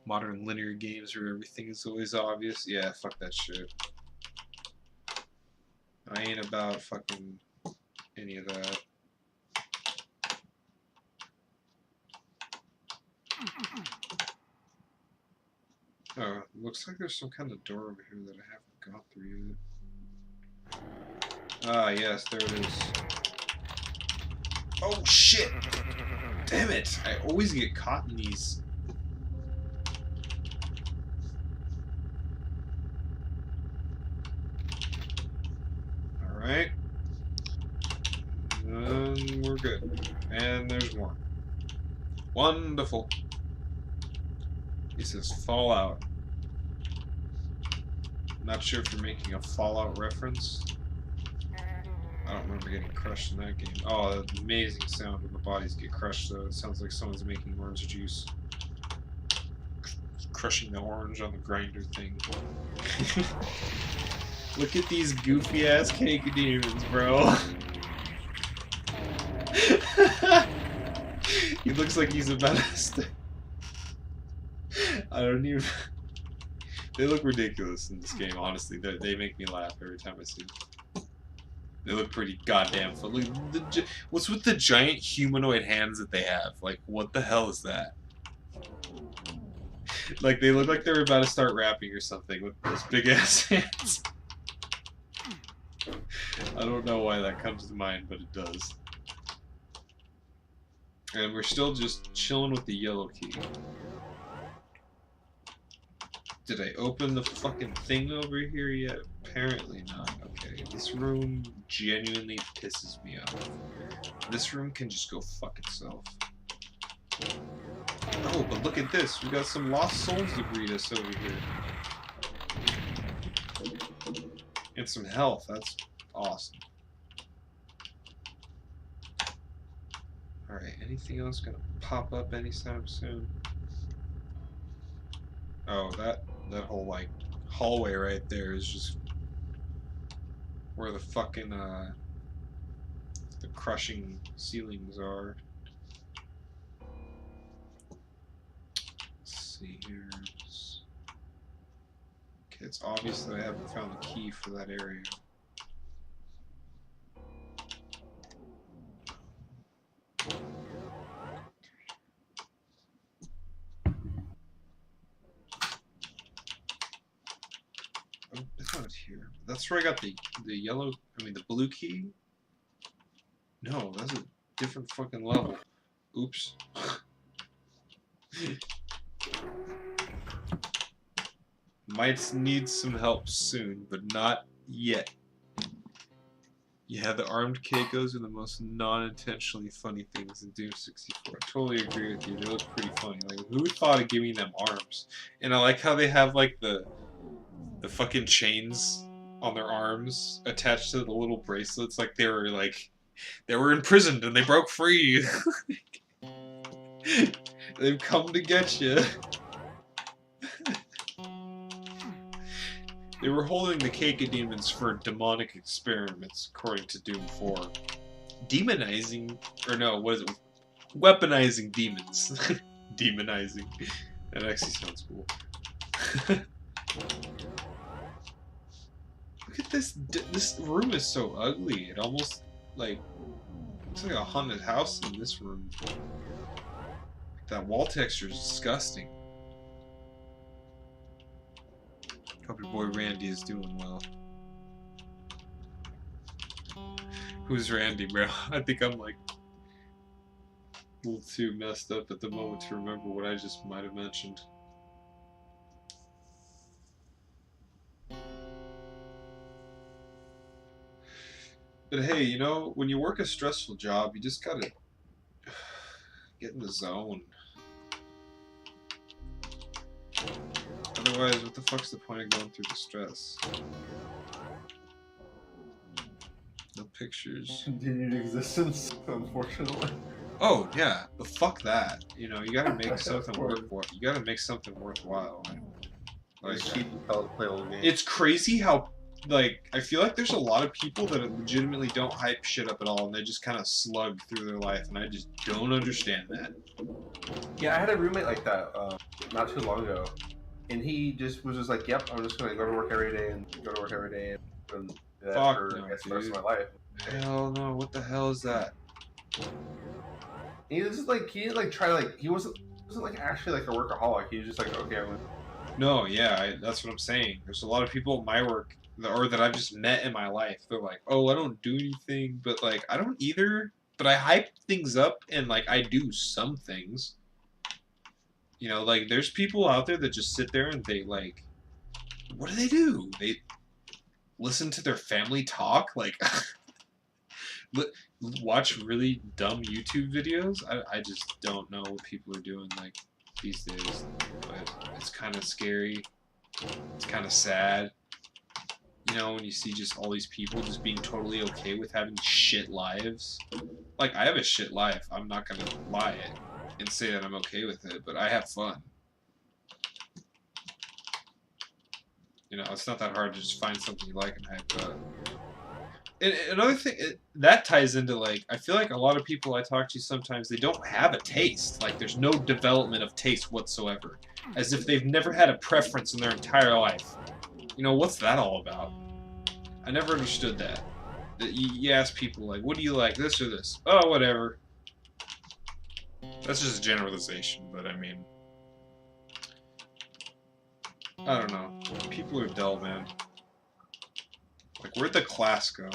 Modern linear games where everything is always obvious. Yeah, fuck that shit. I ain't about fucking any of that. Oh, looks like there's some kind of door over here that I haven't gone through yet. Ah, yes, there it is. Oh, shit! Damn it! I always get caught in these. Alright. We're good. And there's more. Wonderful. He says Fallout. Not sure if you're making a Fallout reference. I don't remember getting crushed in that game. Oh, the amazing sound when the bodies get crushed, though. It sounds like someone's making orange juice. Crushing the orange on the grinder thing. Look at these goofy ass cake demons, bro. He looks like he's about to I don't even... They look ridiculous in this game, honestly. They make me laugh every time I see them. They look pretty goddamn funny. What's with the giant humanoid hands that they have? Like, what the hell is that? Like, they look like they're about to start rapping or something with those big ass hands. I don't know why that comes to mind, but it does. And we're still just chilling with the yellow key. Did I open the fucking thing over here yet? Apparently not. Okay, this room genuinely pisses me off. This room can just go fuck itself. Oh, but look at this. We got some lost souls to greet us over here. And some health. That's awesome. Alright, anything else gonna pop up anytime soon? Oh, that whole, like, hallway right there is just where the fucking, the crushing ceilings are. it's obvious that I haven't found the key for that area. Oh, it's not here. That's where I got the yellow, the blue key. No, that's a different fucking level. Oops. Might need some help soon, but not yet. Yeah, the armed Keikos are the most non-intentionally funny things in Doom64. I totally agree with you. They look pretty funny. Like, who thought of giving them arms? And I like how they have like the fucking chains on their arms attached to the little bracelets, like they were imprisoned and they broke free. They've come to get you. They were holding the Keika demons for demonic experiments, according to Doom 4. Demonizing, or no, what is it? Weaponizing demons. Demonizing. That actually sounds cool. Look at this. This room is so ugly. It almost, like, looks like a haunted house in this room. That wall texture is disgusting. Hope your boy Randy is doing well. Who's Randy, bro? I think I'm like a little too messed up at the moment to remember what I just might have mentioned. But hey, you know, when you work a stressful job, you just gotta get in the zone. Otherwise, what the fuck's the point of going through the stress? No pictures. Continued existence, unfortunately. Oh yeah, but fuck that. You know, you gotta make something worthwhile. You gotta make something worthwhile. Like, it's crazy how, like, I feel like there's a lot of people that legitimately don't hype shit up at all, and they just kind of slug through their life, and I just don't understand that. Yeah, I had a roommate like that not too long ago, and he just was just like, "Yep, I'm just gonna go to work every day and go to work every day and do that for no, I guess, the rest of my life." Hell no! What the hell is that? He was just like, he didn't like try to like, he wasn't like actually like a workaholic. He was just like, okay, I'm gonna... No, yeah, that's what I'm saying. There's a lot of people at my work or that I've just met in my life. They're like, oh, I don't do anything, but like I don't either. But I hype things up and like I do some things. You know, like there's people out there that just sit there and they like, what do? They listen to their family talk, like watch really dumb YouTube videos. I just don't know what people are doing like these days, but it's kind of scary. It's kind of sad. You know, when you see just all these people just being totally okay with having shit lives. Like, I have a shit life. I'm not gonna lie and say that I'm okay with it, but I have fun. You know, it's not that hard to just find something you like and hype up. And another thing, that ties into, like, I feel like a lot of people I talk to sometimes, they don't have a taste. Like, there's no development of taste whatsoever. As if they've never had a preference in their entire life. You know, what's that all about? I never understood that. You ask people, like, what do you like, this or this? Oh, whatever. That's just a generalization, but I mean... I don't know. People are dull, man. Like, where'd the class go?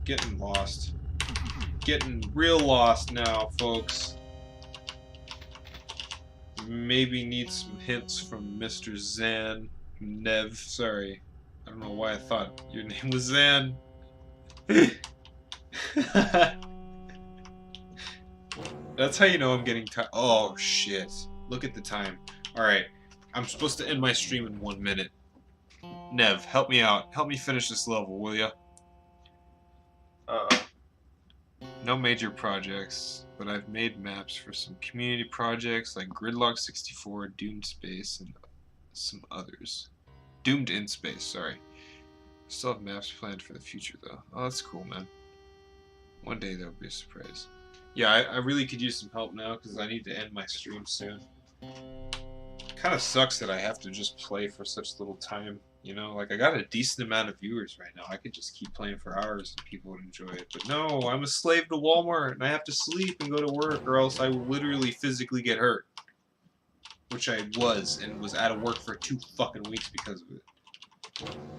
Getting lost. Getting real lost now, folks. Maybe need some hints from Mr. Zan. Nev, sorry. I don't know why I thought your name was Zan. That's how you know I'm getting tired. Oh, shit. Look at the time. Alright. I'm supposed to end my stream in 1 minute. Nev, help me out. Help me finish this level, will ya? No major projects, but I've made maps for some community projects like Gridlock64, Doomed Space, and some others. Doomed in Space, sorry. Still have maps planned for the future, though. Oh, that's cool, man. One day there'll be a surprise. Yeah, I really could use some help now because I need to end my stream soon. Kind of sucks that I have to just play for such little time. You know, like I got a decent amount of viewers right now. I could just keep playing for hours and people would enjoy it. But no, I'm a slave to Walmart and I have to sleep and go to work or else I will literally physically get hurt. Which I was and was out of work for 2 fucking weeks because of it.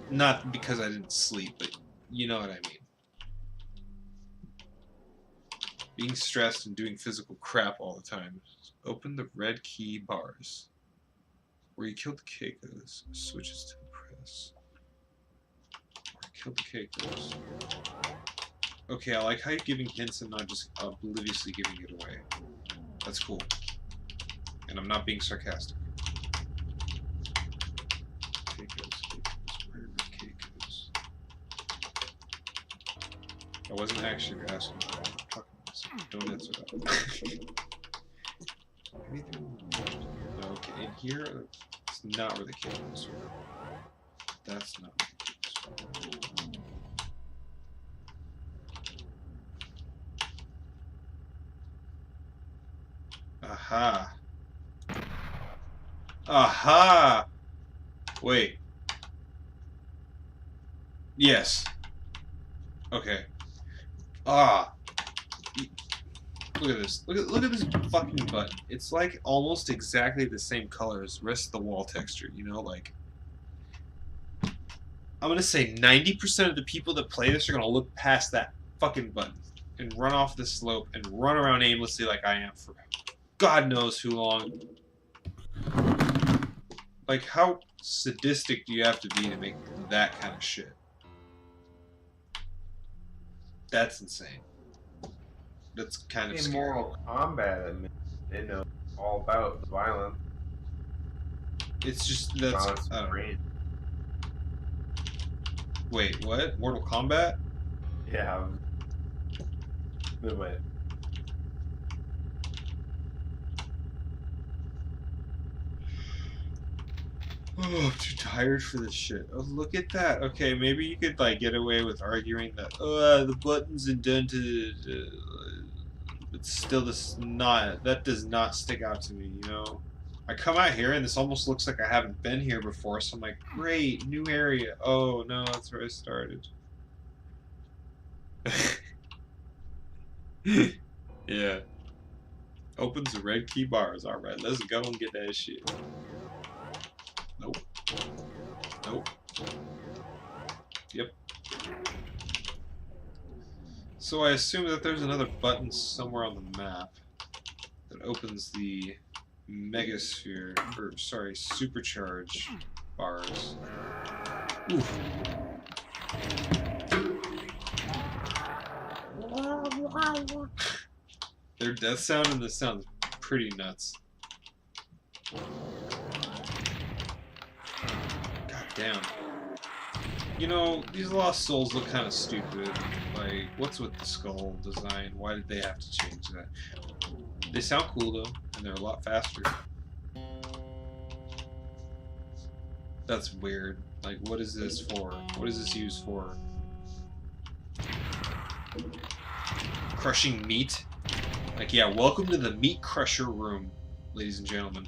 Not because I didn't sleep, but you know what I mean. Being stressed and doing physical crap all the time. Open the red key bars. Where you killed the Keikos, switches to the press. Where you killed the Keikos. Okay, I like how you're giving hints and not just obliviously giving it away. That's cool. And I'm not being sarcastic. Keikos, where are the Keikos? I wasn't actually asking for that. I'm talking about myself. Don't answer that. Anything? Okay, in here, it's not where the Keikos were. That's not where the Keikos were. Aha. Aha! Wait. Yes. Okay. Ah. Look at this. Look at this fucking button. It's like almost exactly the same color as the rest of the wall texture, you know, like I'm gonna say 90% of the people that play this are gonna look past that fucking button and run off the slope and run around aimlessly like I am for God knows who long. Like, how sadistic do you have to be to make that kind of shit? That's insane. That's kind of scary. Mortal Kombat, I mean, they know all about the violence. It's just, that's, I don't know. Wait, what? Mortal Kombat? Yeah. Good way. Oh, I'm too tired for this shit. Oh, look at that. Okay, maybe you could, like, get away with arguing that, the button's indented, but still that does not stick out to me, you know? I come out here and this almost looks like I haven't been here before, so I'm like, great, new area. Oh, no, that's where I started. Yeah. Opens the red key bars. Alright, let's go and get that shit. Nope. Nope. Yep. So I assume that there's another button somewhere on the map that opens the megasphere, or sorry, supercharge bars. Oof. Their death sound and this sounds pretty nuts. God damn. You know, these Lost Souls look kind of stupid. Like, what's with the skull design? Why did they have to change that? They sound cool though, and they're a lot faster. That's weird. Like, what is this for? What is this used for? Crushing meat? Like, yeah, welcome to the meat crusher room, ladies and gentlemen.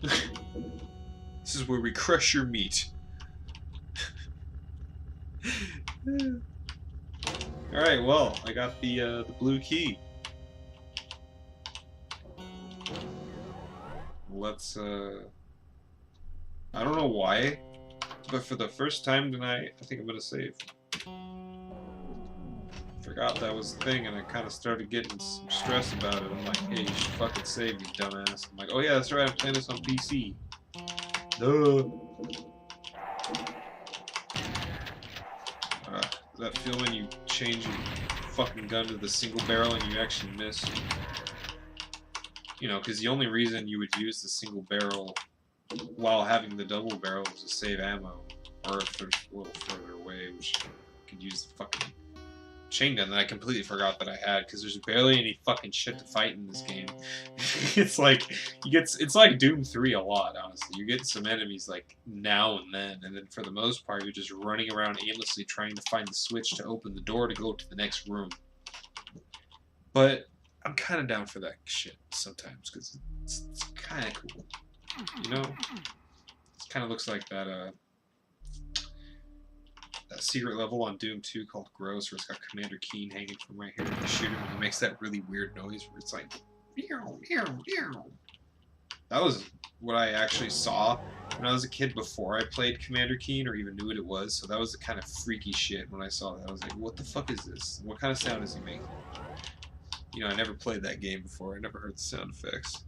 This is where we crush your meat. Alright, well, I got the blue key. Let's, I don't know why, but for the first time tonight, I think I'm gonna save. Forgot that was the thing, and I kind of started getting some stress about it. I'm like, hey, you should fucking save, you dumbass. I'm like, oh yeah, that's right, I'm playing this on PC. Duh. That feel when you change your fucking gun to the single barrel and you actually miss? You know, because the only reason you would use the single barrel while having the double barrel is to save ammo. Or if they're a little further away, which you could use the fucking chain gun that I completely forgot that I had, because there's barely any fucking shit to fight in this game. It's like, it's like Doom 3 a lot, honestly. You get some enemies like now and then for the most part you're just running around aimlessly trying to find the switch to open the door to go to the next room. But I'm kind of down for that shit sometimes because it's kind of cool. You know? It kind of looks like that secret level on Doom 2 called Gross, where it's got Commander Keen hanging from right here. You shoot him and he makes that really weird noise where it's like, meow, meow, meow. That was what I actually saw when I was a kid before I played Commander Keen or even knew what it was. So that was the kind of freaky shit when I saw that. I was like, what the fuck is this? What kind of sound is he making? You know, I never played that game before. I never heard the sound effects.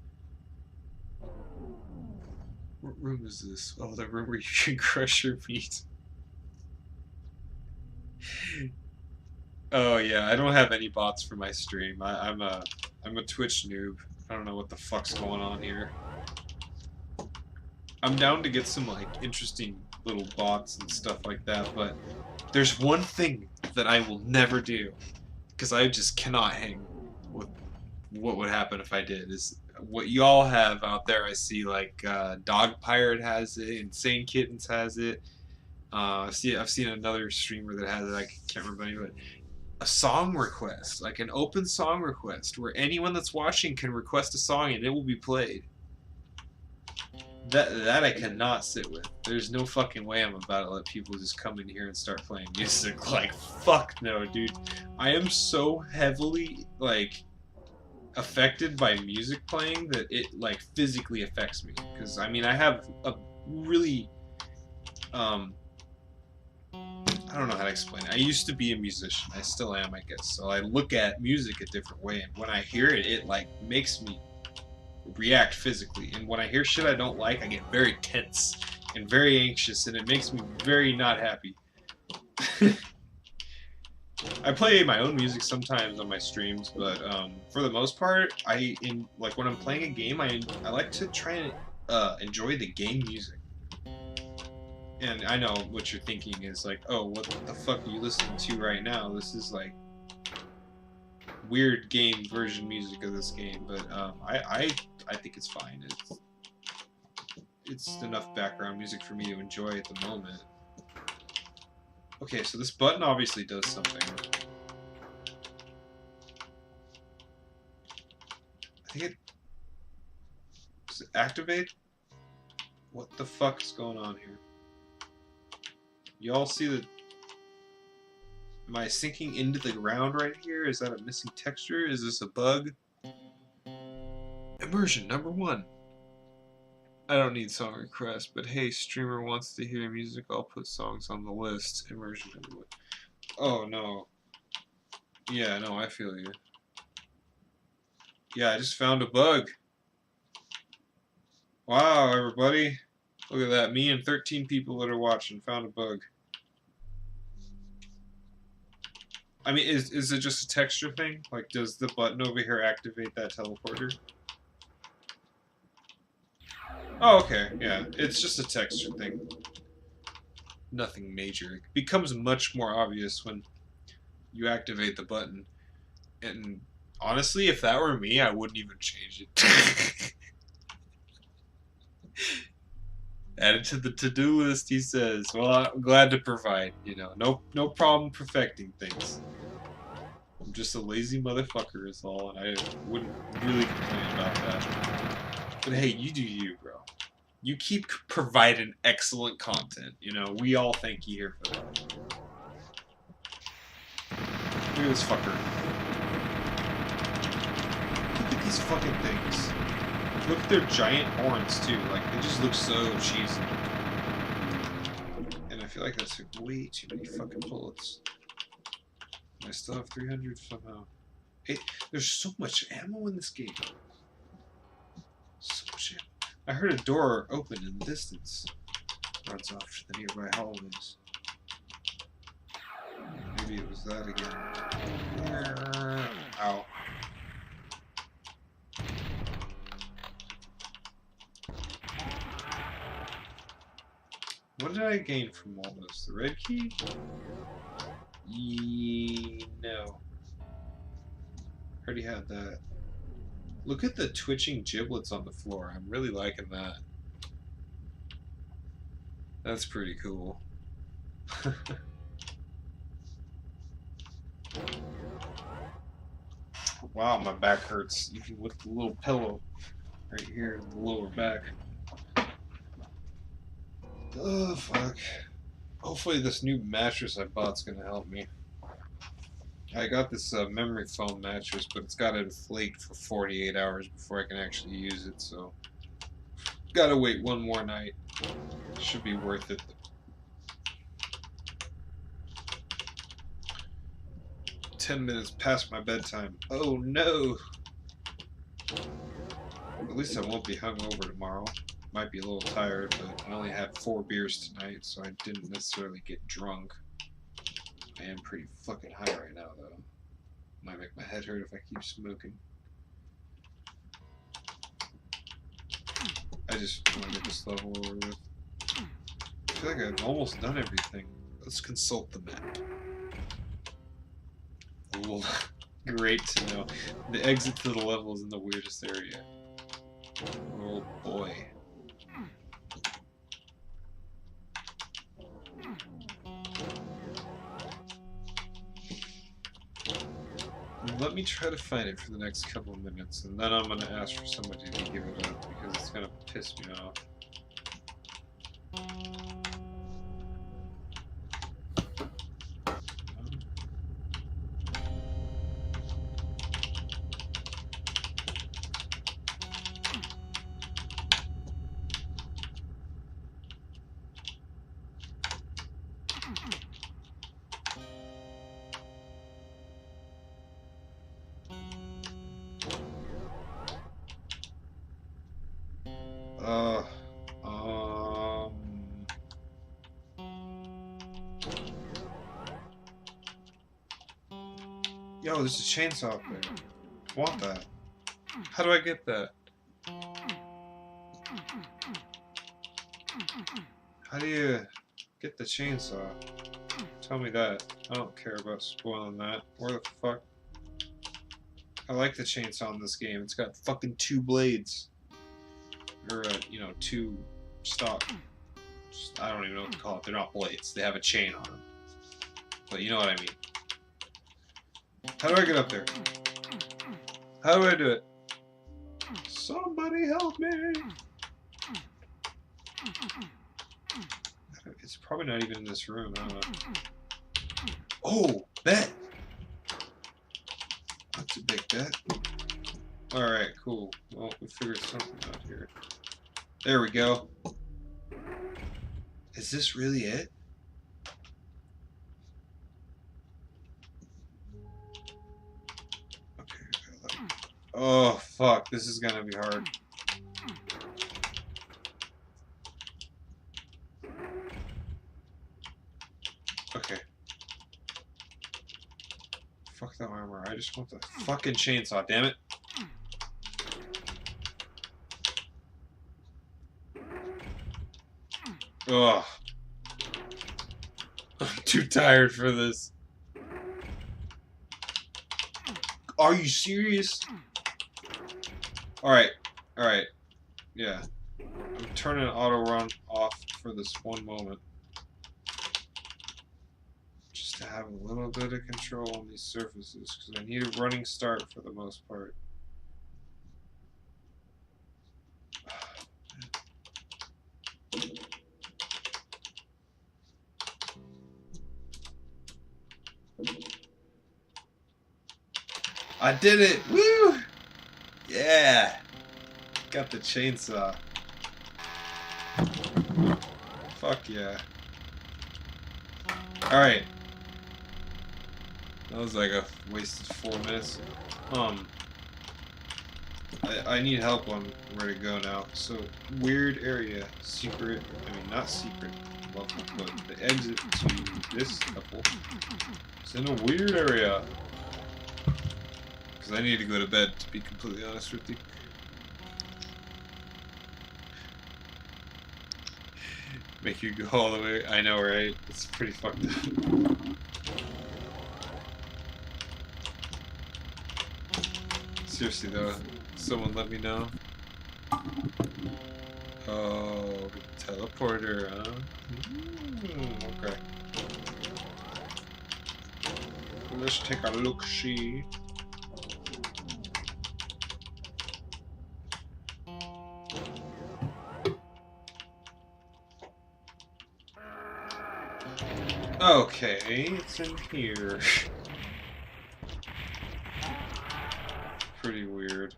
What room is this? Oh, the room where you can crush your meat. Oh yeah, I don't have any bots for my stream. I'm a Twitch noob. I don't know what the fuck's going on here. I'm down to get some like interesting little bots and stuff like that, but there's one thing that I will never do because I just cannot hang with what would happen if I did. Is what you all have out there. I see like Dog Pirate has it, Insane Kittens has it. I've seen another streamer that has it. I can't remember any, but a song request, like an open song request, where anyone that's watching can request a song and it will be played. That I cannot sit with. There's no fucking way I'm about to let people just come in here and start playing music. Like, fuck no, dude. I am so heavily, like, affected by music playing that it, like, physically affects me. Because, I mean, I have a really, I don't know how to explain it. I used to be a musician. I still am, I guess. So I look at music a different way, and when I hear it, it, like, makes me react physically. And when I hear shit I don't like, I get very tense and very anxious, and it makes me very not happy. I play my own music sometimes on my streams, but for the most part, like when I'm playing a game, I like to try and enjoy the game music. And I know what you're thinking is like, oh, what the fuck are you listening to right now? This is like weird game version music of this game, but I think it's fine. It's enough background music for me to enjoy at the moment. Okay, so this button obviously does something. I think does it activate? What the fuck is going on here? Y'all see the... Am I sinking into the ground right here? Is that a missing texture? Is this a bug? Immersion number 1. I don't need song requests, but hey, streamer wants to hear music, I'll put songs on the list. Immersion number 1. Oh no. Yeah, no, I feel you. Yeah, I just found a bug. Wow, everybody. Look at that. Me and 13 people that are watching found a bug. I mean, is it just a texture thing? Like, does the button over here activate that teleporter? Oh, okay. Yeah, it's just a texture thing. Nothing major. It becomes much more obvious when you activate the button. And honestly, if that were me, I wouldn't even change it. Add it to the to-do list, he says. Well, I'm glad to provide, you know. No problem perfecting things. I'm just a lazy motherfucker is all, and I wouldn't really complain about that. But hey, you do you, bro. You keep providing excellent content, you know. We all thank you here for that. Look at this fucker. Look at these fucking things. Look at their giant horns, too. Like, they just look so cheesy. And I feel like that's like way too many fucking bullets. I still have 300 somehow. Hey, there's so much ammo in this game. So much ammo. I heard a door open in the distance. Runs off to the nearby hallways. Maybe it was that again. Ow. What did I gain from all this? The red key? No. Already had that. Look at the twitching giblets on the floor. I'm really liking that. That's pretty cool. Wow, my back hurts even with the little pillow right here in the lower back. Oh, fuck. Hopefully this new mattress I bought's gonna help me. I got this memory foam mattress, but it's got to inflate for 48 hours before I can actually use it, so gotta wait one more night. Should be worth it. 10 minutes past my bedtime. Oh no! At least I won't be hungover tomorrow. Might be a little tired, but I only had 4 beers tonight, so I didn't necessarily get drunk. I am pretty fucking high right now, though. Might make my head hurt if I keep smoking. I just want to get this level over with. I feel like I've almost done everything. Let's consult the map. Ooh, great to know. The exit to the level is in the weirdest area. Oh boy. Let me try to find it for the next couple of minutes, and then I'm going to ask for somebody to give it up, because it's going to piss me off. Yo, there's a chainsaw up there. I want that. How do I get that? How do you get the chainsaw? Tell me that. I don't care about spoiling that. Where the fuck? I like the chainsaw in this game. It's got fucking 2 blades. Or, you know, 2 stock. I don't even know what to call it. They're not blades. They have a chain on them. But you know what I mean. How do I get up there? How do I do it? Somebody help me! It's probably not even in this room. I don't know. Oh, bet! That's a big bet. Alright, cool. Well, we figured something out here. There we go. Is this really it? Okay. Oh, fuck. This is gonna be hard. Okay. Fuck the armor. I just want the fucking chainsaw, damn it. Ugh. I'm too tired for this. Are you serious? Alright. Alright. Yeah. I'm turning auto run off for this one moment. Just to have a little bit of control on these surfaces, because I need a running start for the most part. I did it! Woo! Yeah! Got the chainsaw. Fuck yeah. Alright. That was like a wasted 4 minutes. I need help on where to go now. So, weird area. Secret. I mean, not secret level, but the exit to this level is in a weird area. Because I need to go to bed, to be completely honest with you. Make you go all the way. I know, right? It's pretty fucked up. Seriously though, someone let me know. Oh, teleporter, huh? Okay. Let's take a look-see. Okay, it's in here. Pretty weird.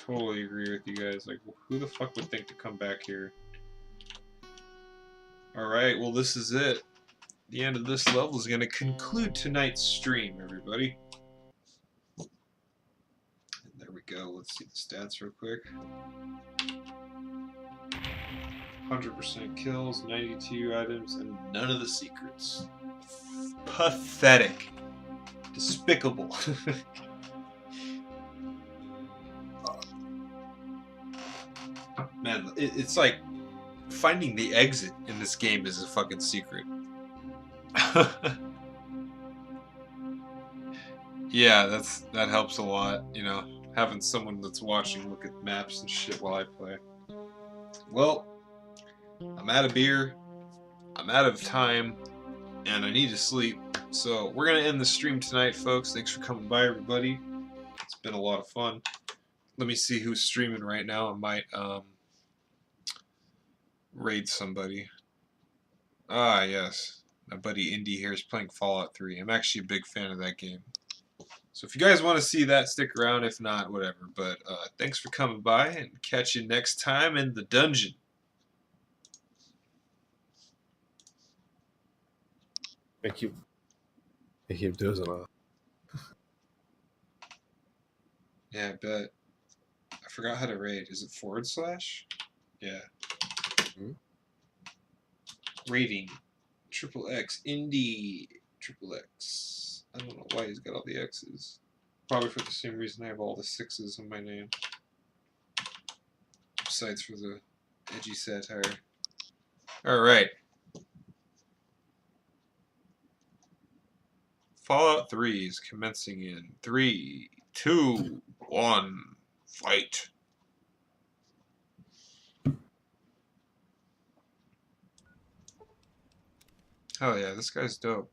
Totally agree with you guys. Like, who the fuck would think to come back here? Alright, well, this is it. The end of this level is going to conclude tonight's stream, everybody. And there we go. Let's see the stats real quick. 100% kills, 92 items, and none of the secrets. Pathetic. Despicable. Man, it's like finding the exit in this game is a fucking secret. Yeah, that helps a lot, you know, having someone that's watching look at maps and shit while I play. Well, I'm out of beer, I'm out of time, and I need to sleep. So we're gonna end the stream tonight, folks. Thanks for coming by, everybody. It's been a lot of fun. Let me see who's streaming right now. I might raid somebody. Ah, yes. My buddy Indy here is playing Fallout 3. I'm actually a big fan of that game. So if you guys want to see that, stick around. If not, whatever. But thanks for coming by, and catch you next time in the dungeon. I keep dozing off. Yeah, I bet. I forgot how to raid. Is it /? Yeah. Hmm? Rating. XXX. Indy. XXX. I don't know why he's got all the X's. Probably for the same reason I have all the 6's in my name. Besides for the edgy satire. Alright. Fallout 3 is commencing in 3, 2, 1, fight. Hell yeah, this guy's dope.